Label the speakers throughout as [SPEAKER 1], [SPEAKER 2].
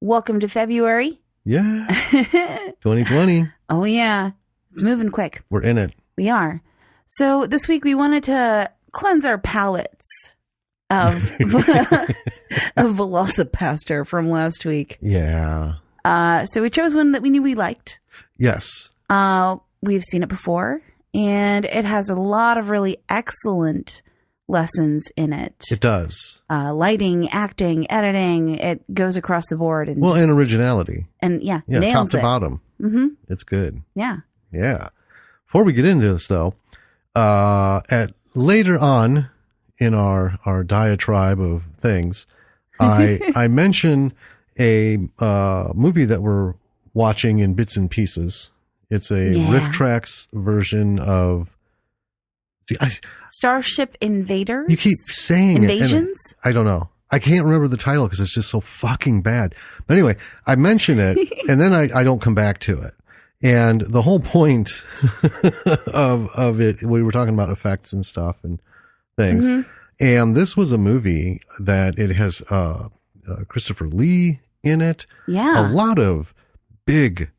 [SPEAKER 1] Welcome to February.
[SPEAKER 2] Yeah. 2020.
[SPEAKER 1] Oh, yeah. It's moving quick.
[SPEAKER 2] We're in it.
[SPEAKER 1] We are. So this week we wanted to cleanse our palates of Velocipaster from last week.
[SPEAKER 2] Yeah.
[SPEAKER 1] So we chose one that we knew we liked.
[SPEAKER 2] Yes.
[SPEAKER 1] We've seen it before, and it has a lot of really excellent lessons in it.
[SPEAKER 2] It does.
[SPEAKER 1] Lighting, acting, editing, it goes across the board. And
[SPEAKER 2] and originality.
[SPEAKER 1] And yeah,
[SPEAKER 2] nails top to
[SPEAKER 1] it.
[SPEAKER 2] bottom.
[SPEAKER 1] Mm-hmm.
[SPEAKER 2] It's good.
[SPEAKER 1] Yeah.
[SPEAKER 2] Yeah. Before we get into this, though, at later on in our diatribe of things, I mention a movie that we're watching in bits and pieces. It's a Riff Tracks version of
[SPEAKER 1] Starship Invaders.
[SPEAKER 2] You keep saying
[SPEAKER 1] Invasions?
[SPEAKER 2] I don't know. I can't remember the title because it's just so fucking bad. But anyway, I mention it and then I don't come back to it. And the whole point of it, we were talking about effects and stuff and things. Mm-hmm. And this was a movie that it has Christopher Lee in it.
[SPEAKER 1] Yeah.
[SPEAKER 2] A lot of big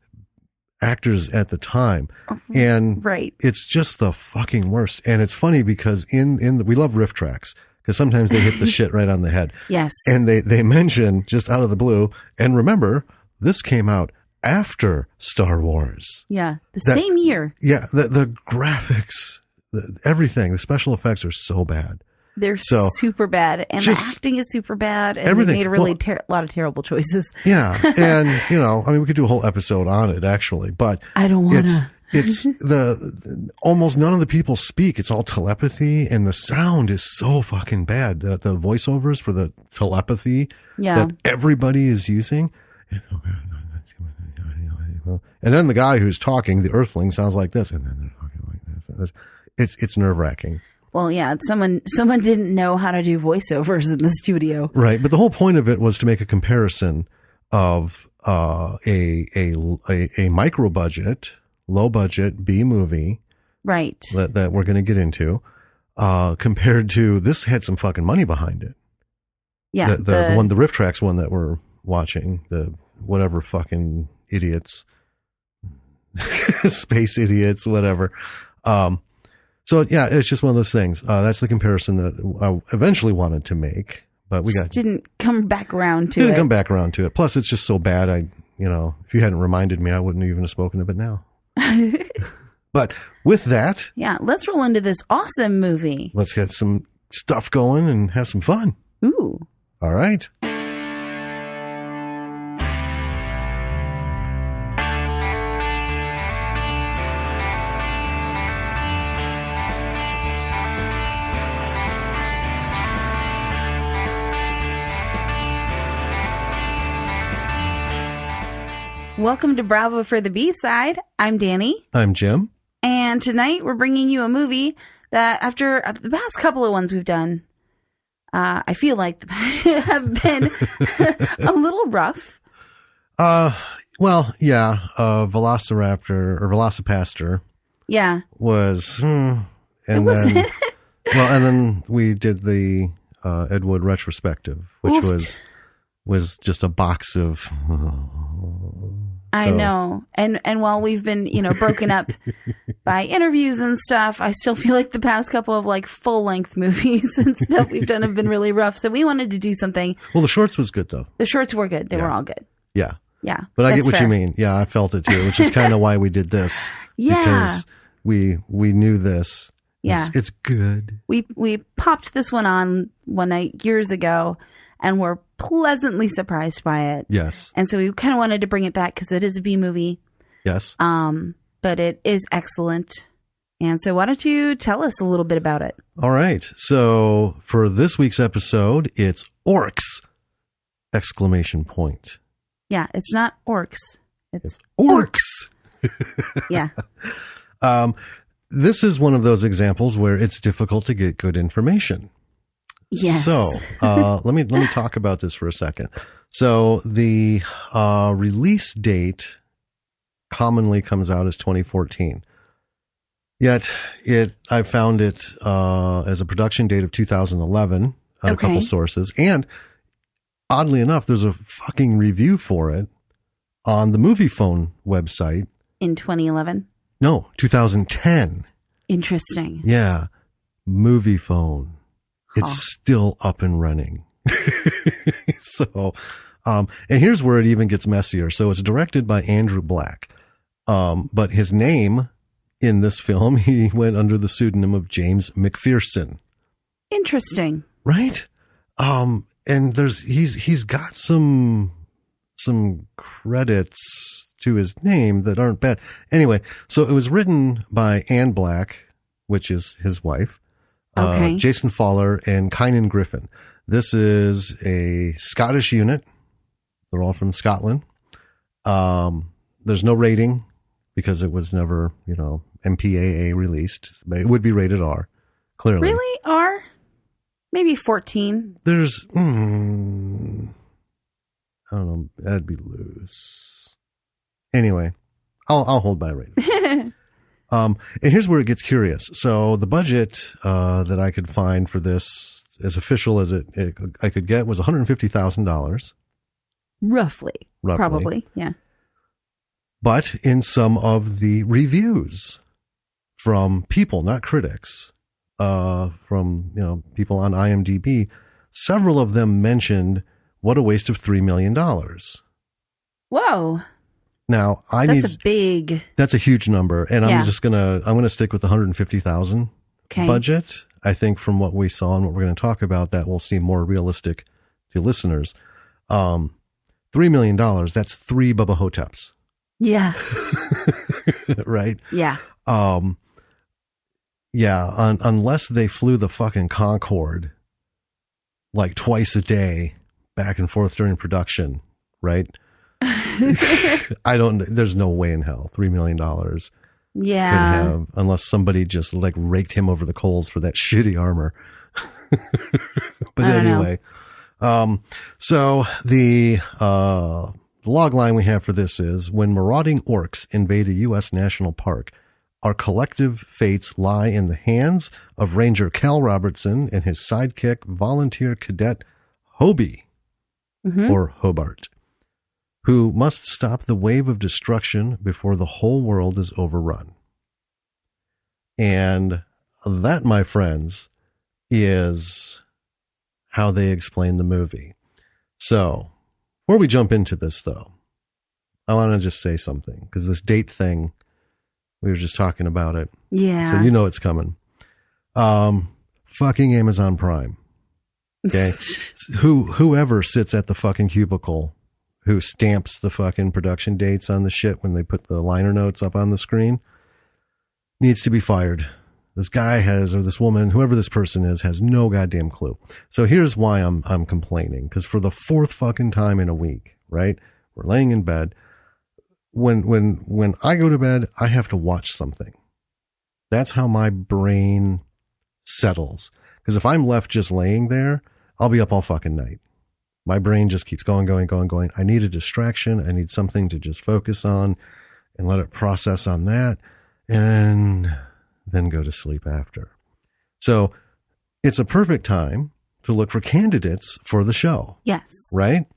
[SPEAKER 2] actors at the time. And it's just the fucking worst. And it's funny because we love riff tracks because sometimes they hit the shit right on the head.
[SPEAKER 1] Yes.
[SPEAKER 2] And they mention just out of the blue, and remember, this came out after Star Wars.
[SPEAKER 1] Yeah. Same year.
[SPEAKER 2] Yeah. The graphics, everything, the special effects are so bad.
[SPEAKER 1] They're super bad. And the acting is super bad. And
[SPEAKER 2] everything.
[SPEAKER 1] They made a really lot of terrible choices.
[SPEAKER 2] Yeah. And, we could do a whole episode on it, actually. But
[SPEAKER 1] I don't want to.
[SPEAKER 2] It's almost none of the people speak. It's all telepathy. And the sound is so fucking bad. The voiceovers for the telepathy that everybody is using. And then the guy who's talking, the Earthling, sounds like this. And then they're talking like this. It's nerve-wracking.
[SPEAKER 1] Well, yeah, someone didn't know how to do voiceovers in the studio.
[SPEAKER 2] Right, but the whole point of it was to make a comparison of a micro budget, low budget B movie,
[SPEAKER 1] right?
[SPEAKER 2] That we're going to get into, compared to this had some fucking money behind it.
[SPEAKER 1] Yeah,
[SPEAKER 2] the Riff Tracks one that we're watching, the whatever fucking idiots, space idiots, whatever. So yeah, it's just one of those things. That's the comparison that I eventually wanted to make, but
[SPEAKER 1] didn't come back around to it.
[SPEAKER 2] Didn't come back around to it. Plus, it's just so bad. If you hadn't reminded me, I wouldn't even have spoken of it now. But with that,
[SPEAKER 1] yeah, let's roll into this awesome movie.
[SPEAKER 2] Let's get some stuff going and have some fun.
[SPEAKER 1] Ooh!
[SPEAKER 2] All right.
[SPEAKER 1] Welcome to Bravo for the B-side. I'm Danny.
[SPEAKER 2] I'm Jim.
[SPEAKER 1] And tonight we're bringing you a movie that after the past couple of ones we've done, I feel like have been a little rough.
[SPEAKER 2] Velocipaster.
[SPEAKER 1] Yeah.
[SPEAKER 2] Was, and then we did the Ed Wood retrospective, which was just a box of...
[SPEAKER 1] I know. And while we've been, broken up by interviews and stuff, I still feel like the past couple of full length movies and stuff we've done have been really rough. So we wanted to do something.
[SPEAKER 2] Well, the shorts was good though.
[SPEAKER 1] The shorts were good. They were all good.
[SPEAKER 2] Yeah.
[SPEAKER 1] Yeah.
[SPEAKER 2] But I get what you mean. Yeah, I felt it too, which is kind of why we did this.
[SPEAKER 1] Yeah.
[SPEAKER 2] Because we knew this.
[SPEAKER 1] Yeah.
[SPEAKER 2] It's good.
[SPEAKER 1] We popped this one on one night years ago and were pleasantly surprised by it.
[SPEAKER 2] Yes.
[SPEAKER 1] And so we kind of wanted to bring it back because it is a B movie.
[SPEAKER 2] Yes.
[SPEAKER 1] But it is excellent. And so why don't you tell us a little bit about it?
[SPEAKER 2] All right. So for this week's episode, it's Orcs! !
[SPEAKER 1] Yeah, it's not Orcs. It's
[SPEAKER 2] Orcs!
[SPEAKER 1] Yeah.
[SPEAKER 2] This is one of those examples where it's difficult to get good information.
[SPEAKER 1] Yes.
[SPEAKER 2] So let me talk about this for a second. So the release date commonly comes out as 2014. Yet I found it as a production date of 2011 on a couple sources. And oddly enough, there's a fucking review for it on the Movie Phone website.
[SPEAKER 1] In 2011?
[SPEAKER 2] No, 2010.
[SPEAKER 1] Interesting.
[SPEAKER 2] Yeah. Movie Phone. It's still up and running. So, and here's where it even gets messier. So it's directed by Andrew Black. But his name in this film, he went under the pseudonym of James McPherson.
[SPEAKER 1] Interesting.
[SPEAKER 2] Right? And he's got some credits to his name that aren't bad. Anyway, so it was written by Anne Black, which is his wife, Jason Fowler, and Kynan Griffin. This is a Scottish unit. They're all from Scotland. There's no rating because it was never, MPAA released, but it would be rated R, clearly.
[SPEAKER 1] Really? R? Maybe 14.
[SPEAKER 2] There's, I don't know, that'd be loose. Anyway, I'll hold my rating. And here's where it gets curious. So the budget that I could find for this, as official as I could get, was $150,000. Roughly.
[SPEAKER 1] Probably, yeah.
[SPEAKER 2] But in some of the reviews from people, not critics, from people on IMDb, several of them mentioned what a waste of $3 million.
[SPEAKER 1] Whoa.
[SPEAKER 2] Now that's a huge number, and I'm gonna stick with the 150,000 budget. I think from what we saw and what we're going to talk about, that will seem more realistic to listeners. $3 million, that's 3 Bubba Hoteps.
[SPEAKER 1] Yeah.
[SPEAKER 2] Right?
[SPEAKER 1] Yeah.
[SPEAKER 2] Unless they flew the fucking Concorde like twice a day back and forth during production, right? There's no way in hell $3 million could have, unless somebody just like raked him over the coals for that shitty armor. But anyway, so the log line we have for this is: when marauding orcs invade a U.S. national park, our collective fates lie in the hands of Ranger Cal Robertson and his sidekick, volunteer cadet Hobie, or Hobart, who must stop the wave of destruction before the whole world is overrun. And that, my friends, is how they explain the movie. So, before we jump into this, though, I want to just say something, because this date thing, we were just talking about it.
[SPEAKER 1] Yeah.
[SPEAKER 2] So you know it's coming. Fucking Amazon Prime. Okay? Whoever sits at the fucking cubicle who stamps the fucking production dates on the shit when they put the liner notes up on the screen needs to be fired. This guy has, or this woman, whoever this person is, has no goddamn clue. So here's why I'm complaining. Because for the 4th fucking time in a week, right? We're laying in bed. When I go to bed, I have to watch something. That's how my brain settles. Because if I'm left just laying there, I'll be up all fucking night. My brain just keeps going. I need a distraction. I need something to just focus on and let it process on that, and then go to sleep after. So it's a perfect time to look for candidates for the show.
[SPEAKER 1] Yes.
[SPEAKER 2] Right?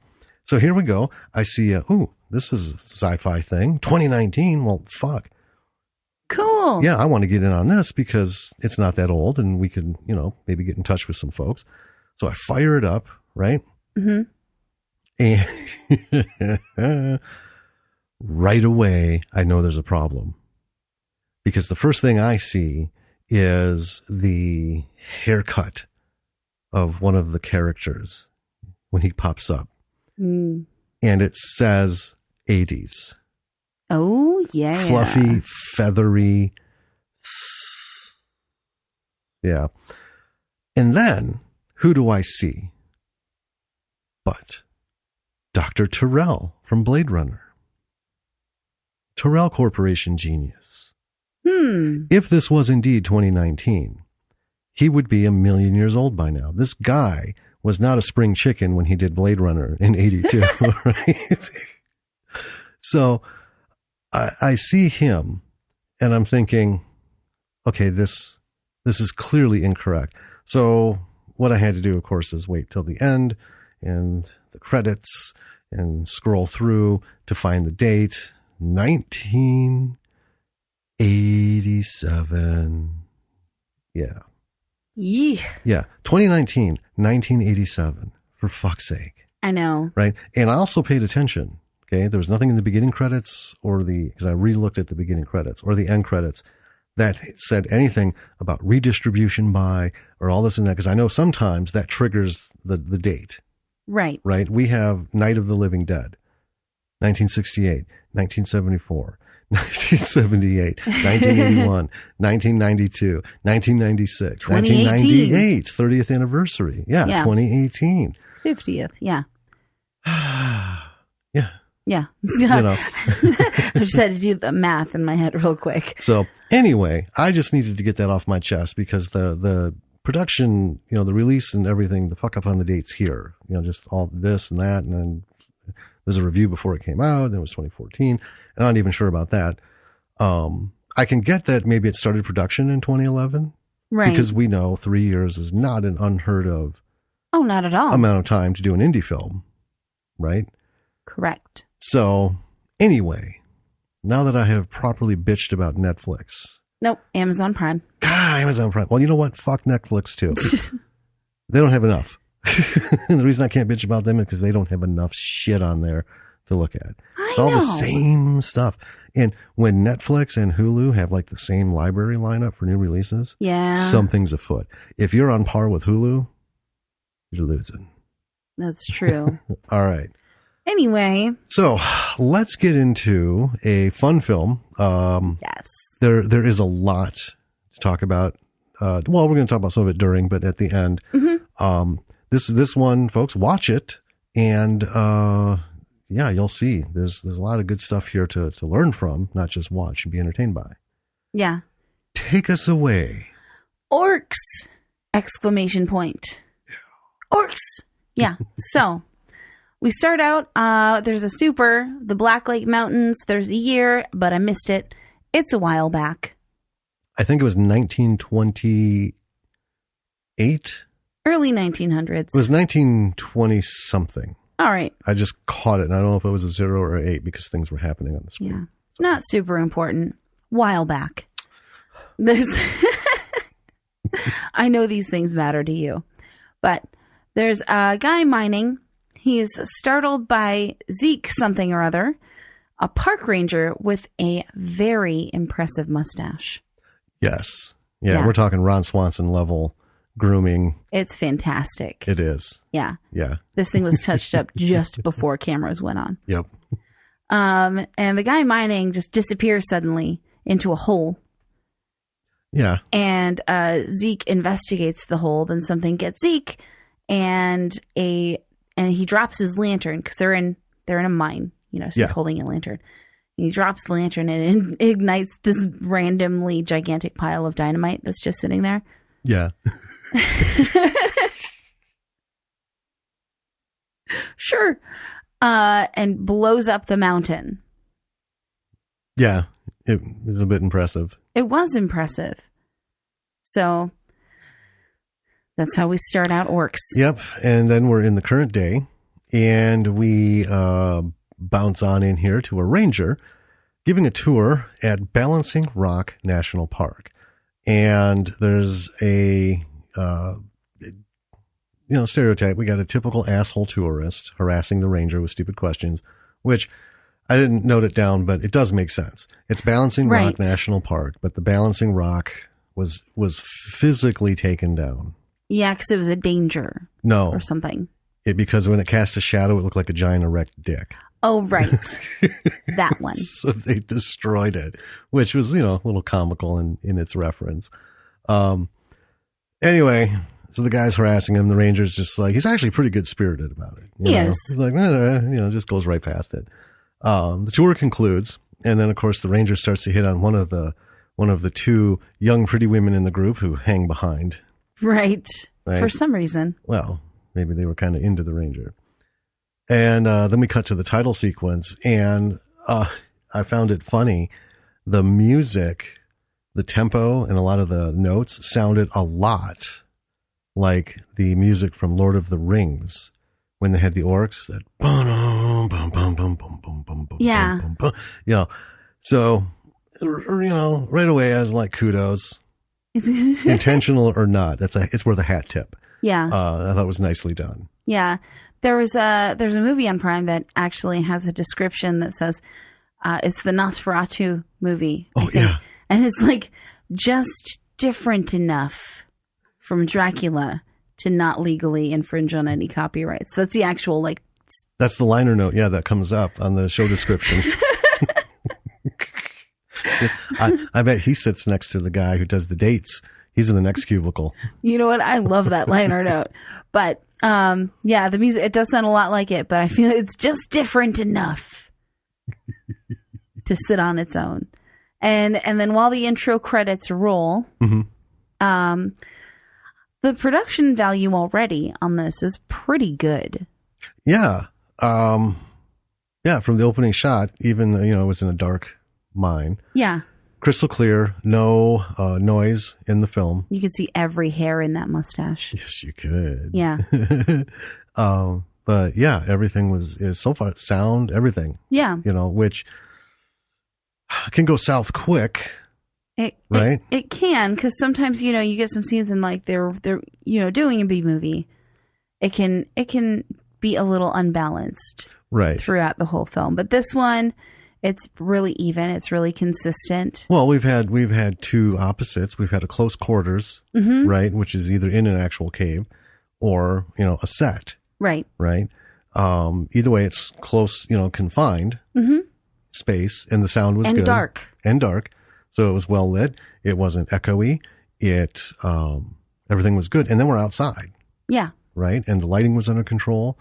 [SPEAKER 2] So here we go. I see, this is a sci-fi thing. 2019. Well, fuck.
[SPEAKER 1] Cool.
[SPEAKER 2] Yeah, I want to get in on this because it's not that old and we could, maybe get in touch with some folks. So I fire it up, right?
[SPEAKER 1] Mm-hmm.
[SPEAKER 2] And right away, I know there's a problem. Because the first thing I see is the haircut of one of the characters when he pops up.
[SPEAKER 1] Mm.
[SPEAKER 2] And it says 80s.
[SPEAKER 1] Oh, yeah.
[SPEAKER 2] Fluffy, feathery. Yeah. And then, who do I see? But Dr. Tyrell from Blade Runner. Tyrell Corporation genius. If this was indeed 2019, he would be 1,000,000 years old by now. This guy was not a spring chicken when he did Blade Runner in 82, right? So I see him and I'm thinking, okay, this is clearly incorrect. So what I had to do, of course, is wait till the end and the credits and scroll through to find the date. 1987. Yeah. Yeah. 2019, 1987. For fuck's sake.
[SPEAKER 1] I know.
[SPEAKER 2] Right. And I also paid attention. Okay. There was nothing in the beginning credits because I re-looked at the beginning credits or the end credits that said anything about redistribution by or all this and that. Because I know sometimes that triggers the date.
[SPEAKER 1] Right.
[SPEAKER 2] Right. We have Night of the Living Dead, 1968, 1974. 1978, 1981, 1992, 1996, 1998, 30th anniversary. Yeah, 2018.
[SPEAKER 1] 50th, yeah.
[SPEAKER 2] Yeah.
[SPEAKER 1] Yeah.
[SPEAKER 2] You know.
[SPEAKER 1] I just had to do the math in my head real quick.
[SPEAKER 2] So anyway, I just needed to get that off my chest because the production, the release and everything, the fuck up on the dates here, just all this and that. And then there's a review before it came out and it was 2014. I'm not even sure about that. I can get that maybe it started production in 2011.
[SPEAKER 1] Right.
[SPEAKER 2] Because we know 3 years is not an unheard of
[SPEAKER 1] not at all.
[SPEAKER 2] amount of time to do an indie film. Right?
[SPEAKER 1] Correct.
[SPEAKER 2] So anyway, now that I have properly bitched about Netflix.
[SPEAKER 1] Nope. Amazon Prime.
[SPEAKER 2] God, Amazon Prime. Well, you know what? Fuck Netflix too. They don't have enough. And the reason I can't bitch about them is because they don't have enough shit on there to look at. It's all the same stuff. And when Netflix and Hulu have like the same library lineup for new releases, something's afoot. If you're on par with Hulu, you're losing.
[SPEAKER 1] That's true.
[SPEAKER 2] All right.
[SPEAKER 1] Anyway.
[SPEAKER 2] So let's get into a fun film.
[SPEAKER 1] Yes.
[SPEAKER 2] There is a lot to talk about. We're going to talk about some of it during, but at the end, this one, folks, watch it. And, you'll see there's a lot of good stuff here to learn from, not just watch and be entertained by. Yeah. Take us away.
[SPEAKER 1] Orcs! Exclamation point. Orcs! Yeah. So we start out, there's a the Black Lake Mountains. There's a year, but I missed it. It's a while back.
[SPEAKER 2] I think it was 1928. Early
[SPEAKER 1] 1900s.
[SPEAKER 2] It was 1920 something.
[SPEAKER 1] All right.
[SPEAKER 2] I just caught it, and I don't know if it was a 0 or 8 because things were happening on the screen.
[SPEAKER 1] Yeah. So. Not super important. While back. There's I know these things matter to you. But there's a guy mining. He's startled by Zeke something or other, a park ranger with a very impressive mustache.
[SPEAKER 2] Yes. Yeah. We're talking Ron Swanson level grooming.
[SPEAKER 1] It's fantastic.
[SPEAKER 2] It is.
[SPEAKER 1] Yeah.
[SPEAKER 2] Yeah.
[SPEAKER 1] This thing was touched up just before cameras went on.
[SPEAKER 2] Yep.
[SPEAKER 1] And the guy mining just disappears suddenly into a hole.
[SPEAKER 2] Yeah.
[SPEAKER 1] And Zeke investigates the hole. Then something gets Zeke, and he drops his lantern because they're in a mine. So he's holding a lantern. And he drops the lantern and it ignites this randomly gigantic pile of dynamite that's just sitting there.
[SPEAKER 2] Yeah.
[SPEAKER 1] Sure. And blows up the mountain.
[SPEAKER 2] Yeah. It was a bit impressive.
[SPEAKER 1] It was impressive. So that's how we start out Orcs.
[SPEAKER 2] Yep. And then we're in the current day, and we bounce on in here to a ranger giving a tour at Balancing Rock National Park. And there's a stereotype. We got a typical asshole tourist harassing the ranger with stupid questions, which I didn't note it down, but it does make sense. It's Balancing Rock National Park, but the Balancing Rock was physically taken down.
[SPEAKER 1] Yeah, because it was a danger.
[SPEAKER 2] No.
[SPEAKER 1] Or something.
[SPEAKER 2] Because when it cast a shadow, it looked like a giant erect dick.
[SPEAKER 1] Oh, right. That one.
[SPEAKER 2] So they destroyed it, which was, a little comical in its reference. Anyway, so the guy's harassing him. The ranger's just like, he's actually pretty good spirited about it.
[SPEAKER 1] Yes.
[SPEAKER 2] He's like, no, just goes right past it. The tour concludes. And then, of course, the ranger starts to hit on one of the two young, pretty women in the group who hang behind.
[SPEAKER 1] Right. For some reason.
[SPEAKER 2] Well, maybe they were kind of into the ranger. And then we cut to the title sequence, and I found it funny. The music, the tempo, and a lot of the notes sounded a lot like the music from Lord of the Rings when they had the orcs, that bum, bum, bum, bum, bum, bum, bum, bum,
[SPEAKER 1] Yeah.
[SPEAKER 2] bum, bum, so, right away I was like, kudos. Intentional or not, it's worth a hat tip.
[SPEAKER 1] Yeah.
[SPEAKER 2] I thought it was nicely done.
[SPEAKER 1] Yeah. There's a movie on Prime that actually has a description that says it's the Nosferatu movie.
[SPEAKER 2] Oh, yeah.
[SPEAKER 1] And it's like just different enough from Dracula to not legally infringe on any copyrights. So that's the actual
[SPEAKER 2] That's the liner note, yeah, that comes up on the show description. See, I bet he sits next to the guy who does the dates. He's in the next cubicle.
[SPEAKER 1] You know what? I love that liner note. But yeah, the music, it does sound a lot like it, but I feel it's just different enough to sit on its own. And then while the intro credits roll, the production value already on this is pretty good.
[SPEAKER 2] Yeah. Yeah, from the opening shot, even, it was in a dark mine.
[SPEAKER 1] Yeah.
[SPEAKER 2] Crystal clear, no noise in the film.
[SPEAKER 1] You could see every hair in that mustache.
[SPEAKER 2] Yes, you could.
[SPEAKER 1] Yeah.
[SPEAKER 2] But yeah, everything is so far, sound, everything.
[SPEAKER 1] Yeah.
[SPEAKER 2] Which can go south quick. Right?
[SPEAKER 1] It can, because sometimes, you get some scenes in they're doing a B movie. It can be a little unbalanced.
[SPEAKER 2] Right.
[SPEAKER 1] Throughout the whole film. But this one, it's really even. It's really consistent.
[SPEAKER 2] Well, we've had two opposites. We've had a close quarters, right, which is either in an actual cave or, a set.
[SPEAKER 1] Right.
[SPEAKER 2] Right. Either way, it's close, confined space, and the sound was good. And dark. So it was well lit. It wasn't echoey. Everything was good. And then we're outside.
[SPEAKER 1] Yeah.
[SPEAKER 2] Right. And the lighting was under control.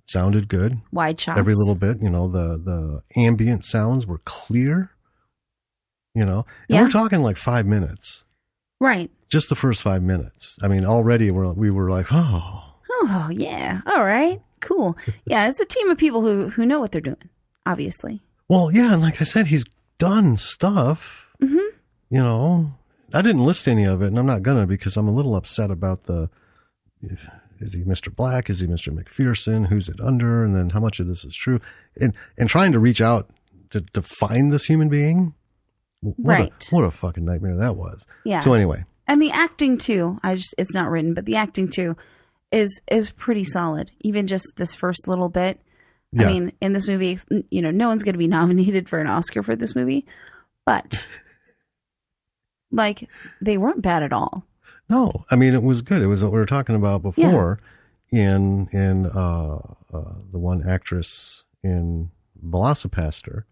[SPEAKER 2] Sounded good.
[SPEAKER 1] Wide shots.
[SPEAKER 2] Every little bit, the ambient sounds were clear, and we're talking 5 minutes.
[SPEAKER 1] Right.
[SPEAKER 2] Just the first 5 minutes. I mean, already we were like,
[SPEAKER 1] oh yeah. All right, cool. Yeah. It's a team of people who know what they're doing, obviously.
[SPEAKER 2] Well, yeah. And like I said, he's done stuff, I didn't list any of it, and I'm not gonna, because I'm a little upset about is he Mr. Black? Is he Mr. McPherson? Who's it under? And then how much of this is true? And trying to reach out to find this human being. What a fucking nightmare that was.
[SPEAKER 1] Yeah.
[SPEAKER 2] So anyway.
[SPEAKER 1] And the acting too, it's not written, but the acting too is pretty solid. Even just this first little bit. Yeah. I mean, in this movie, no one's going to be nominated for an Oscar for this movie, but they weren't bad at all.
[SPEAKER 2] No, I mean, it was good. It was what we were talking about before in the one actress in Velocipaster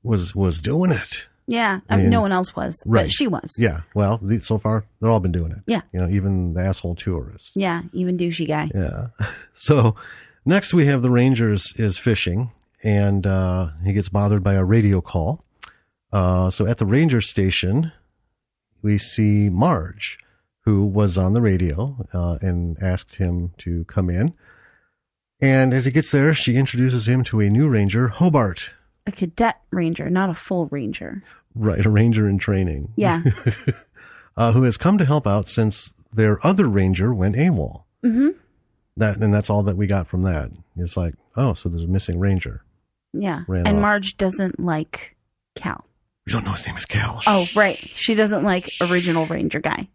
[SPEAKER 2] was doing it.
[SPEAKER 1] Yeah. I mean, no one else was, but she was.
[SPEAKER 2] Yeah. Well, so far, they've all been doing it.
[SPEAKER 1] Yeah.
[SPEAKER 2] Even the asshole tourist.
[SPEAKER 1] Yeah. Even douchey guy.
[SPEAKER 2] Yeah. So next we have the Rangers is fishing, and he gets bothered by a radio call. So at the ranger station, we see Marge, who was on the radio and asked him to come in. And as he gets there, she introduces him to a new ranger, Hobart.
[SPEAKER 1] A cadet ranger, not a full ranger.
[SPEAKER 2] Right, a ranger in training.
[SPEAKER 1] Yeah.
[SPEAKER 2] Who has come to help out since their other ranger went AWOL. Mm-hmm. That's all that we got from that. It's like, oh, so there's a missing ranger.
[SPEAKER 1] Yeah. And off. Marge doesn't like Cal.
[SPEAKER 2] We don't know his name is Cal.
[SPEAKER 1] Oh, right. She doesn't like original ranger guy.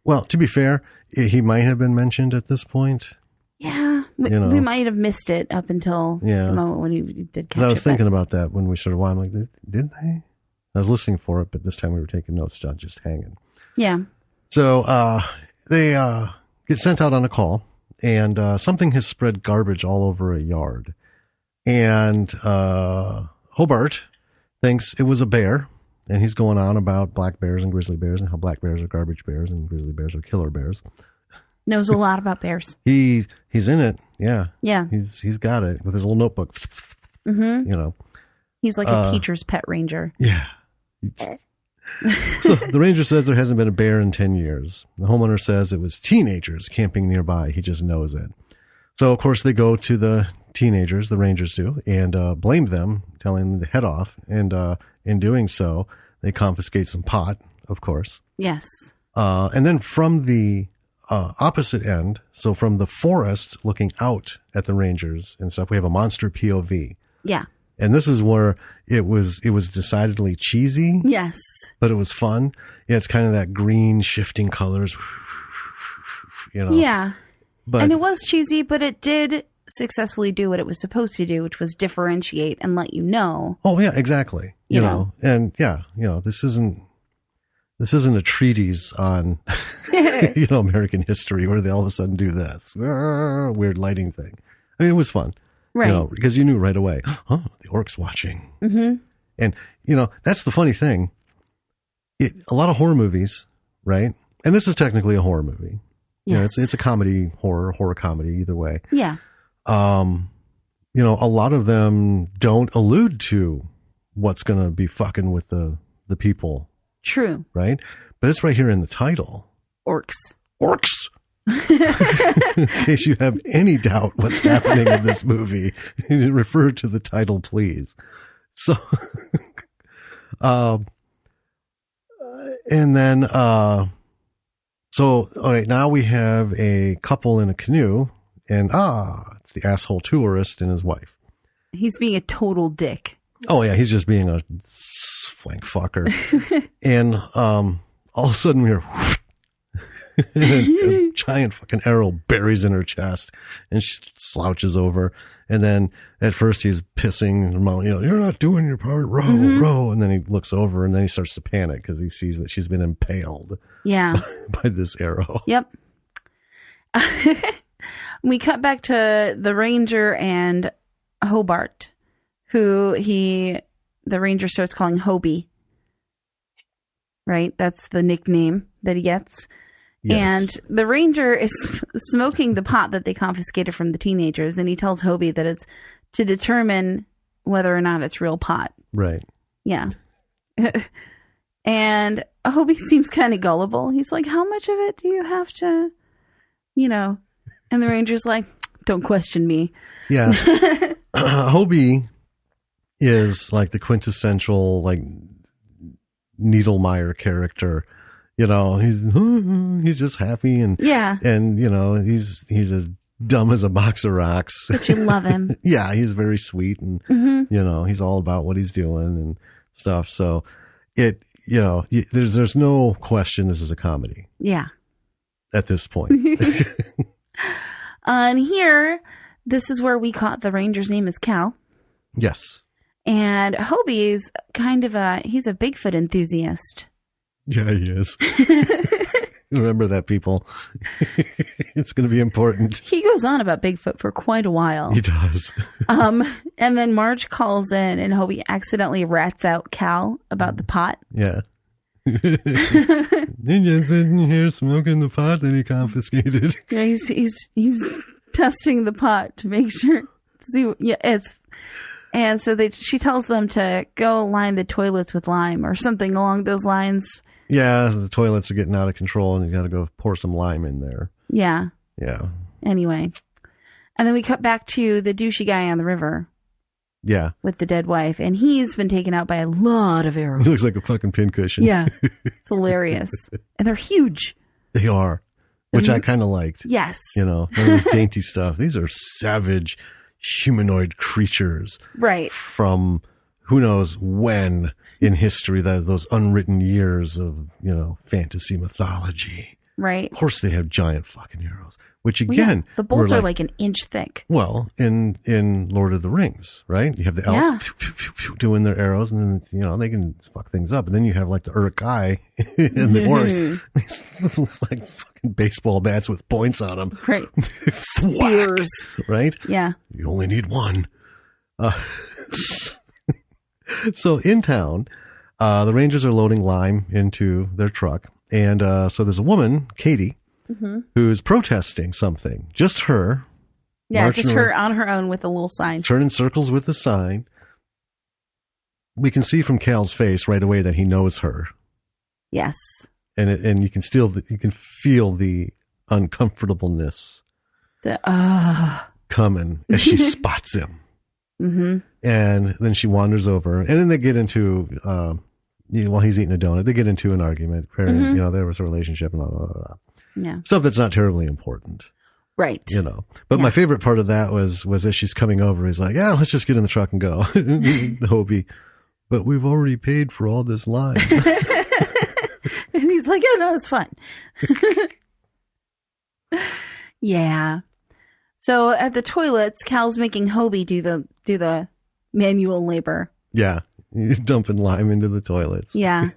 [SPEAKER 2] Well, to be fair, he might have been mentioned at this point.
[SPEAKER 1] Yeah. We might have missed it up until the moment when he did catch it.
[SPEAKER 2] I was thinking about that when we started watching. I'm like, did they? I was listening for it, but this time we were taking notes, just hanging.
[SPEAKER 1] Yeah.
[SPEAKER 2] So they get sent out on a call, and something has spread garbage all over a yard. And Hobart thinks it was a bear. And he's going on about black bears and grizzly bears and how black bears are garbage bears and grizzly bears are killer bears.
[SPEAKER 1] Knows a lot about bears.
[SPEAKER 2] He's in it. Yeah.
[SPEAKER 1] Yeah.
[SPEAKER 2] He's got it with his little notebook.
[SPEAKER 1] Mm-hmm. He's like a teacher's pet ranger.
[SPEAKER 2] Yeah. So the ranger says there hasn't been a bear in 10 years. The homeowner says it was teenagers camping nearby. He just knows it. So, of course, they go to the teenagers, the rangers do, and blame them, telling them to head off. And in doing so, they confiscate some pot, of course.
[SPEAKER 1] Yes.
[SPEAKER 2] And then from the opposite end, so from the forest looking out at the Rangers and stuff, we have a monster POV.
[SPEAKER 1] Yeah.
[SPEAKER 2] And this is where it was decidedly cheesy.
[SPEAKER 1] Yes.
[SPEAKER 2] But it was fun. Yeah, it's kind of that green shifting colors.
[SPEAKER 1] Yeah.
[SPEAKER 2] But,
[SPEAKER 1] and it was cheesy, but it did successfully do what it was supposed to do, which was differentiate and let you know.
[SPEAKER 2] Oh yeah, exactly. You know. And yeah, this isn't a treatise on American history where they all of a sudden do this weird lighting thing. I mean, it was fun. Right. Because you knew right away, the Orcs watching. Mm-hmm. And, that's the funny thing. A lot of horror movies, right? And this is technically a horror movie. Yes. It's a comedy, horror comedy, either way.
[SPEAKER 1] Yeah.
[SPEAKER 2] A lot of them don't allude to what's going to be fucking with the people.
[SPEAKER 1] True.
[SPEAKER 2] Right? But it's right here in the title.
[SPEAKER 1] Orcs.
[SPEAKER 2] In case you have any doubt what's happening in this movie, refer to the title, please. So, and then, all right, now we have a couple in a canoe, and it's the asshole tourist and his wife.
[SPEAKER 1] He's being a total dick.
[SPEAKER 2] Oh yeah, he's just being a flank fucker. And all of a sudden we're a giant fucking arrow buries in her chest, and she slouches over. And then at first he's pissing her mouth, you're not doing your part, row. And then he looks over, and then he starts to panic because he sees that she's been impaled. Yeah, by this arrow.
[SPEAKER 1] Yep. We cut back to the ranger and Hobart, who the ranger starts calling Hobie. Right? That's the nickname that he gets. Yes. And the ranger is smoking the pot that they confiscated from the teenagers, and he tells Hobie that it's to determine whether or not it's real pot.
[SPEAKER 2] Right.
[SPEAKER 1] Yeah. And Hobie seems kind of gullible. He's like, how much of it do you have to, And the ranger's like, don't question me.
[SPEAKER 2] Yeah. Hobie is like the quintessential, like, Needlemeyer character. He's just happy and he's as dumb as a box of rocks.
[SPEAKER 1] But you love him.
[SPEAKER 2] Yeah, he's very sweet and he's all about what he's doing and stuff. So there's no question this is a comedy.
[SPEAKER 1] Yeah.
[SPEAKER 2] At this point.
[SPEAKER 1] And here, this is where we caught the ranger's name is Cal.
[SPEAKER 2] Yes.
[SPEAKER 1] And Hobie's he's a Bigfoot enthusiast.
[SPEAKER 2] Yeah, he is. Remember that, people. It's going to be important.
[SPEAKER 1] He goes on about Bigfoot for quite a while.
[SPEAKER 2] He does.
[SPEAKER 1] And then Marge calls in, and Hobie accidentally rats out Cal about the pot.
[SPEAKER 2] Yeah. Ninja sitting here smoking the pot that he confiscated.
[SPEAKER 1] Yeah, he's testing the pot to make sure. And so she tells them to go line the toilets with lime or something along those lines.
[SPEAKER 2] Yeah, the toilets are getting out of control, and you got to go pour some lime in there.
[SPEAKER 1] Yeah.
[SPEAKER 2] Yeah.
[SPEAKER 1] Anyway. And then we cut back to the douchey guy on the river.
[SPEAKER 2] Yeah.
[SPEAKER 1] With the dead wife. And he's been taken out by a lot of arrows.
[SPEAKER 2] He looks like a fucking pincushion.
[SPEAKER 1] Yeah. It's hilarious. And they're huge.
[SPEAKER 2] They are. Which I kind of liked.
[SPEAKER 1] Yes.
[SPEAKER 2] None of this dainty stuff. These are savage humanoid creatures.
[SPEAKER 1] Right.
[SPEAKER 2] From who knows when in history, those unwritten years of, fantasy mythology.
[SPEAKER 1] Right.
[SPEAKER 2] Of course they have giant fucking arrows, which again,
[SPEAKER 1] the bolts are like an inch thick.
[SPEAKER 2] Well, in Lord of the Rings, right? You have the elves doing their arrows, and then, they can fuck things up. And then you have like the Uruk-hai and the orcs. It looks like fucking baseball bats with points on them.
[SPEAKER 1] Right. Spears.
[SPEAKER 2] Right?
[SPEAKER 1] Yeah.
[SPEAKER 2] You only need one. So in town, the Rangers are loading lime into their truck. And so there's a woman, Katie, who's protesting something. Just her.
[SPEAKER 1] Yeah, just her on her own with a little sign.
[SPEAKER 2] Turning circles with the sign. We can see from Cal's face right away that he knows her.
[SPEAKER 1] Yes.
[SPEAKER 2] And you can feel the uncomfortableness coming as she spots him. Mm-hmm. And then she wanders over, and then they get into while he's eating a donut, they get into an argument. There was a relationship, and blah, blah, blah, blah.
[SPEAKER 1] Yeah.
[SPEAKER 2] Stuff that's not terribly important.
[SPEAKER 1] Right.
[SPEAKER 2] You know. But my favorite part of that was as she's coming over, he's like, yeah, let's just get in the truck and go. Hobie, but we've already paid for all this line.
[SPEAKER 1] And he's like, yeah, no, it's fine. Yeah. So at the toilets, Cal's making Hobie do the manual labor.
[SPEAKER 2] Yeah. He's dumping lime into the toilets.
[SPEAKER 1] Yeah.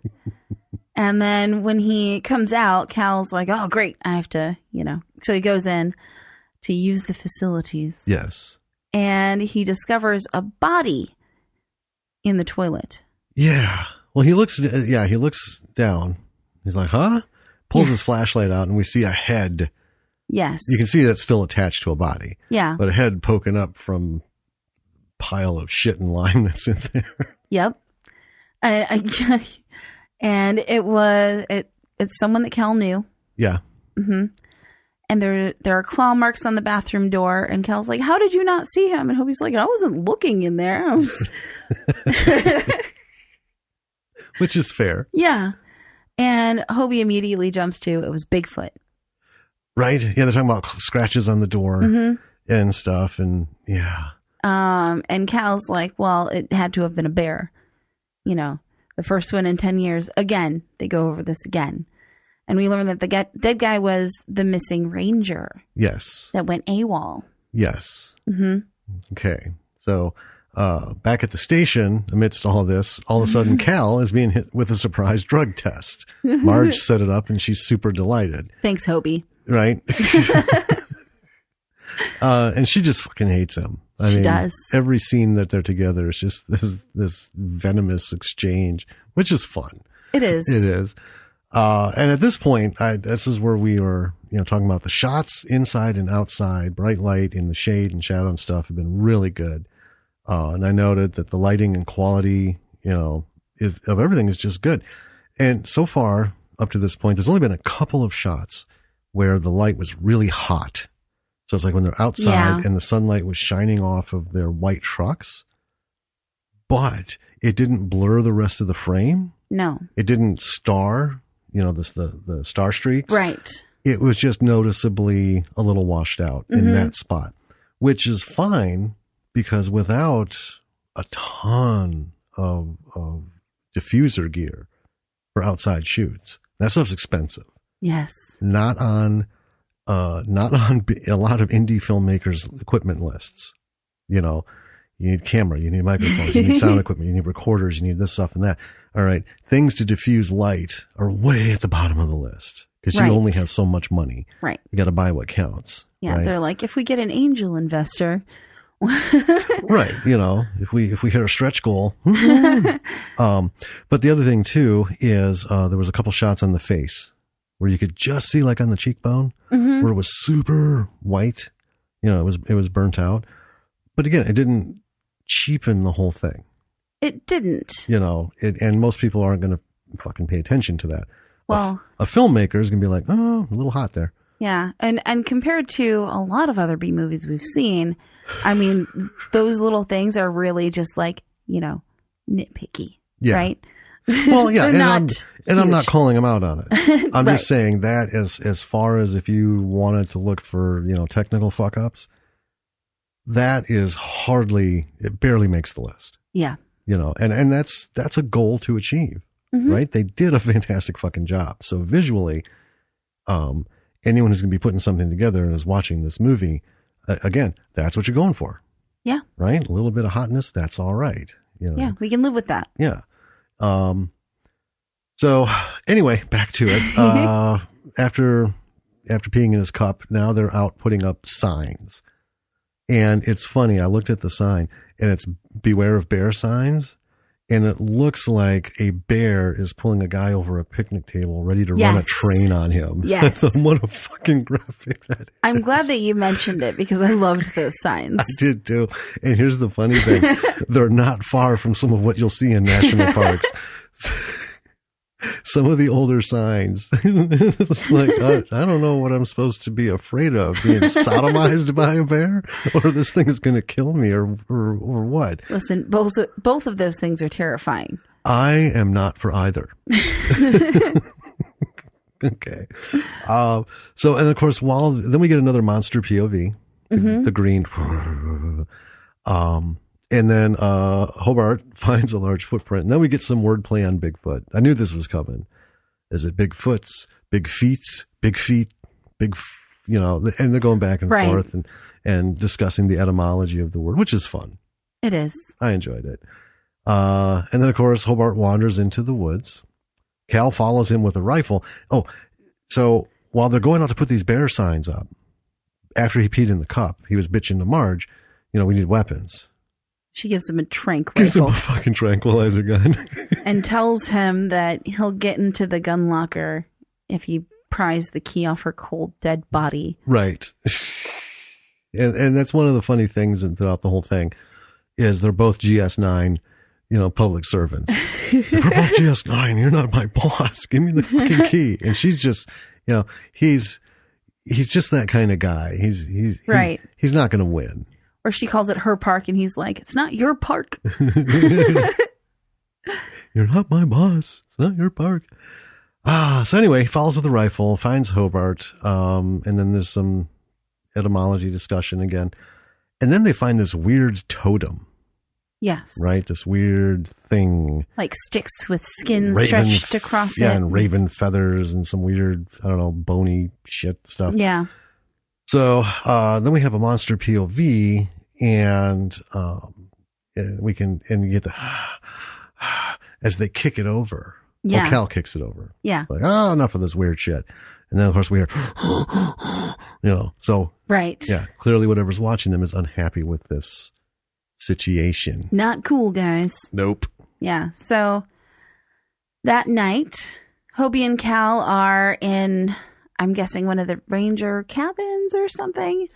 [SPEAKER 1] And then when he comes out, Cal's like, oh, great. I have to, So he goes in to use the facilities.
[SPEAKER 2] Yes.
[SPEAKER 1] And he discovers a body in the toilet.
[SPEAKER 2] Yeah. Well, he looks down. He's like, huh? Pulls his flashlight out and we see a head.
[SPEAKER 1] Yes.
[SPEAKER 2] You can see that's still attached to a body.
[SPEAKER 1] Yeah.
[SPEAKER 2] But a head poking up from a pile of shit and lime that's in there.
[SPEAKER 1] Yep. And it's someone that Cal knew.
[SPEAKER 2] Yeah.
[SPEAKER 1] Mm-hmm. And there are claw marks on the bathroom door. And Cal's like, how did you not see him? And Hobie's like, I wasn't looking in there.
[SPEAKER 2] Which is fair.
[SPEAKER 1] Yeah. And Hobie immediately jumps to, it was Bigfoot.
[SPEAKER 2] Right? Yeah, they're talking about scratches on the door and stuff. And yeah.
[SPEAKER 1] And Cal's like, well, it had to have been a bear. The first one in 10 years. Again, they go over this again. And we learn that the dead guy was the missing ranger.
[SPEAKER 2] Yes.
[SPEAKER 1] That went AWOL.
[SPEAKER 2] Yes.
[SPEAKER 1] Mm-hmm.
[SPEAKER 2] Okay. So back at the station, amidst all of this, all of a sudden Cal is being hit with a surprise drug test. Marge set it up and she's super delighted.
[SPEAKER 1] Thanks, Hobie.
[SPEAKER 2] Right? And she just fucking hates him. I mean,
[SPEAKER 1] does.
[SPEAKER 2] Every scene that they're together is just this venomous exchange, which is fun.
[SPEAKER 1] It is.
[SPEAKER 2] It is. And at this point, this is where we were, talking about the shots inside and outside, bright light in the shade and shadow and stuff have been really good. And I noted that the lighting and quality, of everything is just good. And so far, up to this point, there's only been a couple of shots where the light was really hot. So it's like when they're outside and the sunlight was shining off of their white trucks, but it didn't blur the rest of the frame.
[SPEAKER 1] No.
[SPEAKER 2] It didn't star, the star streaks.
[SPEAKER 1] Right.
[SPEAKER 2] It was just noticeably a little washed out in that spot, which is fine because without a ton of diffuser gear for outside shoots, that stuff's expensive.
[SPEAKER 1] Yes.
[SPEAKER 2] Not on a lot of indie filmmakers' equipment lists. You need camera, you need microphones, you need sound equipment, you need recorders, you need this stuff and that. All right. Things to diffuse light are way at the bottom of the list because you only have so much money.
[SPEAKER 1] Right.
[SPEAKER 2] You got to buy what counts.
[SPEAKER 1] Yeah.
[SPEAKER 2] Right?
[SPEAKER 1] They're like, if we get an angel investor.
[SPEAKER 2] Right. If we hit our stretch goal. But the other thing too is, there was a couple shots on the face where you could just see like on the cheekbone where it was super white, it was burnt out. But again, it didn't cheapen the whole thing.
[SPEAKER 1] It didn't.
[SPEAKER 2] And most people aren't going to fucking pay attention to that.
[SPEAKER 1] Well,
[SPEAKER 2] a filmmaker is going to be like, oh, a little hot there.
[SPEAKER 1] Yeah. And compared to a lot of other B movies we've seen, I mean, those little things are really just like, nitpicky.
[SPEAKER 2] Yeah.
[SPEAKER 1] Right?
[SPEAKER 2] Well, yeah.
[SPEAKER 1] And
[SPEAKER 2] I'm not calling them out on it. I'm
[SPEAKER 1] Right.
[SPEAKER 2] just saying that as far as if you wanted to look for, technical fuck ups, that is it barely makes the list.
[SPEAKER 1] Yeah.
[SPEAKER 2] And that's a goal to achieve, right? They did a fantastic fucking job. So visually, anyone who's going to be putting something together and is watching this movie, again, that's what you're going for.
[SPEAKER 1] Yeah.
[SPEAKER 2] Right? A little bit of hotness, that's all right.
[SPEAKER 1] Yeah, we can live with that.
[SPEAKER 2] Yeah. So anyway, back to it. After peeing in his cup, now they're out putting up signs. And it's funny, I looked at the sign and it's beware of bear signs. And it looks like a bear is pulling a guy over a picnic table ready to run a train on him.
[SPEAKER 1] Yes.
[SPEAKER 2] What a fucking graphic that is.
[SPEAKER 1] I'm glad that you mentioned it because I loved those signs.
[SPEAKER 2] I did too. And here's the funny thing. They're not far from some of what you'll see in national parks. Some of the older signs. It's like, I don't know what I'm supposed to be afraid of. Being sodomized by a bear? Or this thing is going to kill me or what?
[SPEAKER 1] Listen, both of those things are terrifying.
[SPEAKER 2] I am not for either. Okay. So, and of course, then we get another monster POV, the green. And then Hobart finds a large footprint. And then we get some wordplay on Bigfoot. I knew this was coming. Is it Bigfoots, big feets, big feet, and they're going back and forth and discussing the etymology of the word, which is fun.
[SPEAKER 1] It is.
[SPEAKER 2] I enjoyed it. And then, of course, Hobart wanders into the woods. Cal follows him with a rifle. Oh, so while they're going out to put these bear signs up, after he peed in the cup, he was bitching to Marge, we need weapons.
[SPEAKER 1] She gives him a trank
[SPEAKER 2] rifle. Gives him a fucking tranquilizer gun.
[SPEAKER 1] And tells him that he'll get into the gun locker if he pries the key off her cold, dead body.
[SPEAKER 2] Right. And that's one of the funny things throughout the whole thing is they're both GS9, public servants. We're both GS9. You're not my boss. Give me the fucking key. And she's just, he's just that kind of guy. He's
[SPEAKER 1] right.
[SPEAKER 2] He's not going to win.
[SPEAKER 1] Or she calls it her park, and he's like, "It's not your park."
[SPEAKER 2] You're not my boss. It's not your park. So anyway, he follows with a rifle, finds Hobart, and then there's some etymology discussion again. And then they find this weird totem.
[SPEAKER 1] Yes.
[SPEAKER 2] Right? This weird thing.
[SPEAKER 1] Like sticks with skin stretched across it.
[SPEAKER 2] Yeah, and raven feathers and some weird, bony shit stuff.
[SPEAKER 1] Yeah.
[SPEAKER 2] So then we have a monster POV, and you get the as they kick it over.
[SPEAKER 1] Yeah.
[SPEAKER 2] Well, Cal kicks it over.
[SPEAKER 1] Yeah.
[SPEAKER 2] Like, enough of this weird shit. And then, of course, we hear, so.
[SPEAKER 1] Right.
[SPEAKER 2] Yeah. Clearly, whatever's watching them is unhappy with this situation.
[SPEAKER 1] Not cool, guys.
[SPEAKER 2] Nope.
[SPEAKER 1] Yeah. So that night, Hobie and Cal are in, I'm guessing, one of the ranger cabins or something.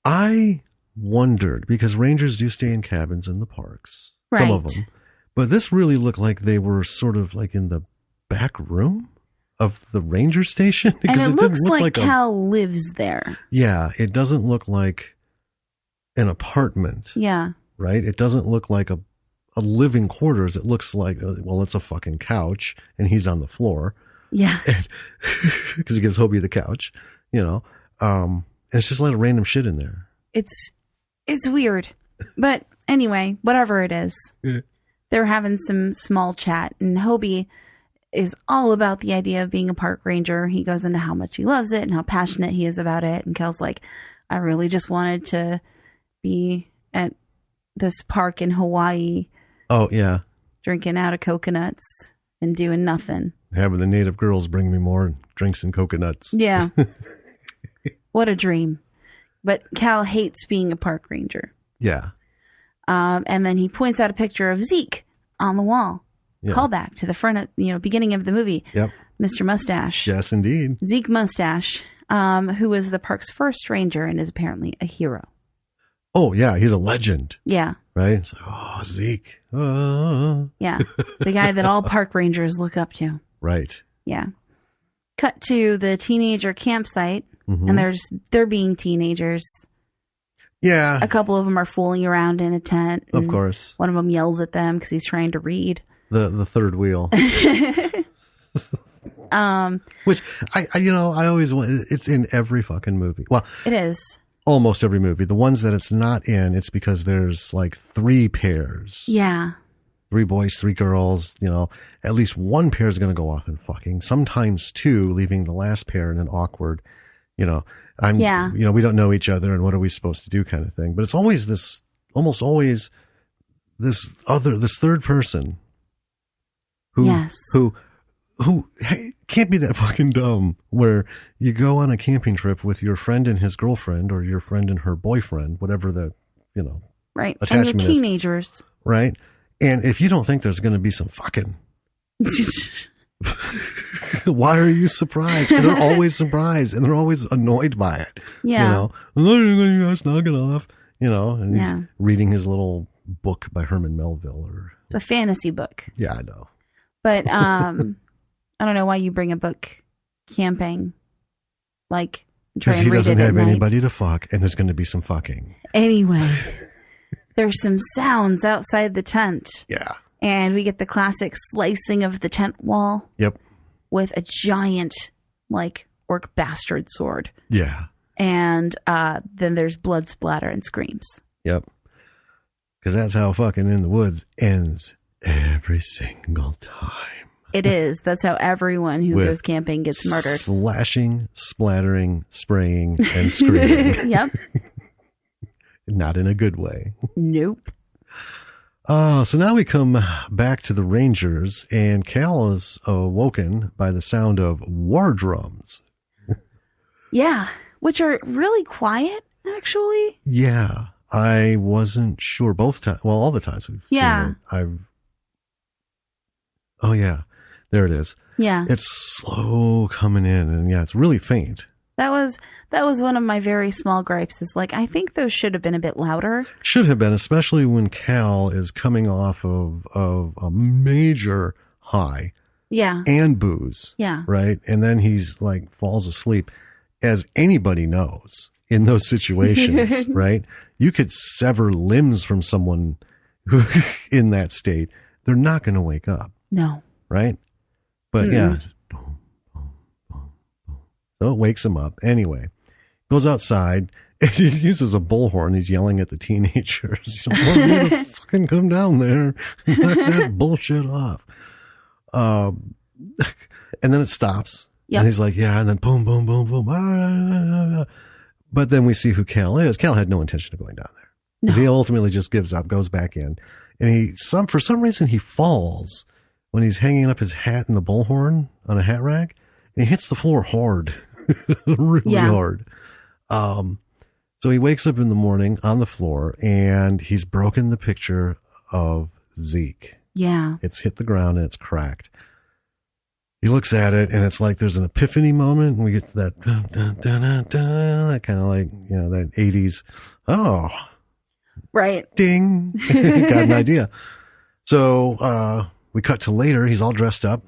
[SPEAKER 2] I wondered, because rangers do stay in cabins in the parks.
[SPEAKER 1] Right.
[SPEAKER 2] Some of them. But this really looked like they were sort of like in the back room of the ranger station.
[SPEAKER 1] And it looks like Cal lives there.
[SPEAKER 2] Yeah. It doesn't look like an apartment.
[SPEAKER 1] Yeah.
[SPEAKER 2] Right? It doesn't look like a living quarters. It looks like, it's a fucking couch and he's on the floor.
[SPEAKER 1] Yeah.
[SPEAKER 2] Because he gives Hobie the couch, and it's just a lot of random shit in there.
[SPEAKER 1] It's weird. But anyway, whatever it is, they're having some small chat, and Hobie is all about the idea of being a park ranger. He goes into how much he loves it and how passionate he is about it. And Cal's like, I really just wanted to be at this park in Hawaii. Oh, yeah. Drinking out of coconuts and doing nothing.
[SPEAKER 2] Having the native girls bring me more drinks and coconuts.
[SPEAKER 1] Yeah. What a dream. But Cal hates being a park ranger.
[SPEAKER 2] Yeah.
[SPEAKER 1] And then he points out a picture of Zeke on the wall. Yeah. Callback to the front of, beginning of the movie.
[SPEAKER 2] Yep.
[SPEAKER 1] Mr. Mustache.
[SPEAKER 2] Yes, indeed.
[SPEAKER 1] Zeke Mustache, who was the park's first ranger and is apparently a hero.
[SPEAKER 2] Oh, yeah. He's a legend.
[SPEAKER 1] Yeah.
[SPEAKER 2] Right? It's like, Zeke.
[SPEAKER 1] Yeah. The guy that all park rangers look up to.
[SPEAKER 2] Right.
[SPEAKER 1] Yeah. Cut to the teenager campsite, and they're being teenagers.
[SPEAKER 2] Yeah.
[SPEAKER 1] A couple of them are fooling around in a tent.
[SPEAKER 2] Of course.
[SPEAKER 1] One of them yells at them because he's trying to read.
[SPEAKER 2] The third wheel. Which I always want. It's in every fucking movie. Well,
[SPEAKER 1] it is.
[SPEAKER 2] Almost every movie. The ones that it's not in, it's because there's like 3 pairs.
[SPEAKER 1] Yeah.
[SPEAKER 2] 3 boys, 3 girls, at least one pair is going to go off and fucking, sometimes 2, leaving the last pair in an awkward, we don't know each other and what are we supposed to do kind of thing. But it's always almost always this third person who can't be that fucking dumb, where you go on a camping trip with your friend and his girlfriend or your friend and her boyfriend, whatever the,
[SPEAKER 1] right.
[SPEAKER 2] attachment
[SPEAKER 1] and your teenagers.
[SPEAKER 2] is. Right. And if you don't think there's going to be some fucking, why are you surprised? And they're always surprised and they're always annoyed by it.
[SPEAKER 1] Yeah.
[SPEAKER 2] You guys knock it off, and he's reading his little book by Herman Melville
[SPEAKER 1] it's a fantasy book.
[SPEAKER 2] Yeah, I know.
[SPEAKER 1] But, I don't know why you bring a book camping.
[SPEAKER 2] Because he doesn't have anybody to fuck and there's going to be some fucking.
[SPEAKER 1] Anyway. There's some sounds outside the tent.
[SPEAKER 2] Yeah.
[SPEAKER 1] And we get the classic slicing of the tent wall.
[SPEAKER 2] Yep.
[SPEAKER 1] With a giant like orc bastard sword.
[SPEAKER 2] Yeah.
[SPEAKER 1] And then there's blood splatter and screams.
[SPEAKER 2] Yep. Because that's how fucking In the Woods ends every single time.
[SPEAKER 1] It is. That's how everyone who goes camping gets murdered.
[SPEAKER 2] Slashing, splattering, spraying, and screaming.
[SPEAKER 1] Yep.
[SPEAKER 2] Not in a good way.
[SPEAKER 1] Nope.
[SPEAKER 2] So now we come back to the Rangers, and Cal is awoken by the sound of war drums.
[SPEAKER 1] Yeah, which are really quiet, actually.
[SPEAKER 2] Yeah, I wasn't sure both times. Well, all the times we've seen it. Oh, yeah. There it is.
[SPEAKER 1] Yeah.
[SPEAKER 2] It's slow coming in, and yeah, it's really faint.
[SPEAKER 1] That was one of my very small gripes, is like, I think those should have been a bit louder.
[SPEAKER 2] Should have been, especially when Cal is coming off of a major high.
[SPEAKER 1] Yeah.
[SPEAKER 2] And booze.
[SPEAKER 1] Yeah.
[SPEAKER 2] Right? And then he's like falls asleep. As anybody knows in those situations, right? You could sever limbs from someone who in that state. They're not going to wake up.
[SPEAKER 1] No.
[SPEAKER 2] Right? But yeah. So it wakes him up. Anyway, goes outside and he uses a bullhorn. He's yelling at the teenagers. You to fucking come down there and knock that bullshit off. And then it stops. Yep. And he's like, yeah. And then boom, boom, boom, boom. But then we see who Cal is. Cal had no intention of going down there. Because he ultimately just gives up, goes back in. And for some reason, he falls when he's hanging up his hat in the bullhorn on a hat rack. And he hits the floor hard. Really hard. So he wakes up in the morning on the floor and he's broken the picture of Zeke.
[SPEAKER 1] Yeah.
[SPEAKER 2] It's hit the ground and it's cracked. He looks at it and it's like there's an epiphany moment and we get to that that kind of like, that 80s. Oh.
[SPEAKER 1] Right.
[SPEAKER 2] Ding. Got an idea. So we cut to later. He's all dressed up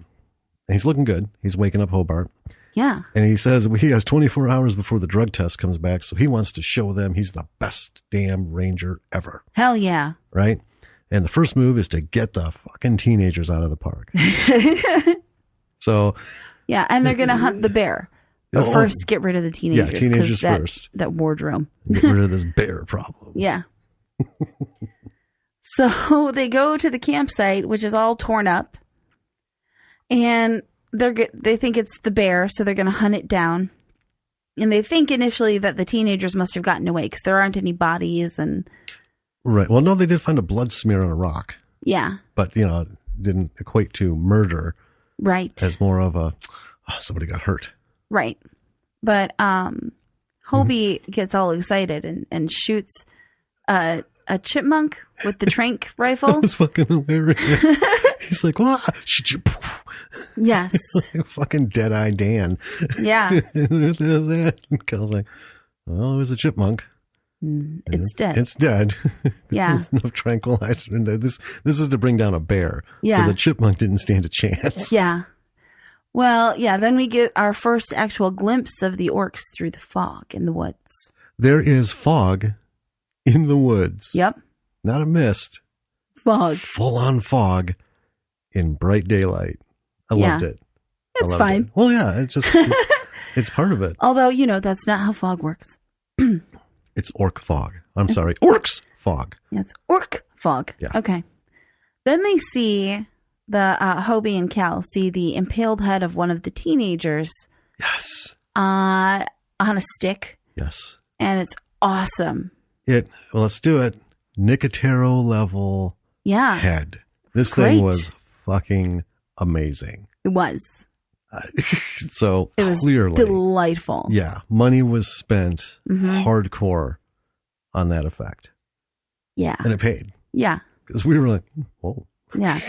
[SPEAKER 2] and he's looking good. He's waking up Hobart.
[SPEAKER 1] Yeah.
[SPEAKER 2] And he says he has 24 hours before the drug test comes back, so he wants to show them he's the best damn ranger ever.
[SPEAKER 1] Hell yeah.
[SPEAKER 2] Right? And the first move is to get the fucking teenagers out of the park. So.
[SPEAKER 1] Yeah, and they're going to hunt the bear. But first, get rid of the teenagers.
[SPEAKER 2] Yeah, teenagers first.
[SPEAKER 1] That wardrobe.
[SPEAKER 2] Get rid of this bear problem.
[SPEAKER 1] Yeah. So they go to the campsite, which is all torn up. And they think it's the bear, so they're going to hunt it down. And they think initially that the teenagers must have gotten away because there aren't any bodies. And
[SPEAKER 2] right. Well, no, they did find a blood smear on a rock.
[SPEAKER 1] Yeah.
[SPEAKER 2] But, it didn't equate to murder.
[SPEAKER 1] Right.
[SPEAKER 2] As more of somebody got hurt.
[SPEAKER 1] Right. But Hobie gets all excited and shoots a chipmunk with the trank rifle.
[SPEAKER 2] That was fucking hilarious. He's like, what?
[SPEAKER 1] Yes.
[SPEAKER 2] Like fucking Dead-Eye Dan.
[SPEAKER 1] Yeah.
[SPEAKER 2] And Cal's like, well, it was a chipmunk.
[SPEAKER 1] It's dead.
[SPEAKER 2] It's dead.
[SPEAKER 1] Yeah.
[SPEAKER 2] There's no tranquilizer in there. This is to bring down a bear.
[SPEAKER 1] Yeah.
[SPEAKER 2] So the chipmunk didn't stand a chance.
[SPEAKER 1] Yeah. Well, yeah, then we get our first actual glimpse of the orcs through the fog in the woods.
[SPEAKER 2] There is fog in the woods.
[SPEAKER 1] Yep.
[SPEAKER 2] Not a mist.
[SPEAKER 1] Fog.
[SPEAKER 2] Full on fog in bright daylight. I loved it.
[SPEAKER 1] It's fine.
[SPEAKER 2] Well, yeah, it's part of it.
[SPEAKER 1] Although, that's not how fog works.
[SPEAKER 2] It's orc fog. I'm sorry. Orcs fog.
[SPEAKER 1] Yeah, it's orc fog. Yeah. Okay. Then they see Hobie and Cal see the impaled head of one of the teenagers.
[SPEAKER 2] Yes.
[SPEAKER 1] On a stick.
[SPEAKER 2] Yes.
[SPEAKER 1] And it's awesome.
[SPEAKER 2] Well, let's do it. Nicotero level head. This thing was fucking amazing.
[SPEAKER 1] It was.
[SPEAKER 2] So
[SPEAKER 1] it was
[SPEAKER 2] clearly
[SPEAKER 1] delightful.
[SPEAKER 2] Yeah. Money was spent hardcore on that effect.
[SPEAKER 1] Yeah.
[SPEAKER 2] And it paid.
[SPEAKER 1] Yeah.
[SPEAKER 2] Because we were like, whoa.
[SPEAKER 1] Yeah.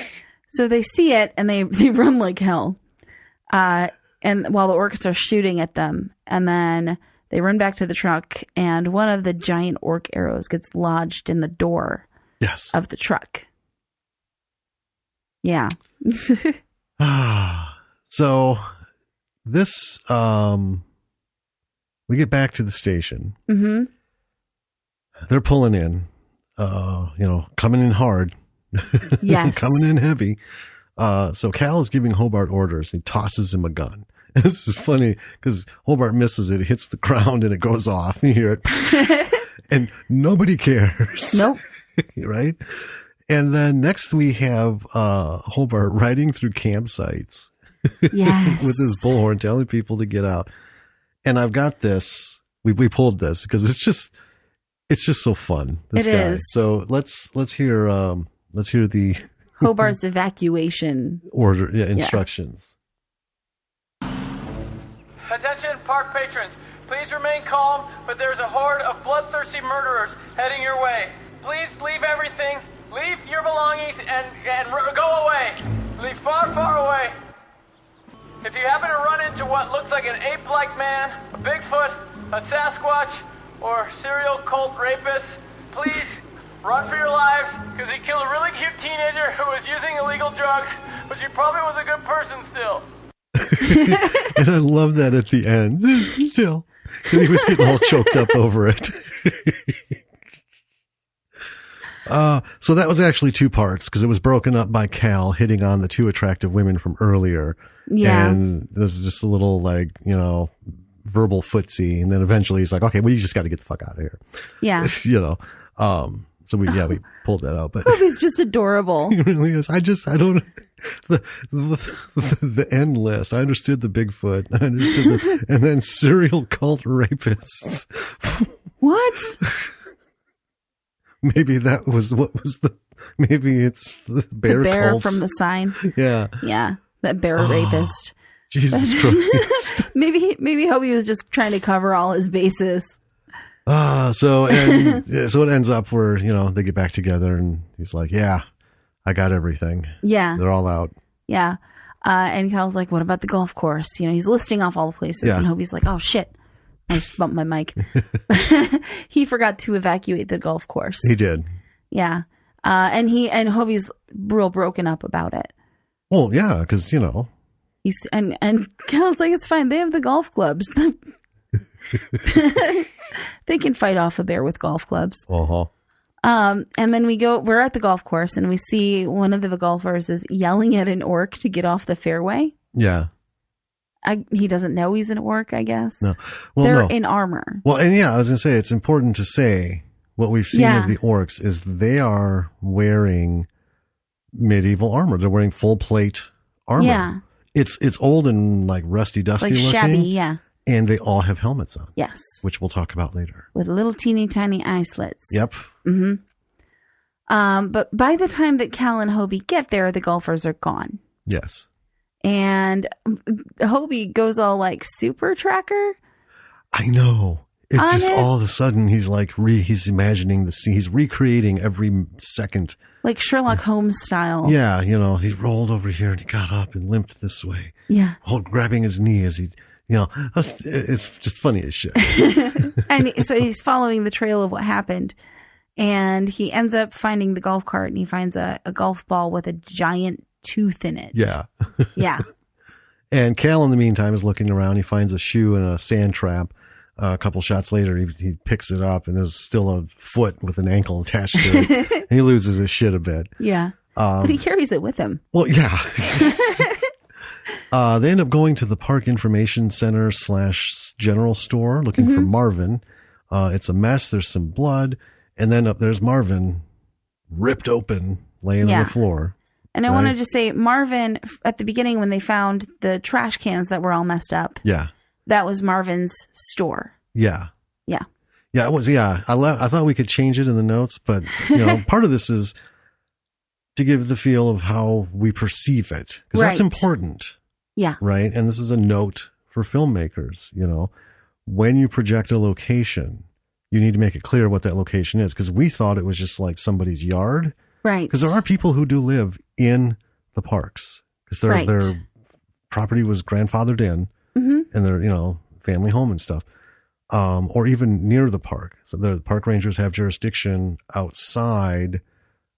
[SPEAKER 1] So they see it and they run like hell. And while the orcs are shooting at them, and then they run back to the truck and one of the giant orc arrows gets lodged in the door of the truck. Yeah.
[SPEAKER 2] So this, we get back to the station.
[SPEAKER 1] Mm-hmm.
[SPEAKER 2] They're pulling in, coming in hard.
[SPEAKER 1] Yes.
[SPEAKER 2] Coming in heavy. So Cal is giving Hobart orders. He tosses him a gun. This is funny because Hobart misses it. It hits the ground and it goes off. You hear it. And nobody cares.
[SPEAKER 1] Nope.
[SPEAKER 2] Right? And then next we have Hobart riding through campsites.
[SPEAKER 1] Yes.
[SPEAKER 2] With his bullhorn telling people to get out. And I've got this. We pulled this because it's just so fun. This guy. Is. So let's hear the
[SPEAKER 1] Hobart's evacuation
[SPEAKER 2] order instructions.
[SPEAKER 3] Attention park patrons, please remain calm, but there's a horde of bloodthirsty murderers heading your way. Please leave everything, leave your belongings, and go away. Leave far, far away. If you happen to run into what looks like an ape-like man, a Bigfoot, a Sasquatch, or serial cult rapist, please run for your lives, because he killed a really cute teenager who was using illegal drugs, but she probably was a good person still.
[SPEAKER 2] And I love that at the end. Still. Because he was getting all choked up over it. So that was actually two parts, because it was broken up by Cal hitting on the two attractive women from earlier.
[SPEAKER 1] Yeah.
[SPEAKER 2] And this is just a little, like, verbal footsie. And then eventually he's like, okay, well, you just got to get the fuck out of here.
[SPEAKER 1] Yeah.
[SPEAKER 2] So we pulled that out. But
[SPEAKER 1] Kobe's just adorable.
[SPEAKER 2] He really is. I don't, the end list. I understood the Bigfoot. I understood and then serial cult rapists.
[SPEAKER 1] What?
[SPEAKER 2] Maybe that was maybe it's the bear cults.
[SPEAKER 1] From the sign.
[SPEAKER 2] Yeah.
[SPEAKER 1] Yeah. That bear rapist.
[SPEAKER 2] Jesus Christ.
[SPEAKER 1] maybe Hobie was just trying to cover all his bases.
[SPEAKER 2] So it ends up where, they get back together and he's like, yeah, I got everything.
[SPEAKER 1] Yeah.
[SPEAKER 2] They're all out.
[SPEAKER 1] Yeah. And Cal's like, what about the golf course? He's listing off all the places. Yeah. And Hobie's like, oh shit. I just bumped my mic. He forgot to evacuate the golf course.
[SPEAKER 2] He did.
[SPEAKER 1] Yeah. And Hobie's real broken up about it.
[SPEAKER 2] Well, yeah, because,
[SPEAKER 1] he's and Cal's like, it's fine. They have the golf clubs. They can fight off a bear with golf clubs.
[SPEAKER 2] Uh-huh.
[SPEAKER 1] And then we're at the golf course and we see one of the golfers is yelling at an orc to get off the fairway.
[SPEAKER 2] Yeah.
[SPEAKER 1] He doesn't know he's an orc, I guess.
[SPEAKER 2] No. Well,
[SPEAKER 1] they're in armor.
[SPEAKER 2] Well, and I was going to say, it's important to say what we've seen of the orcs is they are wearing medieval armor. They're wearing full plate armor. Yeah. It's old and like rusty, dusty looking.
[SPEAKER 1] Shabby, yeah.
[SPEAKER 2] And they all have helmets on.
[SPEAKER 1] Yes.
[SPEAKER 2] Which we'll talk about later.
[SPEAKER 1] With little teeny tiny eye slits.
[SPEAKER 2] Yep.
[SPEAKER 1] Mm-hmm. But by the time that Cal and Hobie get there, the golfers are gone.
[SPEAKER 2] Yes. And
[SPEAKER 1] Hobie goes all like super tracker.
[SPEAKER 2] I know. It's just all of a sudden he's like he's imagining the scene. He's recreating every second. Like
[SPEAKER 1] Sherlock Holmes style.
[SPEAKER 2] Yeah. He rolled over here and he got up and limped this way.
[SPEAKER 1] Yeah.
[SPEAKER 2] Grabbing his knee as he... it's just funny as shit.
[SPEAKER 1] And so he's following the trail of what happened. And he ends up finding the golf cart and he finds a golf ball with a giant tooth in it.
[SPEAKER 2] Yeah.
[SPEAKER 1] Yeah.
[SPEAKER 2] And Cal, in the meantime, is looking around. He finds a shoe in a sand trap. A couple shots later, he picks it up and there's still a foot with an ankle attached to it. And he loses his shit a bit.
[SPEAKER 1] Yeah. But he carries it with him.
[SPEAKER 2] Well, yeah. They end up going to the Park Information Center / general store looking for Marvin. It's a mess. There's some blood. And then there's Marvin ripped open, laying on the floor.
[SPEAKER 1] And I wanted to say, Marvin, at the beginning when they found the trash cans that were all messed up.
[SPEAKER 2] Yeah.
[SPEAKER 1] That was Marvin's store.
[SPEAKER 2] Yeah.
[SPEAKER 1] Yeah.
[SPEAKER 2] Yeah, it was. Yeah. I thought we could change it in the notes, but part of this is to give the feel of how we perceive it. Because that's important.
[SPEAKER 1] Yeah.
[SPEAKER 2] Right. And this is a note for filmmakers. When you project a location, you need to make it clear what that location is. Because we thought it was just like somebody's yard.
[SPEAKER 1] Right.
[SPEAKER 2] Because there are people who do live in the parks. Because their property was grandfathered in. Mm-hmm. And their, family home and stuff. Or even near the park. So the park rangers have jurisdiction outside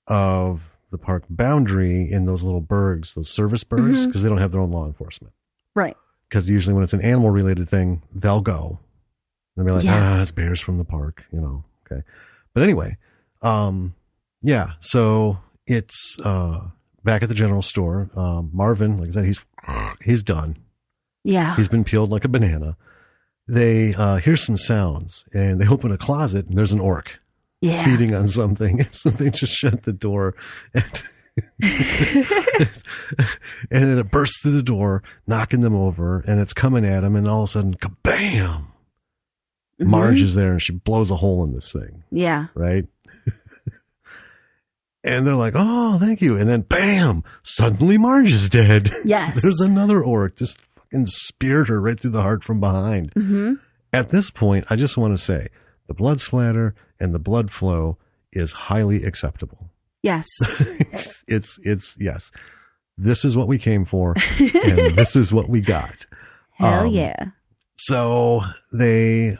[SPEAKER 2] of the park boundary in those little burgs, those service burgs, because they don't have their own law enforcement. Right. Because usually when it's an animal related thing, they'll go. They'll be like, it's bears from the park, okay. But anyway, so it's back at the general store. Marvin, like I said, he's done.
[SPEAKER 1] Yeah.
[SPEAKER 2] He's been peeled like a banana. They hear some sounds, and they open a closet, and there's an orc feeding on something. So they just shut the door, and then it bursts through the door, knocking them over, and it's coming at them, and all of a sudden, kabam! Marge is there, and she blows a hole in this thing.
[SPEAKER 1] Yeah.
[SPEAKER 2] Right? And they're like, oh, thank you. And then, bam! Suddenly Marge is dead.
[SPEAKER 1] Yes.
[SPEAKER 2] There's another orc just fucking speared her right through the heart from behind.
[SPEAKER 1] Mm-hmm. At
[SPEAKER 2] this point, I just want to say, the blood splatter and the blood flow is highly acceptable.
[SPEAKER 1] Yes.
[SPEAKER 2] It's yes. This is what we came for, and this is what we got.
[SPEAKER 1] Hell yeah.
[SPEAKER 2] So they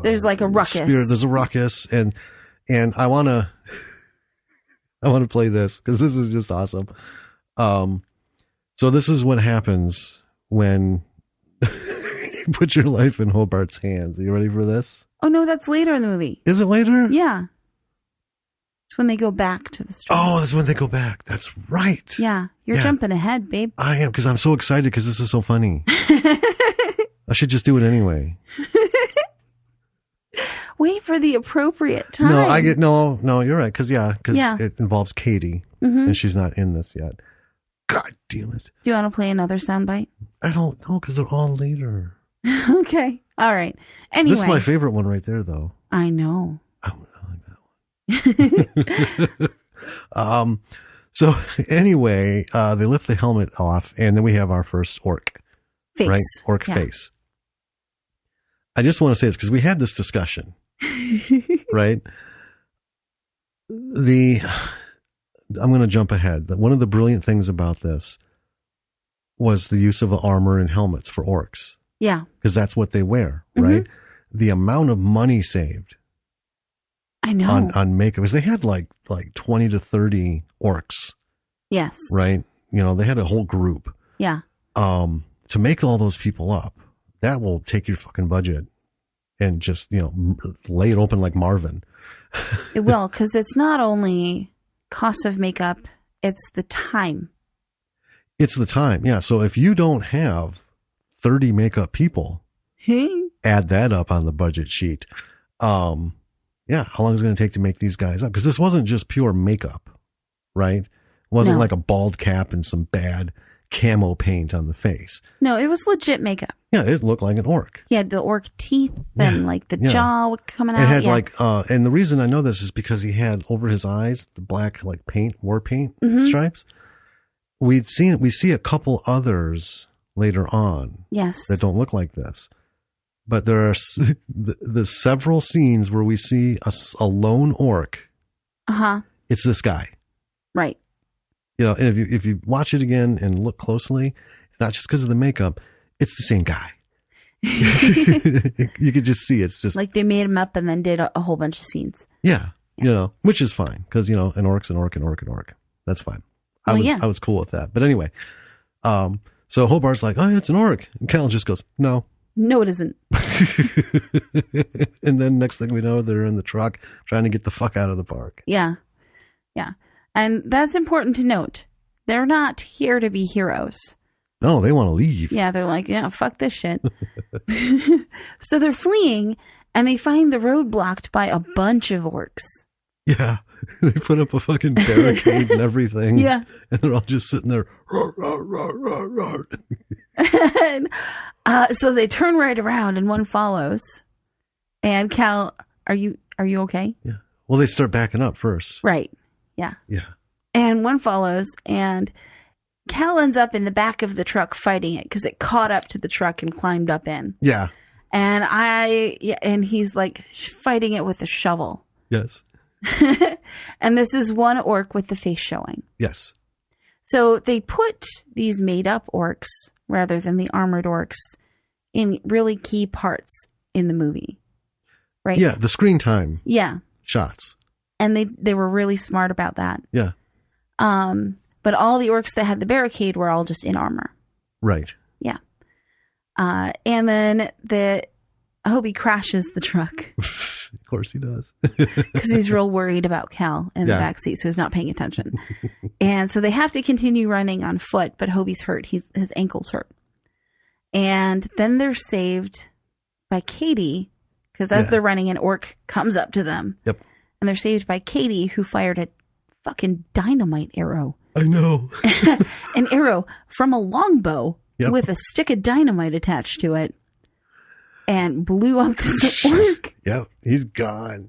[SPEAKER 1] there's like a ruckus.
[SPEAKER 2] There's a ruckus, and I want to play this because this is just awesome. So this is what happens when you put your life in Hobart's hands. Are you ready for this?
[SPEAKER 1] Oh no, that's later in the movie.
[SPEAKER 2] Is it later?
[SPEAKER 1] Yeah. It's when they go back to the store.
[SPEAKER 2] Oh, that's when they go back. That's right.
[SPEAKER 1] Yeah. You're jumping ahead, babe.
[SPEAKER 2] I am, because I'm so excited because this is so funny. I should just do it anyway.
[SPEAKER 1] Wait for the appropriate time.
[SPEAKER 2] No, you're right. Because it involves Katie, and she's not in this yet. God damn it.
[SPEAKER 1] Do you want to play another soundbite?
[SPEAKER 2] I don't know, because they're all later.
[SPEAKER 1] Okay. All right. Anyway.
[SPEAKER 2] This is my favorite one right there, though.
[SPEAKER 1] I know.
[SPEAKER 2] I like that one. So anyway, they lift the helmet off, and then we have our first orc.
[SPEAKER 1] Face.
[SPEAKER 2] Right? Orc face. I just want to say this because we had this discussion, right? I'm going to jump ahead. One of the brilliant things about this was the use of armor and helmets for orcs.
[SPEAKER 1] Yeah.
[SPEAKER 2] Because that's what they wear, right? The amount of money saved.
[SPEAKER 1] I know.
[SPEAKER 2] On makeup, because they had like 20 to 30 orcs.
[SPEAKER 1] Yes.
[SPEAKER 2] Right? You know, they had a whole group.
[SPEAKER 1] Yeah.
[SPEAKER 2] To make all those people up, that will take your fucking budget and just, lay it open like Marvin.
[SPEAKER 1] It will, because it's not only cost of makeup, it's the time.
[SPEAKER 2] It's the time. Yeah. So if you don't have 30 makeup people, add that up on the budget sheet. How long is it going to take to make these guys up? Because this wasn't just pure makeup, right? It wasn't like a bald cap and some bad camo paint on the face.
[SPEAKER 1] No, it was legit makeup.
[SPEAKER 2] Yeah, it looked like an orc.
[SPEAKER 1] He had the orc teeth and like the jaw coming out.
[SPEAKER 2] It had and the reason I know this is because he had over his eyes the black like paint, war paint stripes. We see a couple others later on.
[SPEAKER 1] Yes.
[SPEAKER 2] That don't look like this. But there are the several scenes where we see a lone orc. It's this guy.
[SPEAKER 1] Right.
[SPEAKER 2] And if you watch it again and look closely, it's not just because of the makeup. It's the same guy. You could just see it's just
[SPEAKER 1] like they made him up and then did a whole bunch of scenes.
[SPEAKER 2] Yeah. Which is fine because an orc's an orc, an orc, an orc. That's fine. I was cool with that. But anyway, so Hobart's like, oh, it's an orc, and Cal just goes, no, it isn't. And then next thing we know, they're in the truck trying to get the fuck out of the park.
[SPEAKER 1] Yeah. Yeah. And that's important to note. They're not here to be heroes.
[SPEAKER 2] No, they want to leave.
[SPEAKER 1] Yeah, they're like, fuck this shit. So they're fleeing, and they find the road blocked by a bunch of orcs.
[SPEAKER 2] Yeah, they put up a fucking barricade and everything.
[SPEAKER 1] Yeah.
[SPEAKER 2] And they're all just sitting there. Roar, roar, roar, roar, roar.
[SPEAKER 1] And, so they turn right around, and one follows. And Cal, are you okay?
[SPEAKER 2] Yeah. Well, they start backing up first.
[SPEAKER 1] Right. Yeah.
[SPEAKER 2] Yeah.
[SPEAKER 1] And one follows, and Cal ends up in the back of the truck fighting it because it caught up to the truck and climbed up in.
[SPEAKER 2] Yeah.
[SPEAKER 1] And he's like fighting it with a shovel.
[SPEAKER 2] Yes.
[SPEAKER 1] And this is one orc with the face showing.
[SPEAKER 2] Yes.
[SPEAKER 1] So they put these made up orcs rather than the armored orcs in really key parts in the movie. Right?
[SPEAKER 2] Yeah. The screen time.
[SPEAKER 1] Yeah.
[SPEAKER 2] Shots.
[SPEAKER 1] And they were really smart about that.
[SPEAKER 2] Yeah.
[SPEAKER 1] But all the orcs that had the barricade were all just in armor.
[SPEAKER 2] Right.
[SPEAKER 1] Yeah. And then Hobie crashes the truck.
[SPEAKER 2] Of course he does.
[SPEAKER 1] Because he's real worried about Cal in the backseat, so he's not paying attention. And so they have to continue running on foot, but Hobie's hurt. His ankle's hurt. And then they're saved by Katie, because as they're running, an orc comes up to them.
[SPEAKER 2] Yep.
[SPEAKER 1] And they're saved by Katie, who fired a fucking dynamite arrow.
[SPEAKER 2] I know.
[SPEAKER 1] An arrow from a longbow with a stick of dynamite attached to it. And blew up this orc.
[SPEAKER 2] Yep, he's gone.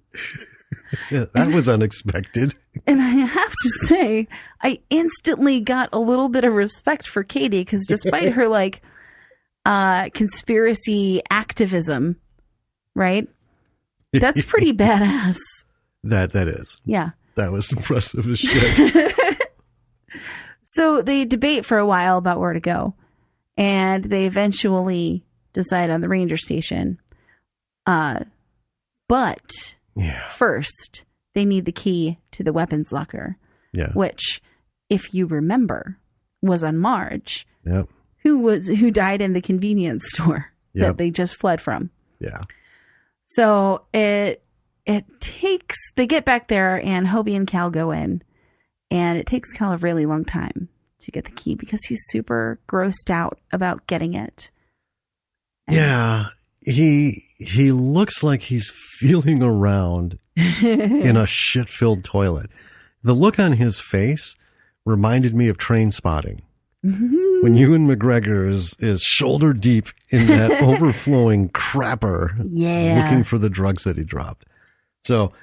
[SPEAKER 2] That was unexpected.
[SPEAKER 1] And I have to say, I instantly got a little bit of respect for Katie, because despite her like conspiracy activism, right? That's pretty badass.
[SPEAKER 2] That is.
[SPEAKER 1] Yeah.
[SPEAKER 2] That was impressive as shit.
[SPEAKER 1] So they debate for a while about where to go, and they eventually decide on the ranger station. But first, they need the key to the weapons locker, which, if you remember, was on Marge, who died in the convenience store that they just fled from.
[SPEAKER 2] Yeah.
[SPEAKER 1] So they get back there, and Hobie and Cal go in, and it takes Cal a really long time to get the key because he's super grossed out about getting it.
[SPEAKER 2] Yeah, he looks like he's feeling around in a shit-filled toilet. The look on his face reminded me of Train Spotting. When Ewan McGregor is shoulder deep in that overflowing crapper, looking for the drugs that he dropped. So,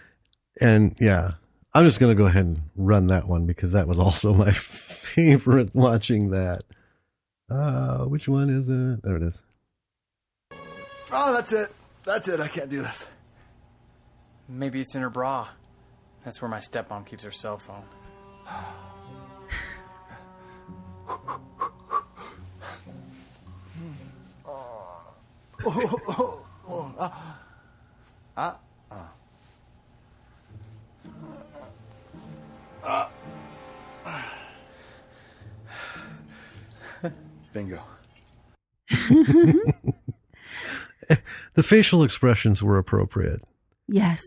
[SPEAKER 2] I'm just going to go ahead and run that one because that was also my favorite watching that. Which one is it? There it is.
[SPEAKER 4] Oh, that's it. That's it. I can't do this.
[SPEAKER 3] Maybe it's in her bra. That's where my stepmom keeps her cell phone.
[SPEAKER 4] Bingo.
[SPEAKER 2] The facial expressions were appropriate.
[SPEAKER 1] Yes.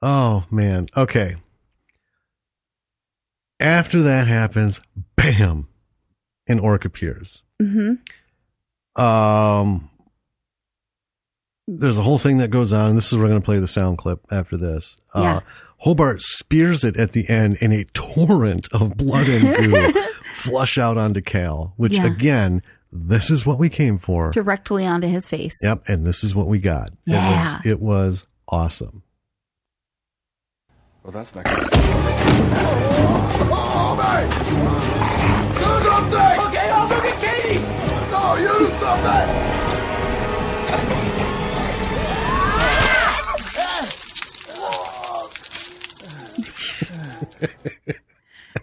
[SPEAKER 2] Oh, man. Okay. After that happens, bam, an orc appears.
[SPEAKER 1] Mm-hmm.
[SPEAKER 2] There's a whole thing that goes on, and this is where we're going to play the sound clip after this. Hobart spears it at the end, and a torrent of blood and goo flush out onto Cal, which, again, this is what we came for.
[SPEAKER 1] Directly onto his face.
[SPEAKER 2] Yep, and this is what we got.
[SPEAKER 1] Yeah.
[SPEAKER 2] It was awesome.
[SPEAKER 4] Well, that's not good. Oh, man! Do something!
[SPEAKER 3] Okay, I'll go get Katie!
[SPEAKER 4] No, you do something!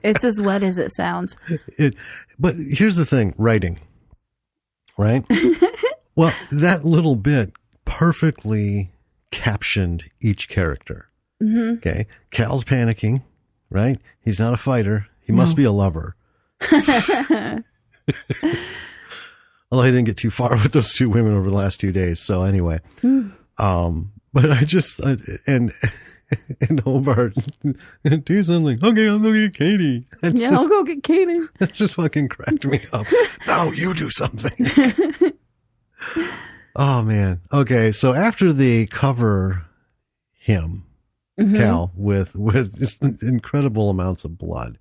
[SPEAKER 1] It's as wet as it sounds.
[SPEAKER 2] But here's the thing, writing, right? Well, that little bit perfectly captioned each character.
[SPEAKER 1] Mm-hmm.
[SPEAKER 2] Okay. Cal's panicking, right? He's not a fighter. He must be a lover. Although he didn't get too far with those two women over the last 2 days. So anyway, but I just, and Hobart, do something. Okay, I'll go get Katie.
[SPEAKER 1] I'll go get Katie.
[SPEAKER 2] That just fucking cracked me up. No, you do something. Oh, man. Okay, so after they cover him, Cal, with just incredible amounts of blood,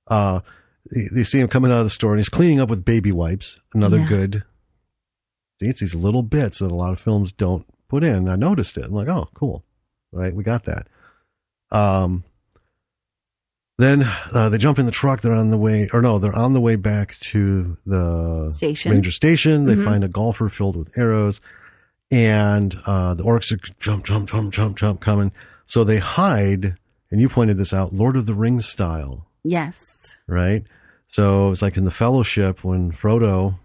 [SPEAKER 2] they see him coming out of the store, and he's cleaning up with baby wipes. Another good. See, it's these little bits that a lot of films don't put in. I noticed it. I'm like, oh, cool. All right, we got that. Then they jump in the truck. They're on the way back to the ranger station. They find a golfer filled with arrows, and the orcs are jump coming. So they hide, and you pointed this out, Lord of the Rings style.
[SPEAKER 1] Yes.
[SPEAKER 2] Right? So it's like in the Fellowship when Frodo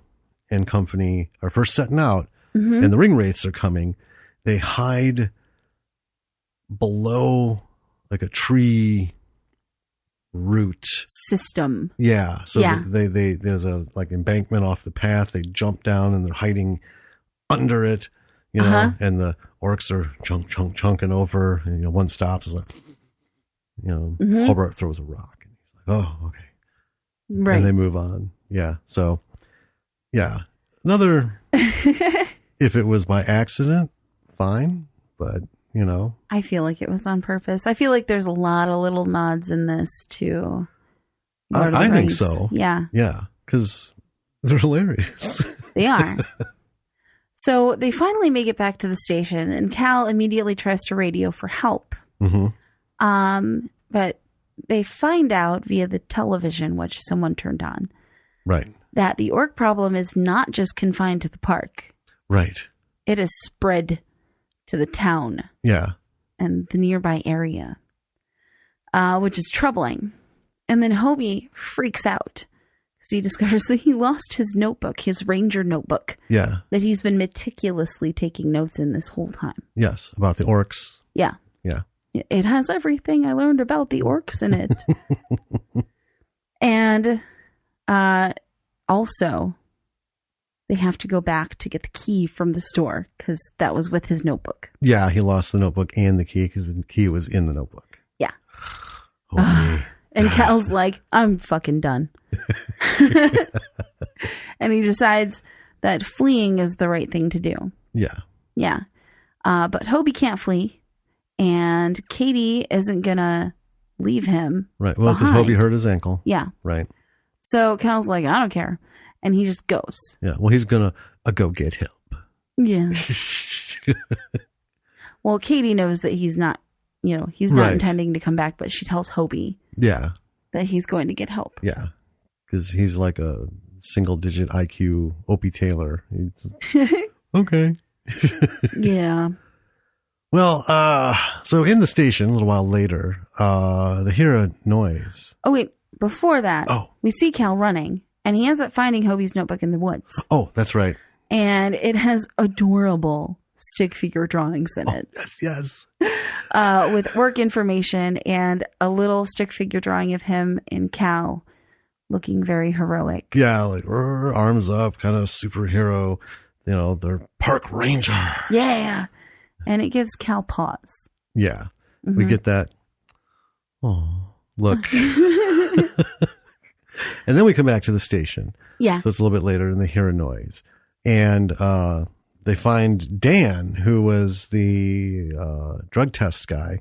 [SPEAKER 2] and company are first setting out, and the ring wraiths are coming. They hide below like a tree root
[SPEAKER 1] system.
[SPEAKER 2] Yeah. So they there's a like embankment off the path. They jump down and they're hiding under it, you know, and the orcs are chunking over, and, one stops, is like, Hobart throws a rock, and he's like, oh, okay.
[SPEAKER 1] Right.
[SPEAKER 2] And they move on. Yeah. So, yeah. Another, if it was by accident, fine, but,
[SPEAKER 1] I feel like it was on purpose. I feel like there's a lot of little nods in this, too.
[SPEAKER 2] I think so.
[SPEAKER 1] Yeah.
[SPEAKER 2] Yeah. Because they're hilarious.
[SPEAKER 1] They are. So they finally make it back to the station, and Cal immediately tries to radio for help. But they find out via the television, which someone turned on,
[SPEAKER 2] right,
[SPEAKER 1] that the orc problem is not just confined to the park.
[SPEAKER 2] Right.
[SPEAKER 1] It is spread to the town.
[SPEAKER 2] Yeah.
[SPEAKER 1] And the nearby area, which is troubling. And then Hobie freaks out because he discovers that he lost his notebook, his ranger notebook.
[SPEAKER 2] Yeah.
[SPEAKER 1] That he's been meticulously taking notes in this whole time.
[SPEAKER 2] Yes, about the orcs.
[SPEAKER 1] Yeah.
[SPEAKER 2] Yeah.
[SPEAKER 1] It has everything I learned about the orcs in it. And also, they have to go back to get the key from the store because that was with his notebook.
[SPEAKER 2] Yeah, he lost the notebook and the key because the key was in the notebook.
[SPEAKER 1] Yeah.
[SPEAKER 2] And
[SPEAKER 1] Cal's like, I'm fucking done. And he decides that fleeing is the right thing to do.
[SPEAKER 2] Yeah.
[SPEAKER 1] Yeah. But Hobie can't flee. And Katie isn't going to leave him.
[SPEAKER 2] Right. Well, because Hobie hurt his ankle.
[SPEAKER 1] Yeah.
[SPEAKER 2] Right.
[SPEAKER 1] So Cal's like, I don't care. And he just goes.
[SPEAKER 2] Yeah. Well, he's going to go get help.
[SPEAKER 1] Yeah. Well, Katie knows that he's not, he's not intending to come back, but she tells Hobie.
[SPEAKER 2] Yeah.
[SPEAKER 1] That he's going to get help.
[SPEAKER 2] Yeah. Because he's like a single-digit IQ Opie Taylor. Okay.
[SPEAKER 1] Yeah.
[SPEAKER 2] Well, so in the station a little while later, they hear a noise.
[SPEAKER 1] Oh, wait. Before that, we see Cal running, and he ends up finding Hobie's notebook in the woods.
[SPEAKER 2] Oh, that's right.
[SPEAKER 1] And it has adorable stick figure drawings in it.
[SPEAKER 2] Yes.
[SPEAKER 1] With work information and a little stick figure drawing of him and Cal looking very heroic.
[SPEAKER 2] Yeah, like arms up, kind of superhero. They're park rangers.
[SPEAKER 1] Yeah. And it gives Cal pause.
[SPEAKER 2] Yeah. We get that. Oh, look. And then we come back to the station.
[SPEAKER 1] Yeah.
[SPEAKER 2] So it's a little bit later and they hear a noise. And they find Dan, who was the drug test guy,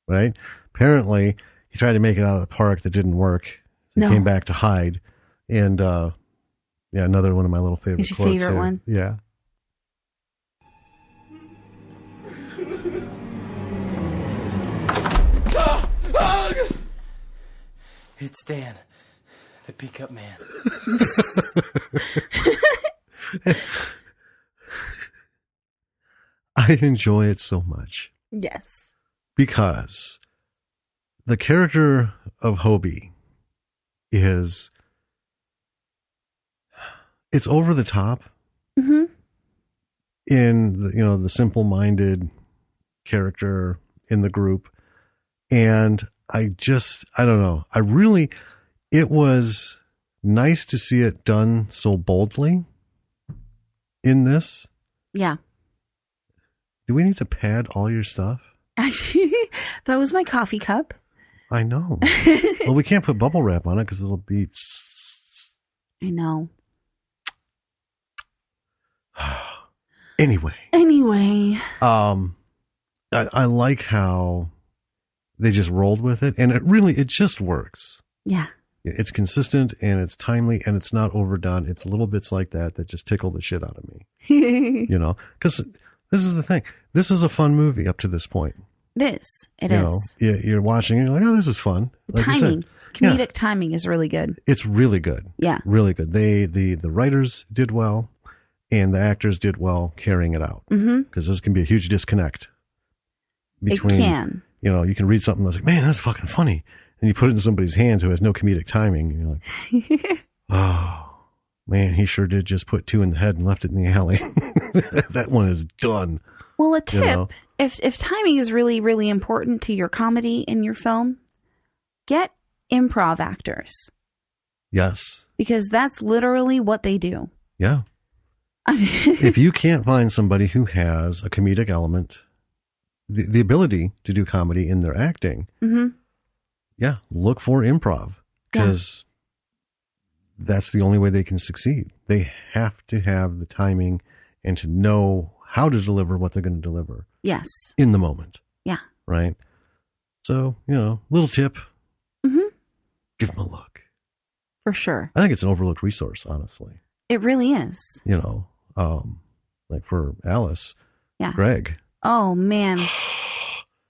[SPEAKER 2] right? Apparently, he tried to make it out of the park. That didn't work. So he came back to hide. And, another one of my little favorite
[SPEAKER 1] It's your
[SPEAKER 2] quotes
[SPEAKER 1] favorite
[SPEAKER 2] here.
[SPEAKER 1] one?
[SPEAKER 2] Yeah.
[SPEAKER 3] It's Dan, the pickup man.
[SPEAKER 2] I enjoy it so much.
[SPEAKER 1] Yes.
[SPEAKER 2] Because the character of Hobie it's over the top in the simple-minded character in the group. And I don't know. It was nice to see it done so boldly in this.
[SPEAKER 1] Yeah.
[SPEAKER 2] Do we need to pad all your stuff?
[SPEAKER 1] Actually, that was my coffee cup.
[SPEAKER 2] I know. Well, we can't put bubble wrap on it because it'll be...
[SPEAKER 1] I know.
[SPEAKER 2] Anyway. I like how they just rolled with it, and it just works.
[SPEAKER 1] Yeah.
[SPEAKER 2] It's consistent and it's timely and it's not overdone. It's little bits like that just tickle the shit out of me. Because this is the thing. This is a fun movie up to this point.
[SPEAKER 1] It is. It is.
[SPEAKER 2] You're watching and you're like, oh, this is fun. Like
[SPEAKER 1] timing. Comedic timing is really good.
[SPEAKER 2] It's really good.
[SPEAKER 1] Yeah.
[SPEAKER 2] Really good. The writers did well and the actors did well carrying it out. Because this can be a huge disconnect between,
[SPEAKER 1] it can.
[SPEAKER 2] You can read something that's like, man, that's fucking funny. And you put it in somebody's hands who has no comedic timing. And you're like, oh, man, he sure did just put two in the head and left it in the alley. That one is done.
[SPEAKER 1] Well, a tip, if timing is really, really important to your comedy in your film, get improv actors.
[SPEAKER 2] Yes.
[SPEAKER 1] Because that's literally what they do.
[SPEAKER 2] Yeah. If you can't find somebody who has a comedic element, the ability to do comedy in their acting, yeah, look for improv, because that's the only way they can succeed. They have to have the timing and to know how to deliver what they're going to deliver.
[SPEAKER 1] Yes.
[SPEAKER 2] In the moment.
[SPEAKER 1] Yeah.
[SPEAKER 2] Right? So, little tip. Give them a look.
[SPEAKER 1] For sure.
[SPEAKER 2] I think it's an overlooked resource, honestly.
[SPEAKER 1] It really is.
[SPEAKER 2] Like for Alice,
[SPEAKER 1] yeah.
[SPEAKER 2] Greg.
[SPEAKER 1] Oh, man.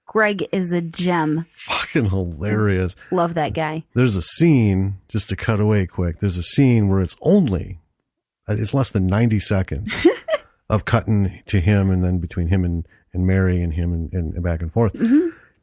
[SPEAKER 1] Greg is a gem.
[SPEAKER 2] Fucking hilarious.
[SPEAKER 1] Love that guy.
[SPEAKER 2] There's a scene, just to cut away quick, there's a scene where it's less than 90 seconds of cutting to him and then between him and Mary and him and back and forth.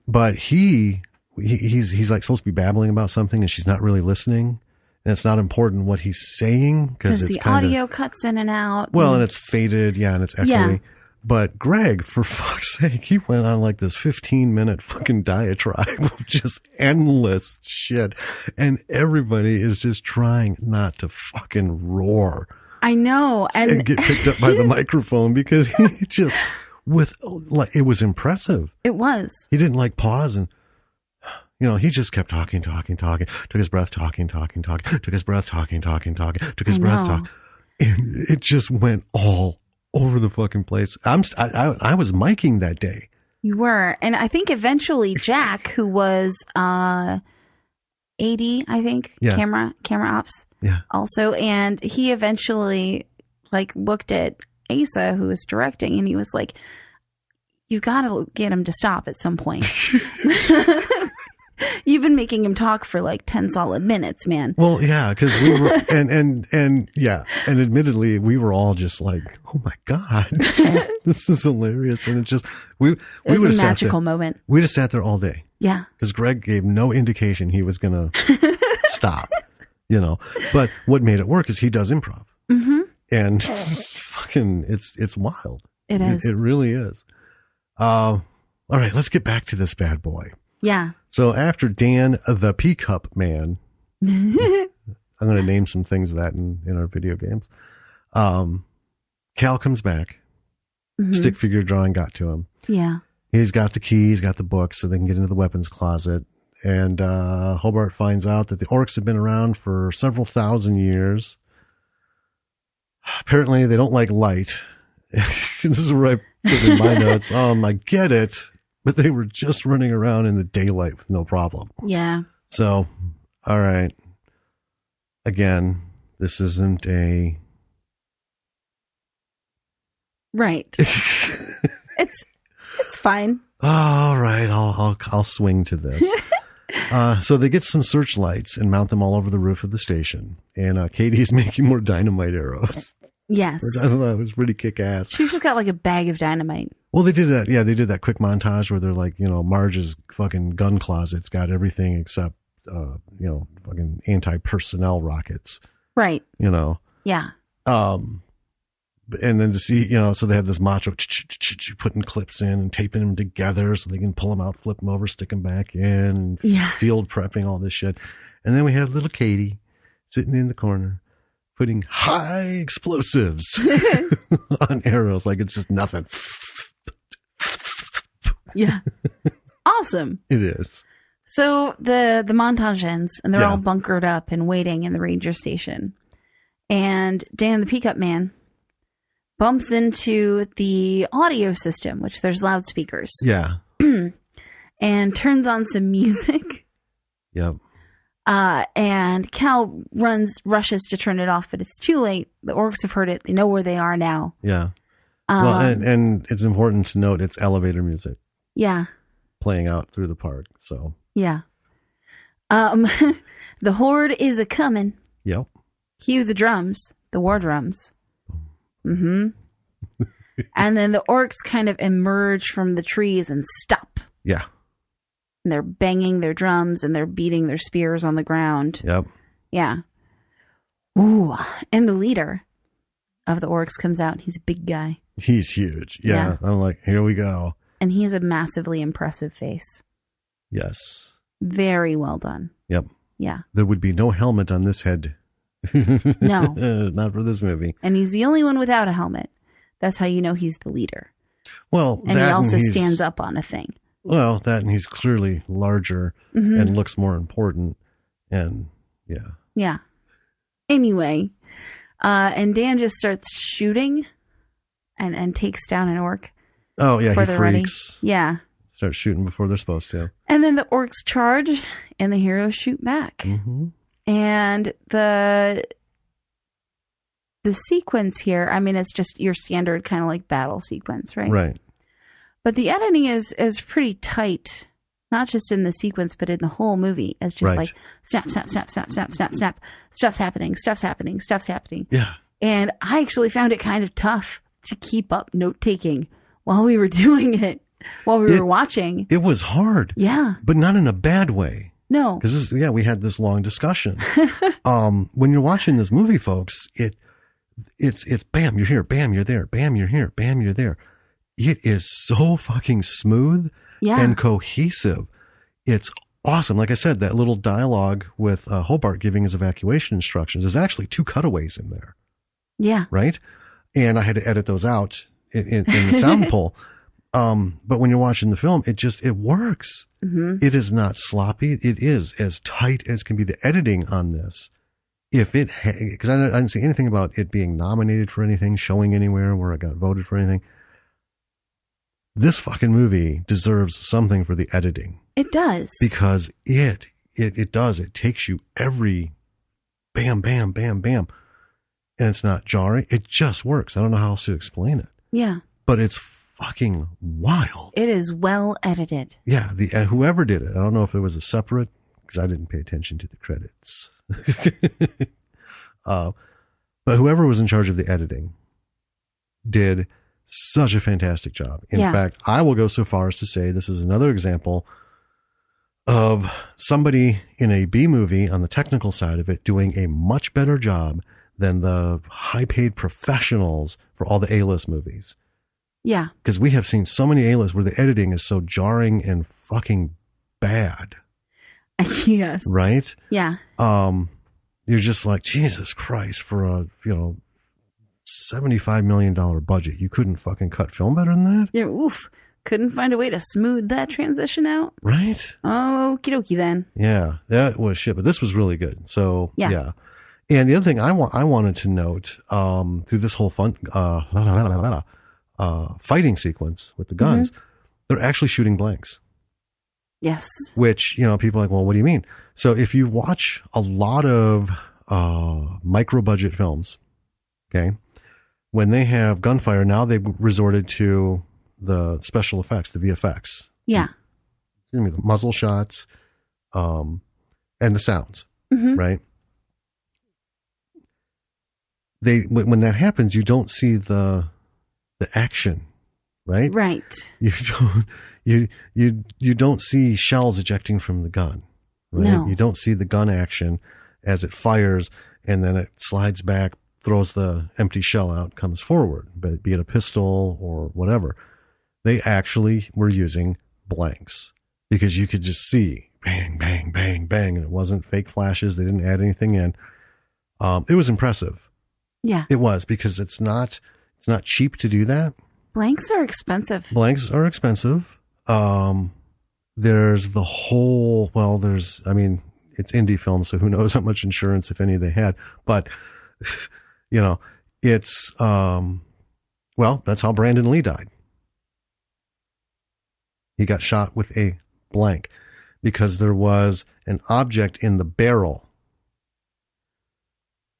[SPEAKER 2] But he's like supposed to be babbling about something and she's not really listening. And it's not important what he's saying because it's
[SPEAKER 1] the audio cuts in and out.
[SPEAKER 2] Well, and it's faded. Yeah. And it's echoey. Yeah. But Greg, for fuck's sake, he went on like this 15-minute fucking diatribe of just endless shit. And everybody is just trying not to fucking roar.
[SPEAKER 1] I know.
[SPEAKER 2] And get picked up by the microphone because he just, it was impressive.
[SPEAKER 1] It was.
[SPEAKER 2] He didn't like pause and, he just kept talking, took his breath, talking, took his breath, talking, took his breath, talking. And it just went all over the fucking place. I was miking that day.
[SPEAKER 1] You were. And I think eventually Jack, who was 80, I think, camera ops.
[SPEAKER 2] Yeah.
[SPEAKER 1] Also. And he eventually looked at Asa, who was directing, and he was like, you got to get him to stop at some point. You've been making him talk for 10 solid minutes, man.
[SPEAKER 2] Well, yeah, because we were, and admittedly, we were all just like, oh my God, this is hilarious. And it just, it was a
[SPEAKER 1] magical moment.
[SPEAKER 2] We'd have sat there all day.
[SPEAKER 1] Yeah.
[SPEAKER 2] Because Greg gave no indication he was going to stop, But what made it work is he does improv. And it's wild.
[SPEAKER 1] It is.
[SPEAKER 2] It really is. All right, let's get back to this bad boy.
[SPEAKER 1] Yeah.
[SPEAKER 2] So after Dan, the Peacup Man, I'm going to name some things of that in our video games. Cal comes back. Stick figure drawing got to him.
[SPEAKER 1] Yeah.
[SPEAKER 2] He's got the key. He's got the book so they can get into the weapons closet. And Hobart finds out that the orcs have been around for several thousand years. Apparently, they don't like light. This is where I put in my notes. I get it. But they were just running around in the daylight with no problem.
[SPEAKER 1] Yeah.
[SPEAKER 2] So, all right. Again, this isn't a...
[SPEAKER 1] Right. It's fine.
[SPEAKER 2] All right. I'll swing to this. So they get some searchlights and mount them all over the roof of the station. And Katie's making more dynamite arrows.
[SPEAKER 1] Yes.
[SPEAKER 2] I thought it was pretty kick-ass.
[SPEAKER 1] She's just got a bag of dynamite.
[SPEAKER 2] Well, they did that. Yeah, they did that quick montage where they're like, Marge's fucking gun closet's got everything except, fucking anti-personnel rockets.
[SPEAKER 1] Right.
[SPEAKER 2] Yeah. And then to see, so they have this macho putting clips in and taping them together so they can pull them out, flip them over, stick them back in, field prepping, all this shit. And then we have little Katie sitting in the corner putting high explosives on arrows like it's just nothing.
[SPEAKER 1] Yeah. Awesome.
[SPEAKER 2] It is.
[SPEAKER 1] So the montage ends and they're all bunkered up and waiting in the ranger station. And Dan the Peacup Man bumps into the audio system, which there's loudspeakers.
[SPEAKER 2] Yeah.
[SPEAKER 1] And turns on some music.
[SPEAKER 2] Yep.
[SPEAKER 1] And Cal rushes to turn it off, but it's too late. The orcs have heard it. They know where they are now.
[SPEAKER 2] Yeah. Well, and it's important to note it's elevator music.
[SPEAKER 1] Yeah.
[SPEAKER 2] Playing out through the park. So.
[SPEAKER 1] Yeah. The horde is a coming.
[SPEAKER 2] Yep.
[SPEAKER 1] Cue the drums, the war drums. And then the orcs kind of emerge from the trees and stop.
[SPEAKER 2] Yeah.
[SPEAKER 1] And they're banging their drums and they're beating their spears on the ground.
[SPEAKER 2] Yep.
[SPEAKER 1] Yeah. Ooh. And the leader of the orcs comes out. He's a big guy.
[SPEAKER 2] He's huge. Yeah. I'm like, here we go.
[SPEAKER 1] And he has a massively impressive face.
[SPEAKER 2] Yes.
[SPEAKER 1] Very well done.
[SPEAKER 2] Yep.
[SPEAKER 1] Yeah.
[SPEAKER 2] There would be no helmet on this head
[SPEAKER 1] No.
[SPEAKER 2] Not for this movie.
[SPEAKER 1] And he's the only one without a helmet. That's how you know he's the leader.
[SPEAKER 2] Well,
[SPEAKER 1] and he also stands up on a thing.
[SPEAKER 2] Well, that and he's clearly larger and looks more important. And yeah.
[SPEAKER 1] Yeah. Anyway, and Dan just starts shooting and takes down an orc.
[SPEAKER 2] Oh, yeah, he freaks.
[SPEAKER 1] Ready. Yeah.
[SPEAKER 2] Starts shooting before they're supposed to.
[SPEAKER 1] And then the orcs charge and the heroes shoot back. Mm-hmm. And the sequence here, I mean, it's just your standard kind of like battle sequence, right?
[SPEAKER 2] Right.
[SPEAKER 1] But the editing is pretty tight, not just in the sequence, but in the whole movie. It's just like snap, snap, snap, snap, snap, snap, snap. Stuff's happening, stuff's happening, stuff's happening.
[SPEAKER 2] Yeah.
[SPEAKER 1] And I actually found it kind of tough to keep up note taking while we were doing it, while we were watching.
[SPEAKER 2] It was hard.
[SPEAKER 1] Yeah.
[SPEAKER 2] But not in a bad way.
[SPEAKER 1] No.
[SPEAKER 2] Because we had this long discussion. When you're watching this movie, folks, it's bam, you're here, bam, you're there, bam, you're here, bam, you're there. It is so fucking smooth and cohesive. It's awesome. Like I said, that little dialogue with Hobart giving his evacuation instructions, there's actually 2 cutaways in there.
[SPEAKER 1] Yeah.
[SPEAKER 2] Right? And I had to edit those out in the sound pull. But when you're watching the film, it works. Mm-hmm. It is not sloppy. It is as tight as can be. The editing on this, because I didn't see anything about it being nominated for anything, showing anywhere where it got voted for anything. This fucking movie deserves something for the editing.
[SPEAKER 1] It does.
[SPEAKER 2] Because it does. It takes you every bam, bam, bam, bam. And it's not jarring. It just works. I don't know how else to explain it.
[SPEAKER 1] Yeah.
[SPEAKER 2] But it's fucking wild.
[SPEAKER 1] It is well edited.
[SPEAKER 2] Yeah. Whoever did it, I don't know if it was a separate, because I didn't pay attention to the credits. But whoever was in charge of the editing did such a fantastic job. In fact, I will go so far as to say this is another example of somebody in a B movie on the technical side of it doing a much better job than the high-paid professionals for all the A-list movies.
[SPEAKER 1] Yeah.
[SPEAKER 2] Because we have seen so many A-lists where the editing is so jarring and fucking bad.
[SPEAKER 1] Yes.
[SPEAKER 2] Right?
[SPEAKER 1] Yeah.
[SPEAKER 2] You're just like, Jesus Christ, for a, $75 million budget, you couldn't fucking cut film better than that?
[SPEAKER 1] Yeah, oof. Couldn't find a way to smooth that transition out?
[SPEAKER 2] Right?
[SPEAKER 1] Okie dokie then.
[SPEAKER 2] Yeah, that was shit, but this was really good. So, yeah. And the other thing I wanted to note, through this whole fighting sequence with the guns, they're actually shooting blanks.
[SPEAKER 1] Yes.
[SPEAKER 2] Which, people are like, well, what do you mean? So if you watch a lot of micro budget films, okay, when they have gunfire, now they've resorted to the special effects, the VFX.
[SPEAKER 1] Yeah.
[SPEAKER 2] The muzzle shots, and the sounds, right? When that happens, you don't see the action, right?
[SPEAKER 1] Right.
[SPEAKER 2] You don't see shells ejecting from the gun, right?
[SPEAKER 1] No.
[SPEAKER 2] You don't see the gun action as it fires and then it slides back, throws the empty shell out, comes forward, be it a pistol or whatever. They actually were using blanks because you could just see bang, bang, bang, bang. And it wasn't fake flashes. They didn't add anything in. It was impressive.
[SPEAKER 1] Yeah.
[SPEAKER 2] It was, because it's not cheap to do that.
[SPEAKER 1] Blanks are expensive.
[SPEAKER 2] There's the whole, it's indie film, so who knows how much insurance, if any, they had. But, it's, that's how Brandon Lee died. He got shot with a blank because there was an object in the barrel.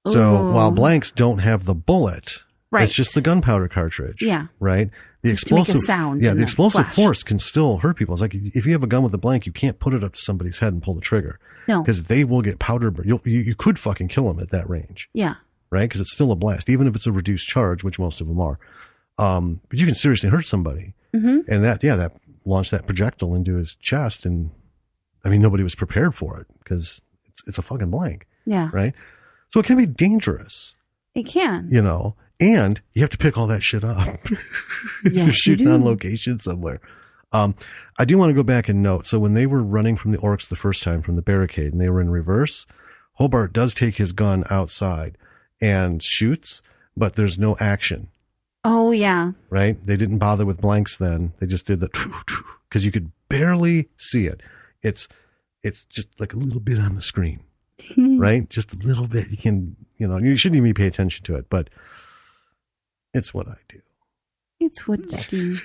[SPEAKER 2] So while blanks don't have the bullet, it's just the gunpowder cartridge.
[SPEAKER 1] Yeah.
[SPEAKER 2] Right? The explosive sound. Yeah, the explosive force can still hurt people. It's like if you have a gun with a blank, you can't put it up to somebody's head and pull the trigger.
[SPEAKER 1] No.
[SPEAKER 2] Because they will get powder burn. You could fucking kill them at that range.
[SPEAKER 1] Yeah.
[SPEAKER 2] Right? Because it's still a blast, even if it's a reduced charge, which most of them are. But you can seriously hurt somebody. Mm-hmm. And that launched that projectile into his chest. And nobody was prepared for it because it's a fucking blank.
[SPEAKER 1] Yeah.
[SPEAKER 2] Right? So it can be dangerous.
[SPEAKER 1] It can.
[SPEAKER 2] And you have to pick all that shit up.
[SPEAKER 1] Yes,
[SPEAKER 2] You're shooting on location somewhere. I do want to go back and note. So when they were running from the orcs the first time from the barricade and they were in reverse, Hobart does take his gun outside and shoots, but there's no action.
[SPEAKER 1] Oh, yeah.
[SPEAKER 2] Right? They didn't bother with blanks then. They just did the because you could barely see it. It's just like a little bit on the screen, right? Just a little bit. You can, you shouldn't even pay attention to it, but it's what I do.
[SPEAKER 1] It's what you do.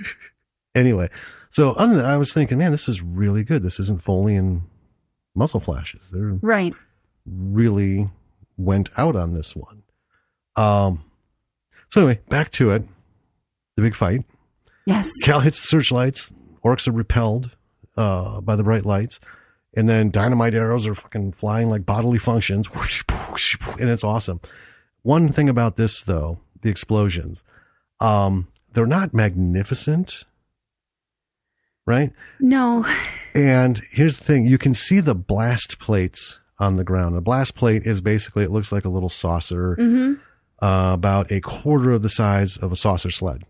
[SPEAKER 2] Anyway, so other than that, I was thinking, man, this is really good. This isn't Foley and muzzle flashes. They're
[SPEAKER 1] right.
[SPEAKER 2] Really went out on this one. So anyway, back to it. The big fight.
[SPEAKER 1] Yes.
[SPEAKER 2] Cal hits the searchlights. Orcs are repelled by the bright lights. And then dynamite arrows are fucking flying like bodily functions. And it's awesome. One thing about this, though, the explosions, they're not magnificent. Right?
[SPEAKER 1] No.
[SPEAKER 2] And here's the thing. You can see the blast plates on the ground. A blast plate is basically, it looks like a little saucer, about a quarter of the size of a saucer sled.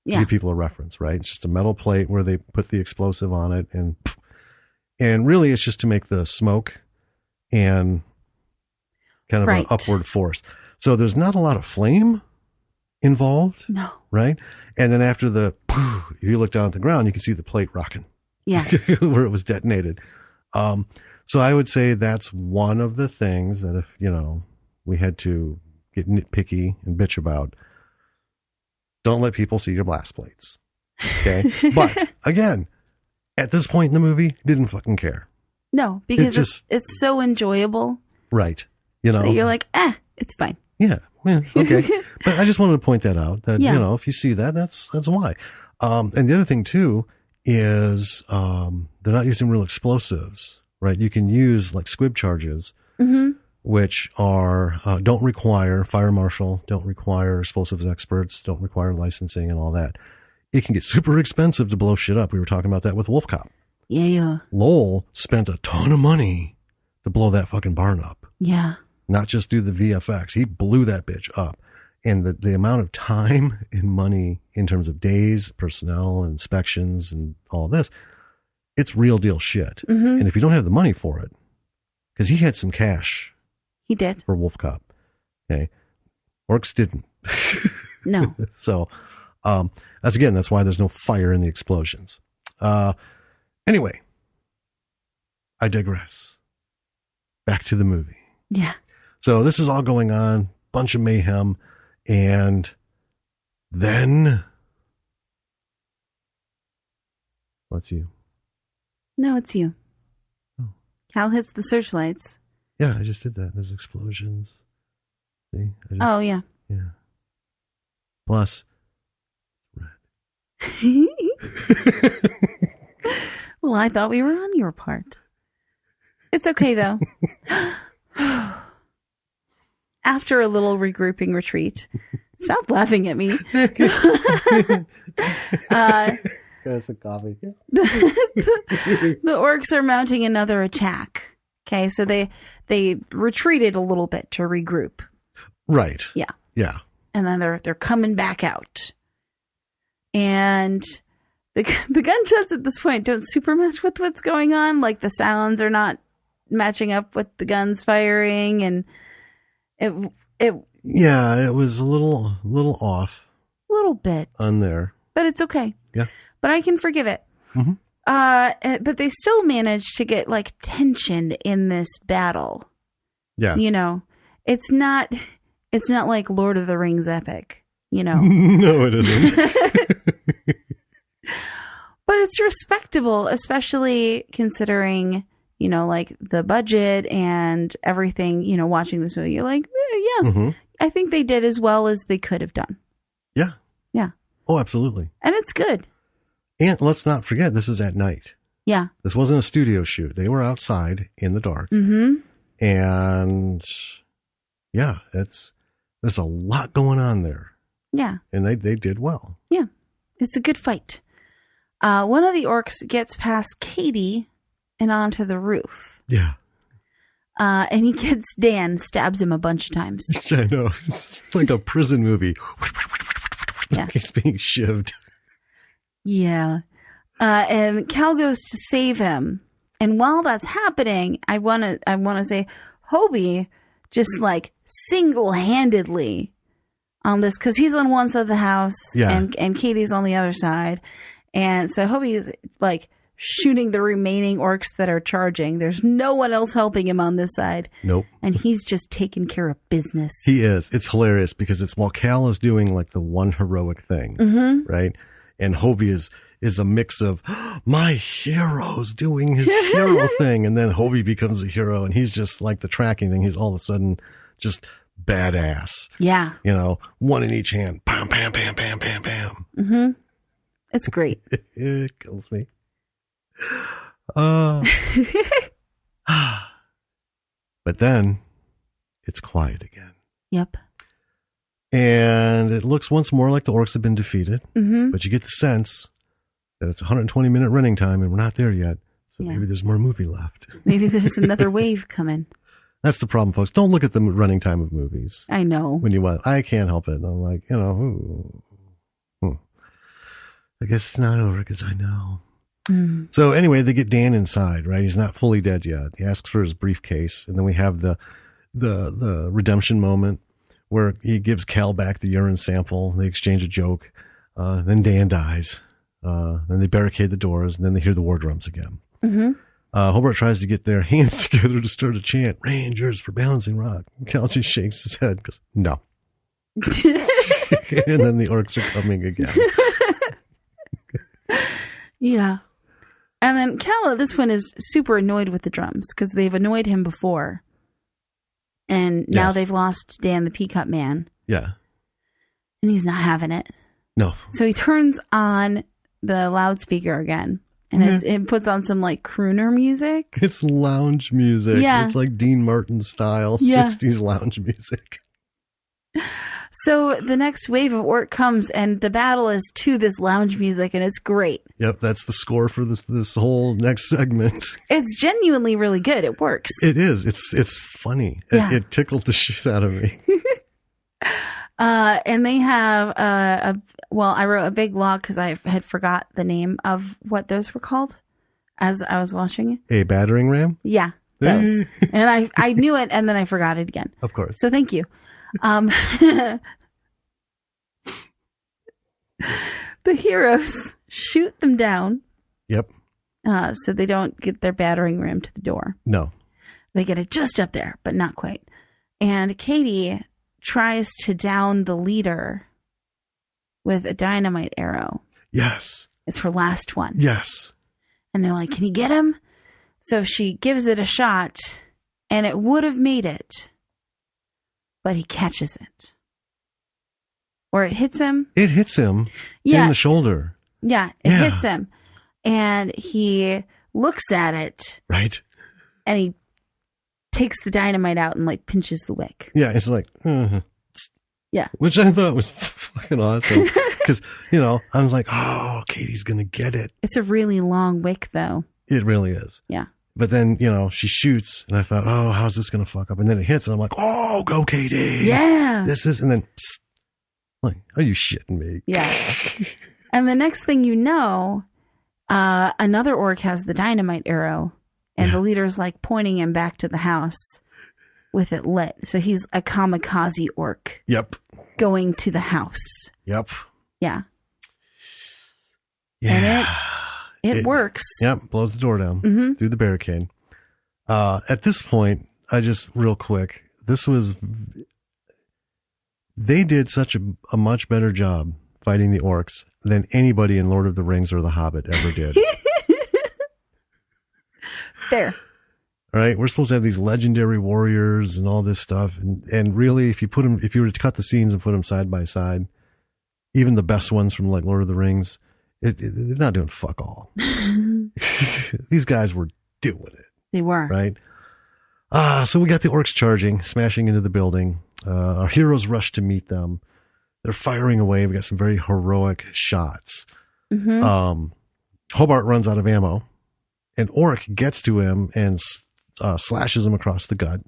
[SPEAKER 1] Yeah.
[SPEAKER 2] Give people a reference, right? It's just a metal plate where they put the explosive on it. And really it's just to make the smoke and kind of an upward force. So there's not a lot of flame involved.
[SPEAKER 1] No.
[SPEAKER 2] Right? And then after if you look down at the ground, you can see the plate rocking.
[SPEAKER 1] Yeah.
[SPEAKER 2] Where it was detonated. So I would say that's one of the things that if, we had to get nitpicky and bitch about, don't let people see your blast plates. Okay. But again, at this point in the movie, didn't fucking care.
[SPEAKER 1] No, because it's so enjoyable.
[SPEAKER 2] Right.
[SPEAKER 1] So you're like, it's fine.
[SPEAKER 2] Yeah. Okay. But I just wanted to point that out that, if you see that, that's why. And the other thing too is, they're not using real explosives, right? You can use like squib charges, which are, don't require fire marshal, don't require explosives experts, don't require licensing and all that. It can get super expensive to blow shit up. We were talking about that with Wolf Cop.
[SPEAKER 1] Yeah.
[SPEAKER 2] Lowell spent a ton of money to blow that fucking barn up.
[SPEAKER 1] Yeah.
[SPEAKER 2] Not just do the VFX. He blew that bitch up. And the amount of time and money in terms of days, personnel, inspections, and all this, it's real deal shit. And if you don't have the money for it, because he had some cash.
[SPEAKER 1] He did.
[SPEAKER 2] For Wolf Cop. Okay. Orcs didn't.
[SPEAKER 1] No.
[SPEAKER 2] So, that's why there's no fire in the explosions. Anyway, I digress. Back to the movie.
[SPEAKER 1] Yeah.
[SPEAKER 2] So this is all going on, bunch of mayhem, and then what's you?
[SPEAKER 1] No, it's you.
[SPEAKER 2] Oh.
[SPEAKER 1] Cal hits the searchlights.
[SPEAKER 2] Yeah, I just did that. There's explosions. See?
[SPEAKER 1] Oh, yeah.
[SPEAKER 2] Yeah. Plus,
[SPEAKER 1] Well, I thought we were on your part. It's okay, though. After a little regrouping retreat. Stop laughing at me.
[SPEAKER 2] That's a coffee.
[SPEAKER 1] The orcs are mounting another attack. Okay, so they retreated a little bit to regroup.
[SPEAKER 2] Right.
[SPEAKER 1] Yeah.
[SPEAKER 2] Yeah.
[SPEAKER 1] And then they're coming back out. And the gunshots at this point don't super match with what's going on. Like the sounds are not matching up with the guns firing, and it was a little off. A little bit. On there. But it's okay.
[SPEAKER 2] Yeah.
[SPEAKER 1] But I can forgive it.
[SPEAKER 2] Mm-hmm.
[SPEAKER 1] But they still managed to get like tension in this battle.
[SPEAKER 2] Yeah.
[SPEAKER 1] It's not like Lord of the Rings epic,
[SPEAKER 2] No, it isn't.
[SPEAKER 1] But it's respectable, especially considering, like the budget and everything, watching this movie. You're like, yeah,
[SPEAKER 2] mm-hmm.
[SPEAKER 1] I think they did as well as they could have done.
[SPEAKER 2] Yeah.
[SPEAKER 1] Yeah.
[SPEAKER 2] Oh, absolutely.
[SPEAKER 1] And it's good.
[SPEAKER 2] And let's not forget, this is at night.
[SPEAKER 1] Yeah.
[SPEAKER 2] This wasn't a studio shoot. They were outside in the dark.
[SPEAKER 1] Mm-hmm.
[SPEAKER 2] And yeah, there's a lot going on there.
[SPEAKER 1] Yeah.
[SPEAKER 2] And they did well.
[SPEAKER 1] Yeah. It's a good fight. One of the orcs gets past Katie and onto the roof.
[SPEAKER 2] Yeah.
[SPEAKER 1] And he gets Dan, stabs him a bunch of times.
[SPEAKER 2] I know. It's like a prison movie.
[SPEAKER 1] Yeah.
[SPEAKER 2] He's being shivved.
[SPEAKER 1] Yeah. And Cal goes to save him. And while that's happening, I want to say, Hobie just like single-handedly on this, because he's on one side of the house and Katie's on the other side. And so Hobie is like shooting the remaining orcs that are charging. There's no one else helping him on this side.
[SPEAKER 2] Nope.
[SPEAKER 1] And he's just taking care of business.
[SPEAKER 2] He is. It's hilarious because it's while Cal is doing like the one heroic thing, right? And Hobie is a mix of my hero's doing his hero thing. And then Hobie becomes a hero and he's just like the tracking thing. He's all of a sudden just badass.
[SPEAKER 1] Yeah.
[SPEAKER 2] You know, one in each hand. Bam, bam, bam, bam, bam, bam.
[SPEAKER 1] Mm-hmm. It's great.
[SPEAKER 2] It kills me. But then it's quiet again.
[SPEAKER 1] Yep.
[SPEAKER 2] And it looks once more like the orcs have been defeated. But you get the sense that it's 120-minute running time and we're not there yet. So maybe there's more movie left.
[SPEAKER 1] Maybe there's another wave coming.
[SPEAKER 2] That's the problem, folks. Don't look at the running time of movies.
[SPEAKER 1] I know.
[SPEAKER 2] When you want, I can't help it. I'm like, you know, I guess it's not over because I know. So anyway, they get Dan inside, right? He's not fully dead yet. He asks for his briefcase. And then we have the redemption moment where he gives Cal back the urine sample. They exchange a joke. Then Dan dies. Then they barricade the doors, and then they hear the war drums again. Hobart tries to get their hands together to start a chant, Rangers for balancing rock. Cal just shakes his head, goes, no. And then the orcs are coming again.
[SPEAKER 1] Yeah. And then Cal at this point is super annoyed with the drums because they've annoyed him before. And now they've lost Dan the Peacock Man.
[SPEAKER 2] Yeah.
[SPEAKER 1] And he's not having it.
[SPEAKER 2] No.
[SPEAKER 1] So he turns on the loudspeaker again. And it puts on some like crooner music.
[SPEAKER 2] It's lounge music.
[SPEAKER 1] Yeah.
[SPEAKER 2] It's like Dean Martin style 60s lounge music.
[SPEAKER 1] So the next wave of orc comes and the battle is to this lounge music and it's great.
[SPEAKER 2] Yep, that's the score for this whole next segment.
[SPEAKER 1] It's genuinely really good. It works.
[SPEAKER 2] It is. It's funny.
[SPEAKER 1] Yeah.
[SPEAKER 2] It tickled the shit out of me.
[SPEAKER 1] And they have I wrote a big log because I had forgot the name of what those were called as I was watching it.
[SPEAKER 2] A battering ram?
[SPEAKER 1] Yeah, those. And I knew it and then I forgot it again.
[SPEAKER 2] Of course.
[SPEAKER 1] So thank you. The heroes shoot them down.
[SPEAKER 2] Yep.
[SPEAKER 1] So they don't get their battering ram to the door.
[SPEAKER 2] No.
[SPEAKER 1] They get it just up there, but not quite. And Katie tries to down the leader with a dynamite arrow.
[SPEAKER 2] Yes.
[SPEAKER 1] It's her last one.
[SPEAKER 2] Yes.
[SPEAKER 1] And they're like, can you get him? So she gives it a shot, and it would have made it. But he catches it. Or it hits him.
[SPEAKER 2] It hits him in the shoulder.
[SPEAKER 1] Yeah, it hits him. And he looks at it.
[SPEAKER 2] Right.
[SPEAKER 1] And he takes the dynamite out and like pinches the wick.
[SPEAKER 2] Yeah, it's like,
[SPEAKER 1] yeah.
[SPEAKER 2] Which I thought was fucking awesome. Because, I'm like, oh, Katie's going to get it.
[SPEAKER 1] It's a really long wick, though.
[SPEAKER 2] It really is.
[SPEAKER 1] Yeah.
[SPEAKER 2] But then, she shoots, and I thought, oh, how's this going to fuck up? And then it hits, and I'm like, oh, go, Katie.
[SPEAKER 1] Yeah.
[SPEAKER 2] And then, like, are you shitting me?
[SPEAKER 1] Yeah. And the next thing you know, another orc has the dynamite arrow, and the leader's like pointing him back to the house with it lit. So he's a kamikaze orc.
[SPEAKER 2] Yep.
[SPEAKER 1] Going to the house.
[SPEAKER 2] Yep.
[SPEAKER 1] Yeah.
[SPEAKER 2] Yeah.
[SPEAKER 1] And it works.
[SPEAKER 2] Yep. Blows the door down through the barricade. At this point, real quick, they did such a much better job fighting the orcs than anybody in Lord of the Rings or The Hobbit ever did.
[SPEAKER 1] Fair.
[SPEAKER 2] All right. We're supposed to have these legendary warriors and all this stuff. And really, if you were to cut the scenes and put them side by side, even the best ones from like Lord of the Rings, they're not doing fuck all. These guys were doing it.
[SPEAKER 1] They were.
[SPEAKER 2] Right. So we got the orcs charging, smashing into the building. Our heroes rush to meet them. They're firing away. We got some very heroic shots. Hobart runs out of ammo. An orc gets to him and slashes him across the gut.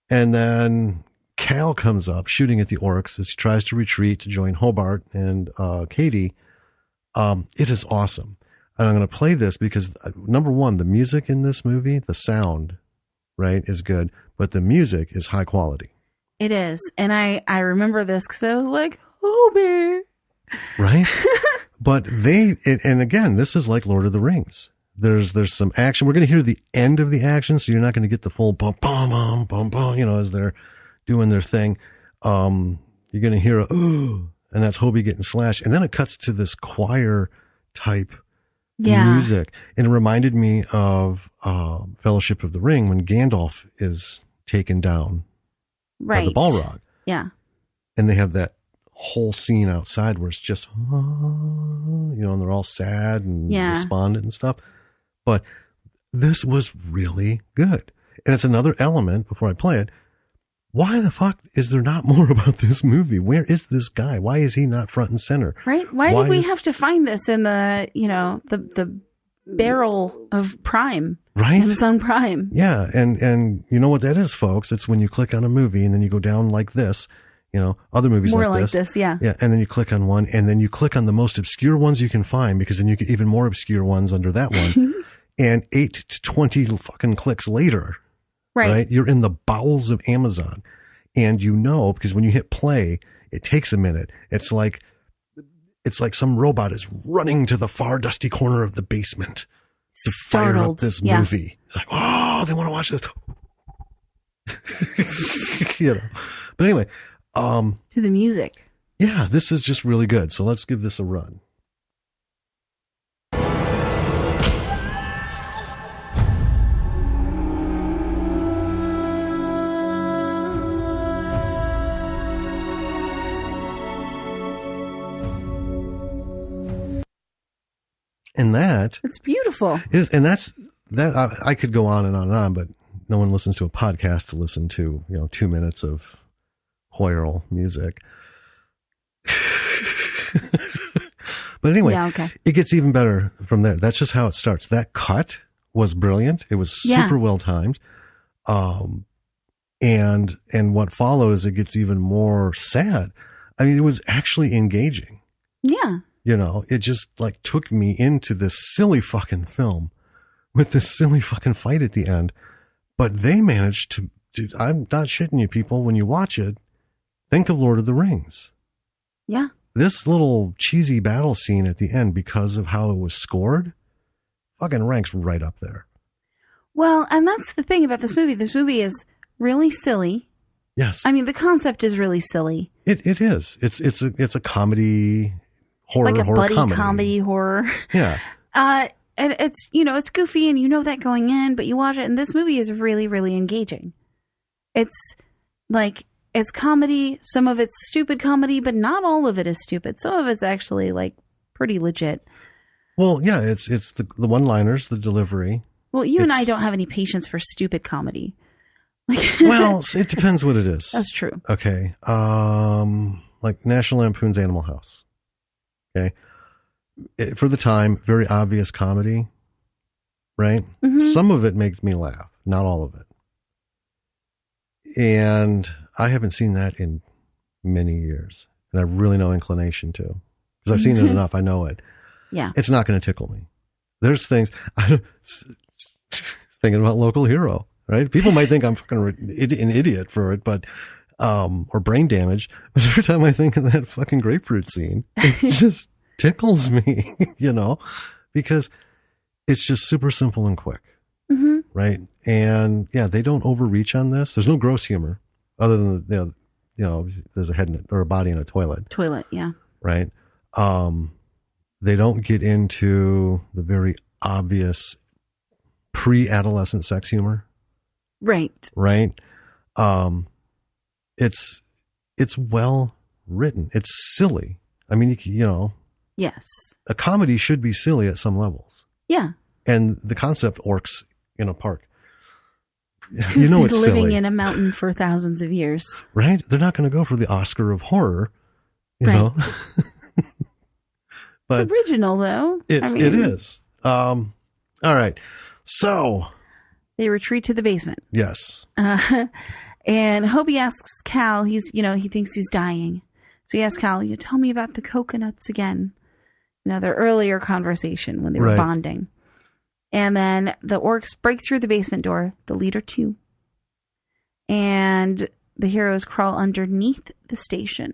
[SPEAKER 2] And then Cal comes up shooting at the orcs as he tries to retreat to join Hobart and Katie. It is awesome. And I'm going to play this because, number one, the music in this movie, the sound right, is good, but the music is high quality.
[SPEAKER 1] It is. And I remember this because I was like, oh, man.
[SPEAKER 2] Right? But and again, this is like Lord of the Rings. There's some action. We're going to hear the end of the action, so you're not going to get the full bum, bum, bum, bum, bum, as they're doing their thing. You're going to hear and that's Hobie getting slashed. And then it cuts to this choir type music. And it reminded me of Fellowship of the Ring when Gandalf is taken down by the Balrog.
[SPEAKER 1] Yeah.
[SPEAKER 2] And they have that whole scene outside where it's just, and they're all sad and despondent and stuff. But this was really good. And it's another element, before I play it, why the fuck is there not more about this movie? Where is this guy? Why is he not front and center?
[SPEAKER 1] Right? Why did we have to find this in the, the barrel of Prime?
[SPEAKER 2] Right?
[SPEAKER 1] Amazon Prime.
[SPEAKER 2] Yeah. And you know what that is, folks? It's when you click on a movie and then you go down like this, other movies
[SPEAKER 1] more
[SPEAKER 2] like
[SPEAKER 1] this. Yeah.
[SPEAKER 2] Yeah. And then you click on one and then you click on the most obscure ones you can find, because then you get even more obscure ones under that one. And 8 to 20 fucking clicks later, right? You're in the bowels of Amazon, and because when you hit play, it takes a minute. It's like some robot is running to the far dusty corner of the basement to fire up this movie. It's like, oh, they want to watch this. But anyway,
[SPEAKER 1] to the music.
[SPEAKER 2] Yeah, this is just really good. So let's give this a run. And it's
[SPEAKER 1] beautiful.
[SPEAKER 2] It is, and that I could go on and on and on, but no one listens to a podcast to listen to 2 minutes of choral music. But anyway, It gets even better from there. That's just how it starts. That cut was brilliant. It was super well timed. And what follows, it gets even more sad. I mean, it was actually engaging.
[SPEAKER 1] Yeah.
[SPEAKER 2] It just took me into this silly fucking film with this silly fucking fight at the end. But they managed to, I'm not shitting you people, when you watch it, think of Lord of the Rings.
[SPEAKER 1] Yeah.
[SPEAKER 2] This little cheesy battle scene at the end, because of how it was scored, fucking ranks right up there.
[SPEAKER 1] Well, and that's the thing about this movie. This movie is really silly.
[SPEAKER 2] Yes.
[SPEAKER 1] I mean, the concept is really silly.
[SPEAKER 2] It is. It's a comedy. Horror,
[SPEAKER 1] like a
[SPEAKER 2] horror
[SPEAKER 1] buddy comedy horror.
[SPEAKER 2] Yeah.
[SPEAKER 1] And it's, it's goofy and that going in, but you watch it and this movie is really, really engaging. It's it's comedy. Some of it's stupid comedy, but not all of it is stupid. Some of it's actually pretty legit.
[SPEAKER 2] Well, yeah, it's the one-liners, the delivery.
[SPEAKER 1] Well, you and I don't have any patience for stupid comedy.
[SPEAKER 2] Well, it depends what it is.
[SPEAKER 1] That's true.
[SPEAKER 2] Okay. Like National Lampoon's Animal House. Okay. For the time, very obvious comedy, right? Mm-hmm. Some of it makes me laugh, not all of it. And I haven't seen that in many years. And I have really no inclination to. Because I've seen it enough, I know it.
[SPEAKER 1] Yeah.
[SPEAKER 2] It's not going to tickle me. There's things, thinking about Local Hero, right? People might think I'm fucking an idiot for it, but or brain damage. But every time I think of that fucking grapefruit scene, it just tickles me, because it's just super simple and quick.
[SPEAKER 1] Mm-hmm.
[SPEAKER 2] Right. And they don't overreach on this. There's no gross humor other than, there's a head or a body in a toilet.
[SPEAKER 1] Yeah.
[SPEAKER 2] Right. They don't get into the very obvious pre-adolescent sex humor.
[SPEAKER 1] Right.
[SPEAKER 2] Right. It's well written. It's silly. I mean,
[SPEAKER 1] yes.
[SPEAKER 2] A comedy should be silly at some levels.
[SPEAKER 1] Yeah.
[SPEAKER 2] And the concept orcs in a park. It's living
[SPEAKER 1] silly. In a mountain for thousands of years.
[SPEAKER 2] Right? They're not going to go for the Oscar of horror, you know. But
[SPEAKER 1] it's original, though.
[SPEAKER 2] It is. All right. So
[SPEAKER 1] they retreat to the basement.
[SPEAKER 2] Yes.
[SPEAKER 1] And Hobie asks Cal, he thinks he's dying. So he asks Cal, tell me about the coconuts again. Their earlier conversation when they were bonding. And then the orcs break through the basement door, the leader 2, and the heroes crawl underneath the station.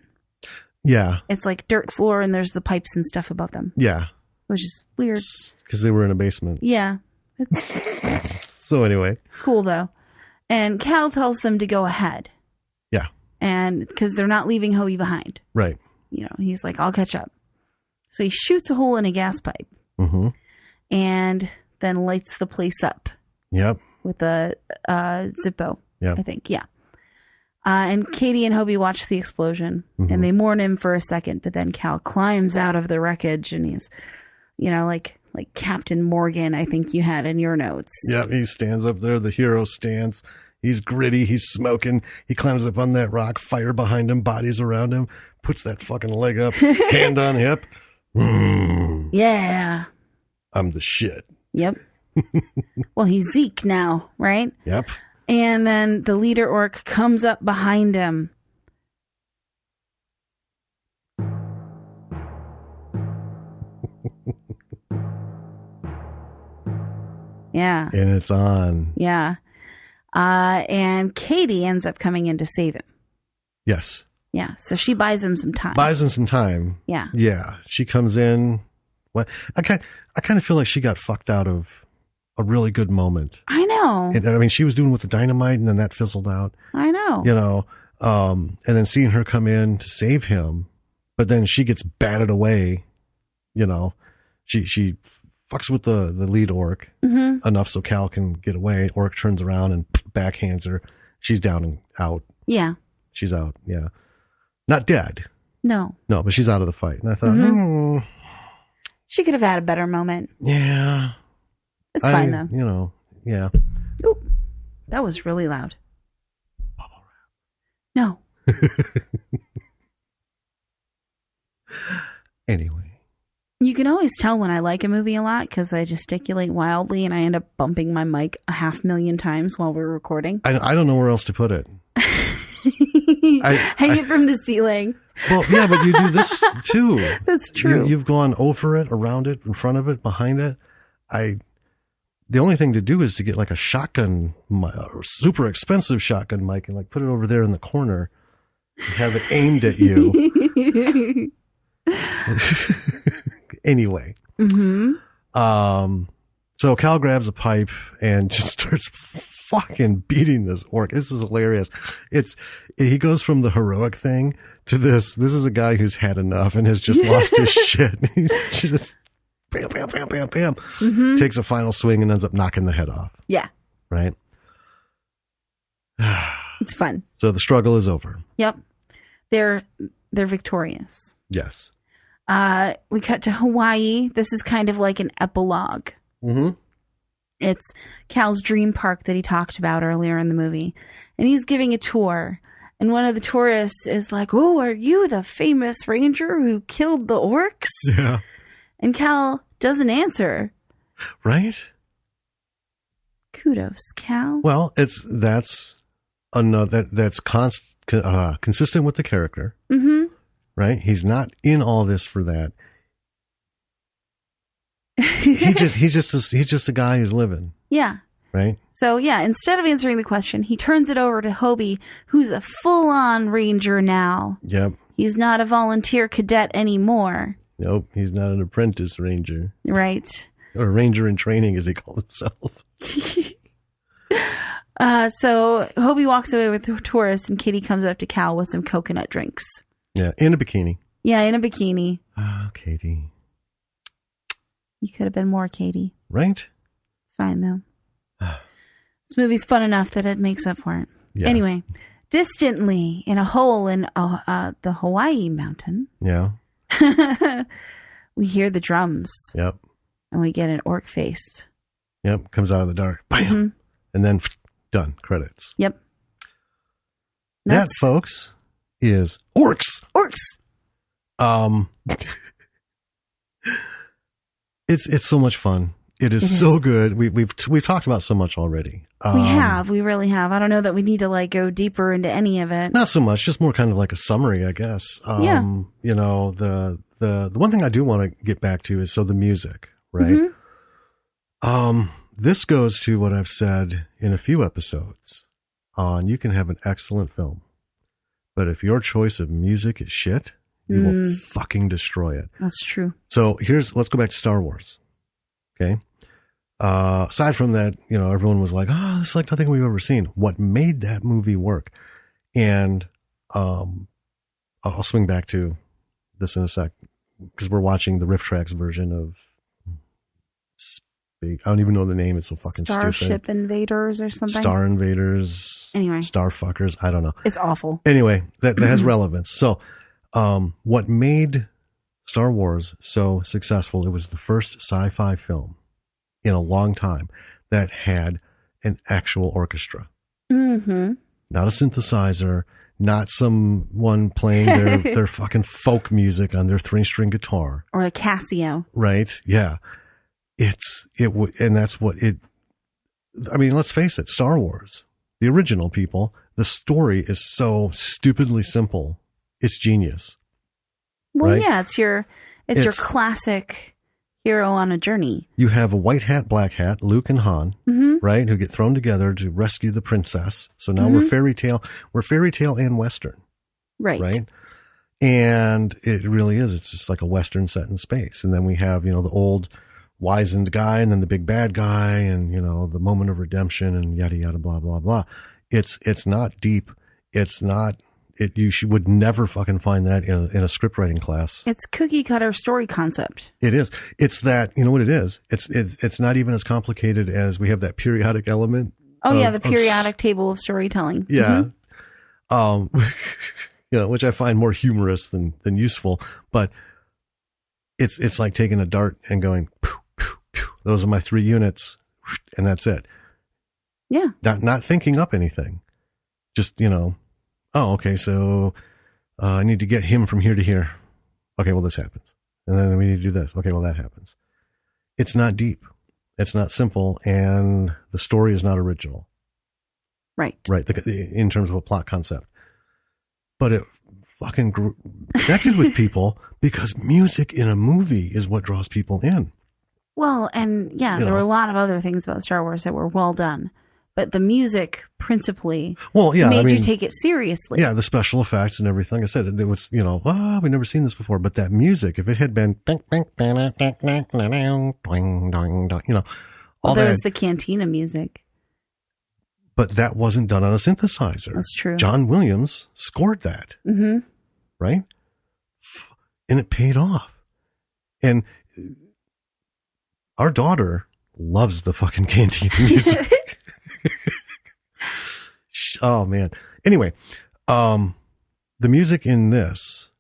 [SPEAKER 2] Yeah.
[SPEAKER 1] It's like dirt floor, and there's the pipes and stuff above them.
[SPEAKER 2] Yeah.
[SPEAKER 1] Which is weird.
[SPEAKER 2] Because they were in a basement.
[SPEAKER 1] Yeah.
[SPEAKER 2] So anyway.
[SPEAKER 1] It's cool, though. And Cal tells them to go ahead.
[SPEAKER 2] Yeah.
[SPEAKER 1] And because they're not leaving Hobie behind.
[SPEAKER 2] Right.
[SPEAKER 1] You know, he's like, I'll catch up. So he shoots a hole in a gas pipe.
[SPEAKER 2] Mm-hmm.
[SPEAKER 1] And then lights the place up.
[SPEAKER 2] Yep.
[SPEAKER 1] With a Zippo.
[SPEAKER 2] Yep.
[SPEAKER 1] I think. Yeah. And Katie and Hobie watch the explosion.
[SPEAKER 2] Mm-hmm.
[SPEAKER 1] And they mourn him for a second. But then Cal climbs out of the wreckage. And he's, you know, like Captain Morgan, I think you had in your notes.
[SPEAKER 2] Yep. He stands up there. The hero stands. He's gritty. He's smoking. He climbs up on that rock. Fire behind him. Bodies around him. Puts that fucking leg up. Hand on hip.
[SPEAKER 1] Yeah.
[SPEAKER 2] I'm the shit.
[SPEAKER 1] Yep. Well, he's Zeke now, right?
[SPEAKER 2] Yep.
[SPEAKER 1] And then the leader orc comes up behind him. Yeah.
[SPEAKER 2] And it's on.
[SPEAKER 1] Yeah. And Katie ends up coming in to save him.
[SPEAKER 2] Yes.
[SPEAKER 1] Yeah. So she buys him some time.
[SPEAKER 2] Buys him some time.
[SPEAKER 1] Yeah.
[SPEAKER 2] Yeah. She comes in. What? I kind of feel like she got fucked out of a really good moment.
[SPEAKER 1] I know.
[SPEAKER 2] And, I mean, she was doing with the dynamite, and then that fizzled out.
[SPEAKER 1] I know.
[SPEAKER 2] You know, and then seeing her come in to save him, but then she gets batted away. You know, she fucks with the lead orc enough so Cal can get away. Orc turns around and backhands her. She's down and out.
[SPEAKER 1] Yeah.
[SPEAKER 2] She's out. Yeah. Not dead.
[SPEAKER 1] No.
[SPEAKER 2] No, but she's out of the fight. And I thought,
[SPEAKER 1] she could have had a better moment.
[SPEAKER 2] Yeah.
[SPEAKER 1] It's fine, though.
[SPEAKER 2] You know, yeah.
[SPEAKER 1] Ooh, that was really loud.
[SPEAKER 2] Bubble
[SPEAKER 1] No.
[SPEAKER 2] Anyway.
[SPEAKER 1] You can always tell when I like a movie a lot because I gesticulate wildly and I end up bumping my mic 500,000 times while we're recording.
[SPEAKER 2] I don't know where else to put it.
[SPEAKER 1] Hang it from the ceiling.
[SPEAKER 2] Well, yeah, but you do this too.
[SPEAKER 1] That's true.
[SPEAKER 2] You've gone over it, around it, in front of it, behind it. The only thing to do is to get like a shotgun, or super expensive shotgun mic, and like put it over there in the corner and have it aimed at you. Anyway. So Cal grabs a pipe and just starts fucking beating this orc. This is hilarious. He goes from the heroic thing to this. This is a guy who's had enough and has just lost his shit. He's just bam, bam, bam, bam, bam. Takes a final swing and ends up knocking the head off.
[SPEAKER 1] Yeah.
[SPEAKER 2] Right?
[SPEAKER 1] It's fun.
[SPEAKER 2] So the struggle is over.
[SPEAKER 1] Yep. They're victorious.
[SPEAKER 2] Yes.
[SPEAKER 1] We cut to Hawaii. This is kind of like an epilogue. It's Cal's dream park that he talked about earlier in the movie. And he's giving a tour. And one of the tourists is like, "Oh, are you the famous ranger who killed the orcs?"
[SPEAKER 2] Yeah.
[SPEAKER 1] And Cal doesn't answer.
[SPEAKER 2] Right?
[SPEAKER 1] Kudos, Cal.
[SPEAKER 2] Well, that's consistent with the character. Right? He's not in all this for that. He's just a guy who's living.
[SPEAKER 1] Yeah.
[SPEAKER 2] Right?
[SPEAKER 1] So, yeah, instead of answering the question, he turns it over to Hobie, who's a full-on ranger now.
[SPEAKER 2] Yep.
[SPEAKER 1] He's not a volunteer cadet anymore.
[SPEAKER 2] Nope, he's not an apprentice ranger.
[SPEAKER 1] Right.
[SPEAKER 2] Or ranger in training, as he called himself.
[SPEAKER 1] So Hobie walks away with the tourist, and Katie comes up to Cal with some coconut drinks.
[SPEAKER 2] Yeah, in a bikini.
[SPEAKER 1] Yeah, in a bikini.
[SPEAKER 2] Oh, Katie.
[SPEAKER 1] You could have been more Katie.
[SPEAKER 2] Right?
[SPEAKER 1] It's fine, though. This movie's fun enough that it makes up for it.
[SPEAKER 2] Yeah.
[SPEAKER 1] Anyway, distantly, in a hole in the Hawaii mountain,
[SPEAKER 2] Yeah.
[SPEAKER 1] we hear the drums.
[SPEAKER 2] Yep.
[SPEAKER 1] And we get an orc face.
[SPEAKER 2] Yep. Comes out of the dark. Bam. And then done. Credits.
[SPEAKER 1] Yep.
[SPEAKER 2] That, folks, is Orcs.
[SPEAKER 1] Orcs.
[SPEAKER 2] It's so much fun. It is so good. We've talked about so much already.
[SPEAKER 1] We really have. I don't know that we need to like go deeper into any of it.
[SPEAKER 2] Not so much, just more kind of like a summary, I guess.
[SPEAKER 1] Yeah.
[SPEAKER 2] You know, the one thing I do want to get back to is the music, right? This goes to what I've said in a few episodes. on, you can have an excellent film. But if your choice of music is shit, you will fucking destroy it.
[SPEAKER 1] That's true.
[SPEAKER 2] So let's go back to Star Wars. Okay. Aside from that, everyone was like, oh, this is like nothing we've ever seen. What made that movie work? And I'll swing back to this in a sec, because we're watching the Riff Tracks version of I don't even know the name. It's so fucking
[SPEAKER 1] Starship
[SPEAKER 2] stupid.
[SPEAKER 1] Starship Invaders or something.
[SPEAKER 2] Star Invaders.
[SPEAKER 1] Anyway.
[SPEAKER 2] Starfuckers. I don't know.
[SPEAKER 1] It's awful.
[SPEAKER 2] Anyway, that has relevance. So what made Star Wars so successful, it was the first sci-fi film in a long time that had an actual orchestra.
[SPEAKER 1] Mm-hmm.
[SPEAKER 2] Not a synthesizer, not someone playing their fucking folk music on their 3-string guitar.
[SPEAKER 1] Or a Casio.
[SPEAKER 2] Right? Yeah. And that's what it, I mean, let's face it, Star Wars, the original people, the story is so stupidly simple. It's genius.
[SPEAKER 1] Well,
[SPEAKER 2] right?
[SPEAKER 1] yeah, it's your classic hero on a journey.
[SPEAKER 2] You have a white hat, black hat, Luke and Han, right? Who get thrown together to rescue the princess. So now we're fairy tale and Western.
[SPEAKER 1] Right.
[SPEAKER 2] Right. And it really is. It's just like a Western set in space. And then we have, the old wizened guy and then the big bad guy and, the moment of redemption and yada, yada, blah, blah, blah. It's not deep. It's not, you would never fucking find that in a script writing class.
[SPEAKER 1] It's cookie cutter story concept.
[SPEAKER 2] It is. It's that, you know what it is? It's not even as complicated as we have that periodic element.
[SPEAKER 1] Oh yeah. The periodic table of storytelling.
[SPEAKER 2] Yeah. Which I find more humorous than useful, but it's like taking a dart and going, poof, poof, poof. Those are my 3 units, and that's it.
[SPEAKER 1] Yeah.
[SPEAKER 2] Not thinking up anything. Just, oh, okay, so I need to get him from here to here. Okay, well, this happens. And then we need to do this. Okay, well, that happens. It's not deep. It's not simple, and the story is not original.
[SPEAKER 1] Right.
[SPEAKER 2] Right, in terms of a plot concept. But it fucking connected with people because music in a movie is what draws people in.
[SPEAKER 1] Well, and yeah, there were a lot of other things about Star Wars that were well done, but the music principally made you take it seriously.
[SPEAKER 2] Yeah, the special effects and everything. Like I said, it was, we've never seen this before. But that music, if it had been, all
[SPEAKER 1] there's the Cantina music.
[SPEAKER 2] But that wasn't done on a synthesizer.
[SPEAKER 1] That's true.
[SPEAKER 2] John Williams scored that. Mm-hmm. Right? And it paid off. And our daughter loves the fucking Cantina music. Oh, man. Anyway, the music in this,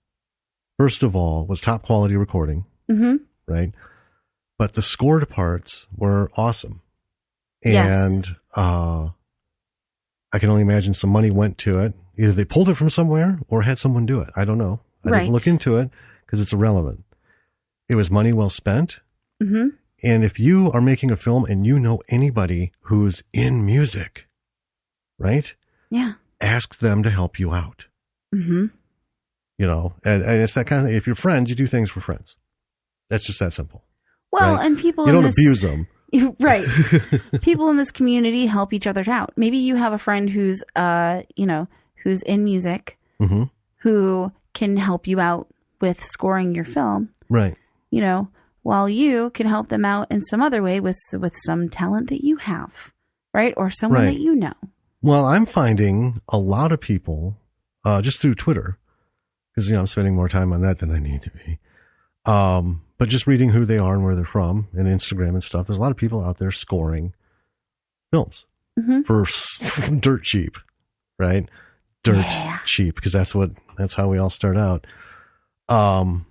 [SPEAKER 2] first of all, was top quality recording. Mm-hmm. Right? But the scored parts were awesome. And, I can only imagine some money went to it. Either they pulled it from somewhere or had someone do it. I don't know. I didn't look into it because it's irrelevant. It was money well spent. Mm-hmm. And if you are making a film and you know anybody who's in music, right?
[SPEAKER 1] Yeah.
[SPEAKER 2] Ask them to help you out. Mm-hmm. And it's that kind of thing. If you're friends, you do things for friends. That's just that simple.
[SPEAKER 1] Well,
[SPEAKER 2] right?
[SPEAKER 1] And people
[SPEAKER 2] you don't abuse them.
[SPEAKER 1] Right. People in this community help each other out. Maybe you have a friend who's, who's in music, who can help you out with scoring your film.
[SPEAKER 2] Right.
[SPEAKER 1] While you can help them out in some other way with some talent that you have, right? Or someone that you know.
[SPEAKER 2] Well, I'm finding a lot of people, just through Twitter, because, I'm spending more time on that than I need to be. But just reading who they are and where they're from and Instagram and stuff, there's a lot of people out there scoring films for dirt cheap, right? Dirt cheap, because that's how we all start out. But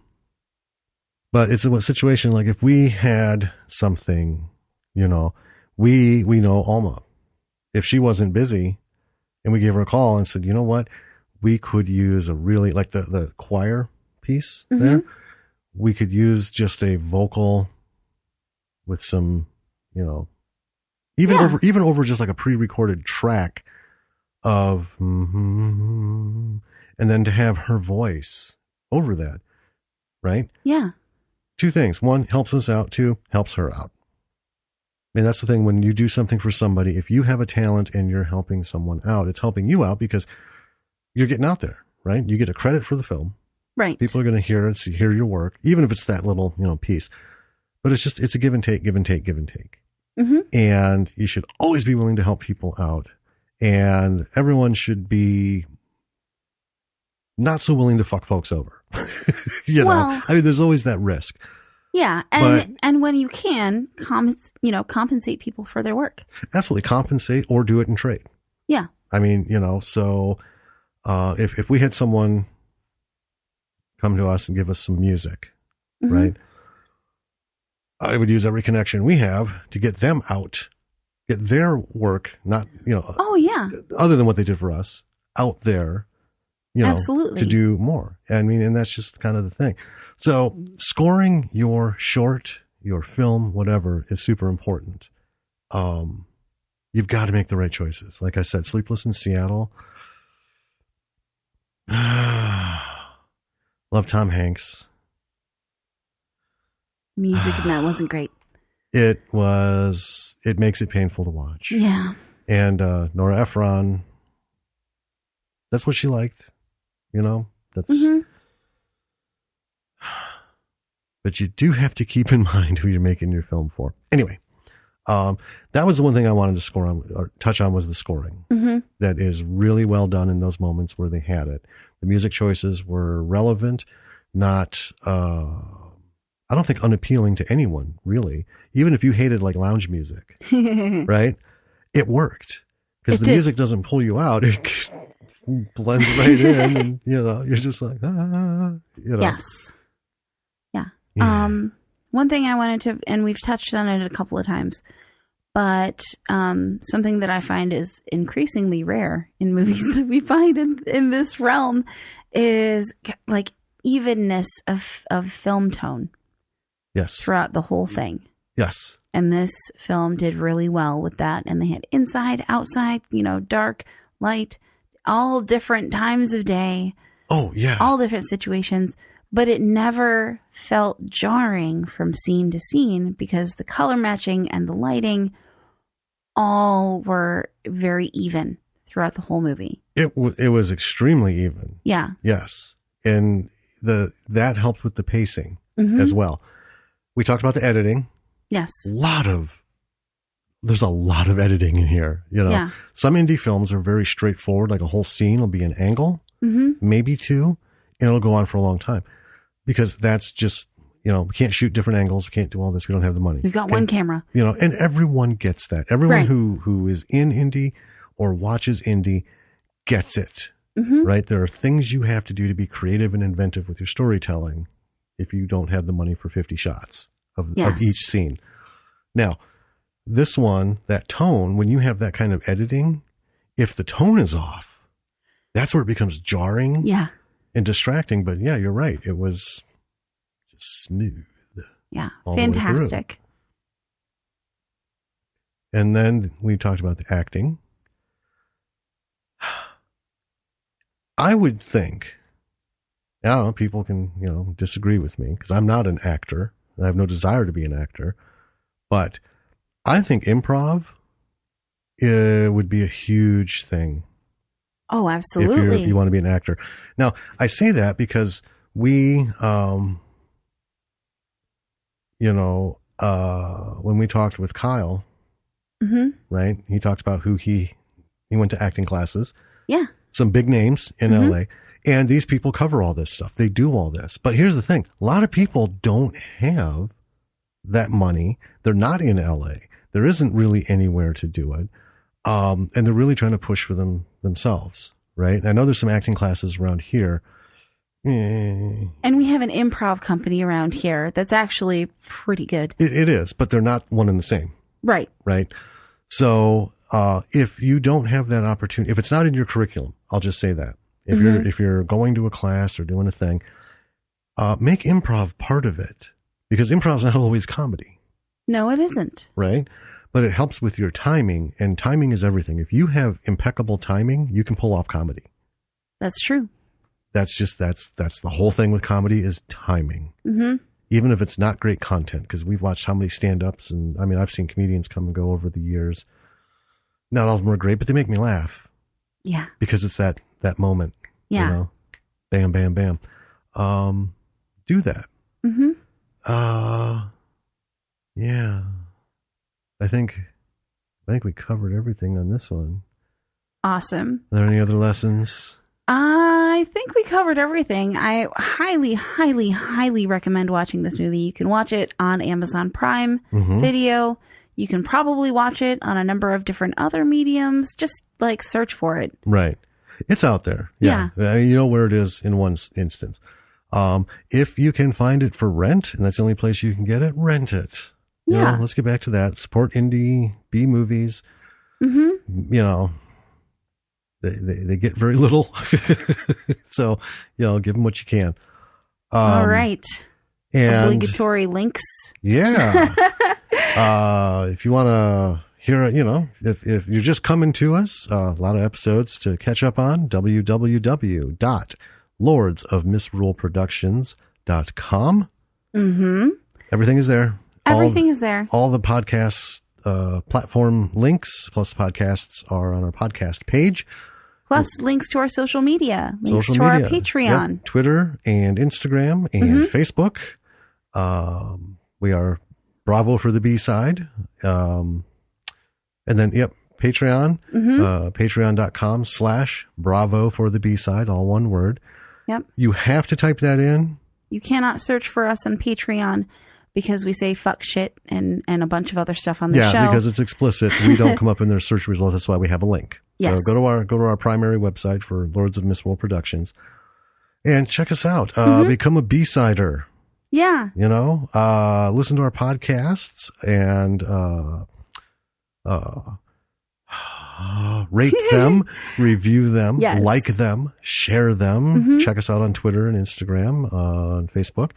[SPEAKER 2] it's a situation like if we had something, we know Alma. If she wasn't busy and we gave her a call and said, you know what, we could use a really, like the choir piece there. We could use just a vocal with some, even over just like a pre-recorded track of, and then to have her voice over that, right?
[SPEAKER 1] Yeah.
[SPEAKER 2] 2 things. 1, helps us out. 2, helps her out. mean, that's the thing. When you do something for somebody, if you have a talent and you're helping someone out, it's helping you out because you're getting out there, right? You get a credit for the film.
[SPEAKER 1] Right.
[SPEAKER 2] People are going to hear it, hear your work, even if it's that little, piece. But it's a give and take, give and take, give and take.
[SPEAKER 1] Mm-hmm.
[SPEAKER 2] And you should always be willing to help people out. And everyone should be not so willing to fuck folks over. you know, I mean, there's always that risk.
[SPEAKER 1] Yeah. And when you can, compensate people for their work.
[SPEAKER 2] Absolutely. Compensate or do it in trade.
[SPEAKER 1] Yeah.
[SPEAKER 2] I mean, so if we had someone come to us and give us some music,
[SPEAKER 1] Mm-hmm.
[SPEAKER 2] right? I would use every connection we have to get them out, get their work, not,
[SPEAKER 1] Oh, yeah.
[SPEAKER 2] other than what they did for us, out there,
[SPEAKER 1] Absolutely.
[SPEAKER 2] to do more. I mean, and that's just kind of the thing. So scoring your short, your film, whatever, is super important. You've got to make the right choices. Like I said, Sleepless in Seattle. Love Tom Hanks.
[SPEAKER 1] Music in that wasn't great.
[SPEAKER 2] It makes it painful to watch.
[SPEAKER 1] Yeah.
[SPEAKER 2] And Nora Ephron, that's what she liked, that's,
[SPEAKER 1] Mm-hmm.
[SPEAKER 2] but you do have to keep in mind who you're making your film for. Anyway, that was the one thing I wanted to score on or touch on was the scoring.
[SPEAKER 1] Mm-hmm.
[SPEAKER 2] That is really well done in those moments where they had it. The music choices were relevant, not, I don't think unappealing to anyone, really. Even if you hated like lounge music, right? It worked because the music doesn't pull you out. It blends right in and, you're just like,
[SPEAKER 1] Yes. Yeah. One thing I wanted to, and we've touched on it a couple of times, but something that I find is increasingly rare in movies that we find in this realm is like evenness of film tone.
[SPEAKER 2] Yes.
[SPEAKER 1] Throughout the whole thing.
[SPEAKER 2] Yes.
[SPEAKER 1] And this film did really well with that. And they had inside, outside, dark, light, all different times of day.
[SPEAKER 2] Oh, yeah.
[SPEAKER 1] All different situations. But it never felt jarring from scene to scene because the color matching and the lighting all were very even throughout the whole movie.
[SPEAKER 2] It was extremely even.
[SPEAKER 1] Yeah.
[SPEAKER 2] Yes. And that helped with the pacing
[SPEAKER 1] Mm-hmm.
[SPEAKER 2] as well. We talked about the editing.
[SPEAKER 1] Yes.
[SPEAKER 2] There's a lot of editing in here.
[SPEAKER 1] Yeah.
[SPEAKER 2] Some indie films are very straightforward. Like a whole scene will be an angle,
[SPEAKER 1] Mm-hmm.
[SPEAKER 2] maybe two, and it'll go on for a long time because that's just, we can't shoot different angles. We can't do all this. We don't have the money.
[SPEAKER 1] We've got one camera.
[SPEAKER 2] And everyone gets that. Everyone
[SPEAKER 1] Right.
[SPEAKER 2] who is in indie or watches indie gets it,
[SPEAKER 1] Mm-hmm.
[SPEAKER 2] right? There are things you have to do to be creative and inventive with your storytelling if you don't have the money for 50 shots of each scene. Now, this one, that tone, when you have that kind of editing, if the tone is off, that's where it becomes jarring and distracting. But yeah, you're right. It was just smooth.
[SPEAKER 1] Yeah.
[SPEAKER 2] all the way through.
[SPEAKER 1] Fantastic.
[SPEAKER 2] And then we talked about the acting. I would think, I don't know, people can, disagree with me because I'm not an actor. I have no desire to be an actor. But I think improv would be a huge thing.
[SPEAKER 1] Oh, absolutely.
[SPEAKER 2] If you want to be an actor. Now, I say that because we, when we talked with Kyle,
[SPEAKER 1] Mm-hmm.
[SPEAKER 2] right? He talked about who he went to acting classes.
[SPEAKER 1] Yeah.
[SPEAKER 2] Some big names in
[SPEAKER 1] Mm-hmm.
[SPEAKER 2] LA. And these people cover all this stuff. They do all this. But here's the thing. A lot of people don't have that money. They're not in LA. There isn't really anywhere to do it. And they're really trying to push for themselves, right? I know there's some acting classes around here.
[SPEAKER 1] And we have an improv company around here that's actually pretty good.
[SPEAKER 2] It is, but they're not one and the same.
[SPEAKER 1] Right.
[SPEAKER 2] Right. So, if you don't have that opportunity, if it's not in your curriculum, I'll just say that. If you're going to a class or doing a thing, make improv part of it because improv's not always comedy.
[SPEAKER 1] No, it isn't.
[SPEAKER 2] Right. But it helps with your timing, and timing is everything. If you have impeccable timing, you can pull off comedy.
[SPEAKER 1] That's true.
[SPEAKER 2] That's the whole thing with comedy is timing.
[SPEAKER 1] Mm-hmm.
[SPEAKER 2] even if it's not great content, because we've watched how many stand-ups, and I mean, I've seen comedians come and go over the years. Not all of them are great, but they make me laugh.
[SPEAKER 1] Yeah.
[SPEAKER 2] Because it's that moment.
[SPEAKER 1] Yeah.
[SPEAKER 2] You know? Bam, bam, bam. Do that.
[SPEAKER 1] Mm-hmm.
[SPEAKER 2] Yeah. I think we covered everything on this one.
[SPEAKER 1] Awesome.
[SPEAKER 2] Are there any other lessons?
[SPEAKER 1] I think we covered everything. I highly, highly, highly recommend watching this movie. You can watch it on Amazon Prime Video. You can probably watch it on a number of different other mediums. Just like search for it.
[SPEAKER 2] Right. It's out there. Yeah. You know where it is in one instance. If you can find it for rent, and that's the only place you can get it, rent it. You know, let's get back to that. Support indie B movies. Mm-hmm. You know, they get very little. So, you know, give them what you can.
[SPEAKER 1] All right.
[SPEAKER 2] And
[SPEAKER 1] obligatory links.
[SPEAKER 2] Yeah. If you want to hear, you know, if you're just coming to us, a lot of episodes to catch up on, www.lordsofmisruleproductions.com.
[SPEAKER 1] Mm-hmm.
[SPEAKER 2] Everything is there.
[SPEAKER 1] Everything is there.
[SPEAKER 2] All the podcast platform links, plus the podcasts are on our podcast page.
[SPEAKER 1] Plus links to our social media. Links to our Patreon.
[SPEAKER 2] Yep. Twitter and Instagram and Facebook. We are Bravo for the B-side. And then, Patreon. Patreon.com/Bravo for the B-side, all one word.
[SPEAKER 1] Yep.
[SPEAKER 2] You have to type that in.
[SPEAKER 1] You cannot search for us on Patreon because we say fuck shit and a bunch of other stuff on the show.
[SPEAKER 2] Yeah, because it's explicit. We don't come up in their search results. That's why we have a link.
[SPEAKER 1] Yes.
[SPEAKER 2] So go to our primary website for Lords of Misrule Productions and check us out. Become a B-sider.
[SPEAKER 1] Yeah.
[SPEAKER 2] You know, listen to our podcasts and rate them, review them, like them, share them. Check us out on Twitter and Instagram, on Facebook.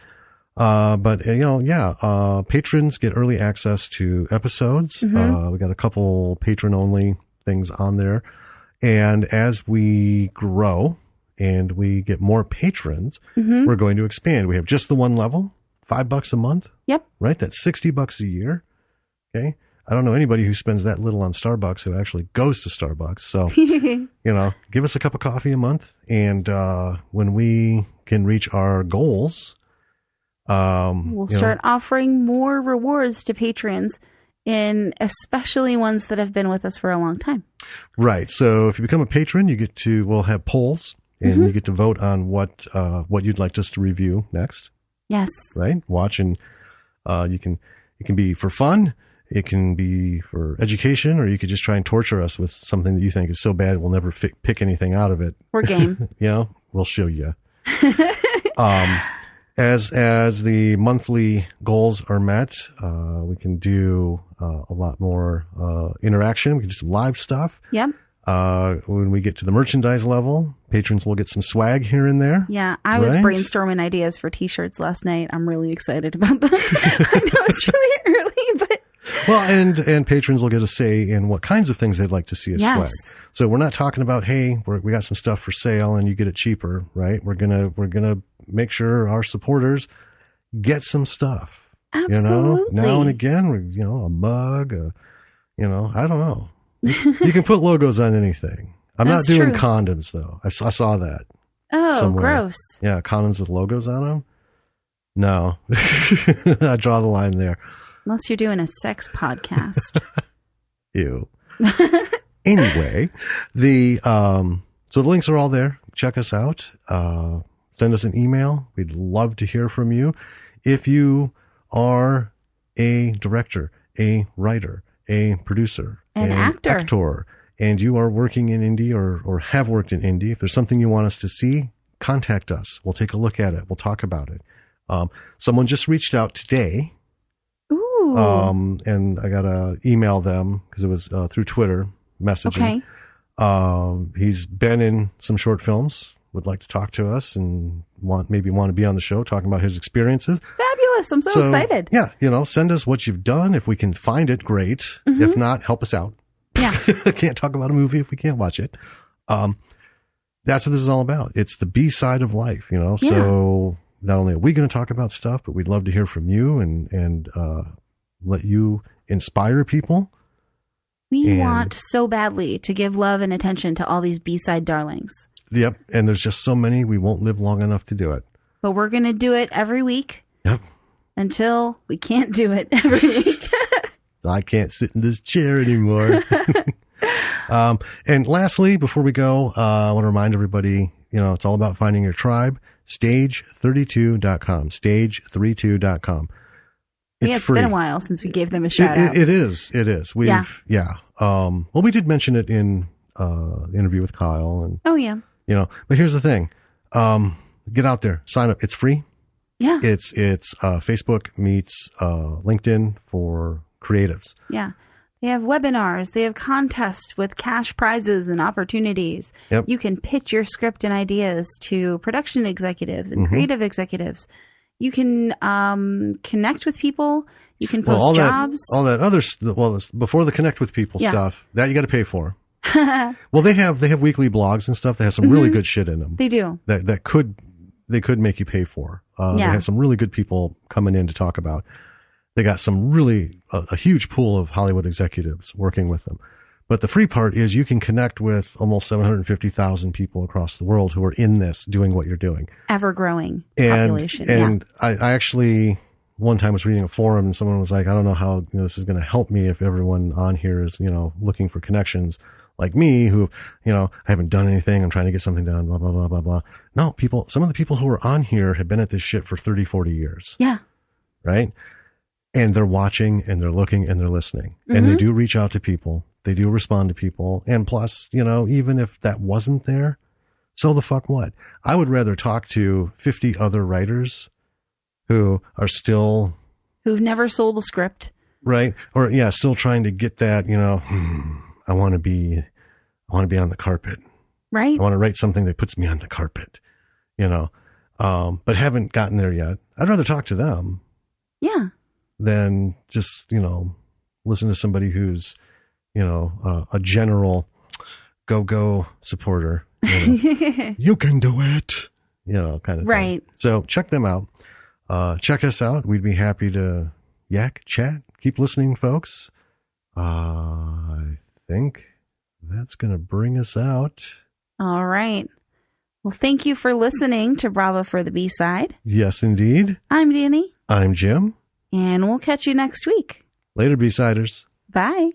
[SPEAKER 2] But you know, patrons get early access to episodes. We got a couple patron only things on there. And as we grow and we get more patrons, we're going to expand. We have just the one level, $5 a month. Yep. Right. That's $60 a year. Okay. I don't know anybody who spends that little on Starbucks who actually goes to Starbucks. So, you know, give us a cup of coffee a month. And, when we can reach our goals,
[SPEAKER 1] we'll start offering more rewards to patrons, and especially ones that have been with us for a long time.
[SPEAKER 2] Right. So if you become a patron, we'll have polls and you get to vote on what you'd like us to review next.
[SPEAKER 1] Yes.
[SPEAKER 2] Right. Watch, and, it can be for fun. It can be for education, or you could just try and torture us with something that you think is so bad we'll never pick anything out of it.
[SPEAKER 1] We're game.
[SPEAKER 2] You know, we'll show you. As the monthly goals are met, we can do a lot more interaction. We can do some live stuff.
[SPEAKER 1] Yep.
[SPEAKER 2] When we get to the merchandise level, patrons will get some swag here and there.
[SPEAKER 1] Yeah, I was brainstorming ideas for T-shirts last night. I'm really excited about them. I know it's really early, but...
[SPEAKER 2] Well, and patrons will get a say in what kinds of things they'd like to see as swag. So we're not talking about, hey, we got some stuff for sale and you get it cheaper, right? We're gonna make sure our supporters get some stuff.
[SPEAKER 1] Absolutely.
[SPEAKER 2] You know, now and again, a mug, I don't know. You can put logos on anything. I'm not doing condoms though. I saw that.
[SPEAKER 1] Oh,
[SPEAKER 2] somewhere.
[SPEAKER 1] Gross.
[SPEAKER 2] Yeah, condoms with logos on them. No, I draw the line there.
[SPEAKER 1] Unless you're doing a sex podcast.
[SPEAKER 2] Ew. Anyway, so the links are all there. Check us out. Send us an email. We'd love to hear from you. If you are a director, a writer, a producer,
[SPEAKER 1] an actor,
[SPEAKER 2] and you are working in indie or have worked in indie, if there's something you want us to see, contact us. We'll take a look at it. We'll talk about it. Someone just reached out today.
[SPEAKER 1] Ooh.
[SPEAKER 2] And I got to email them because it was through Twitter messaging. Okay. He's been in some short films, would like to talk to us and want to be on the show talking about his experiences.
[SPEAKER 1] Fabulous. I'm so excited.
[SPEAKER 2] Yeah. Send us what you've done. If we can find it, great. If not, help us out.
[SPEAKER 1] Yeah.
[SPEAKER 2] Can't talk about a movie if we can't watch it. That's what this is all about. It's the B side of life, So not only are we going to talk about stuff, but we'd love to hear from you and let you inspire people.
[SPEAKER 1] We want so badly to give love and attention to all these B-side darlings.
[SPEAKER 2] Yep. And there's just so many, we won't live long enough to do it.
[SPEAKER 1] But we're going to do it every week.
[SPEAKER 2] Yep.
[SPEAKER 1] Until we can't do it every week.
[SPEAKER 2] I can't sit in this chair anymore. And lastly, before we go, I want to remind everybody, it's all about finding your tribe. Stage32.com. Stage32.com.
[SPEAKER 1] It's free. Been a while since we gave them a shout out.
[SPEAKER 2] It is. Well, we did mention it in the interview with Kyle. And, but here's the thing. Get out there, sign up. It's free.
[SPEAKER 1] Yeah.
[SPEAKER 2] It's Facebook meets LinkedIn for creatives.
[SPEAKER 1] Yeah. They have webinars. They have contests with cash prizes and opportunities.
[SPEAKER 2] Yep.
[SPEAKER 1] You can pitch your script and ideas to production executives and creative executives. You can connect with people. You can post jobs.
[SPEAKER 2] All that other before the connect with people stuff, that you got to pay for. Well, they have weekly blogs and stuff. They have some really good shit in them.
[SPEAKER 1] They do.
[SPEAKER 2] They could make you pay for. They have some really good people coming in to talk about. They got some really a huge pool of Hollywood executives working with them. But the free part is you can connect with almost 750,000 people across the world who are in this, doing what you're doing.
[SPEAKER 1] Ever growing population.
[SPEAKER 2] And I actually one time was reading a forum and someone was like, I don't know how this is going to help me if everyone on here is, looking for connections like me who, I haven't done anything. I'm trying to get something done, blah, blah, blah, blah, blah. No, some of the people who are on here have been at this shit for 30, 40 years.
[SPEAKER 1] Yeah.
[SPEAKER 2] Right. And they're watching and they're looking and they're listening and they do reach out to people. They do respond to people. And plus, even if that wasn't there, so the fuck what? I would rather talk to 50 other writers who are still...
[SPEAKER 1] Who've never sold a script.
[SPEAKER 2] Right. Or still trying to get that, I want to be on the carpet.
[SPEAKER 1] Right.
[SPEAKER 2] I want to write something that puts me on the carpet, but haven't gotten there yet. I'd rather talk to them.
[SPEAKER 1] Yeah.
[SPEAKER 2] Than just, listen to somebody who's, a general go supporter. You can do it, kind of
[SPEAKER 1] right.
[SPEAKER 2] thing. So check them out. Check us out. We'd be happy to chat. Keep listening, folks. I think that's going to bring us out.
[SPEAKER 1] All right. Well, thank you for listening to Bravo for the B-Side.
[SPEAKER 2] Yes, indeed.
[SPEAKER 1] I'm Danny.
[SPEAKER 2] I'm Jim.
[SPEAKER 1] And we'll catch you next week.
[SPEAKER 2] Later, B-Siders.
[SPEAKER 1] Bye.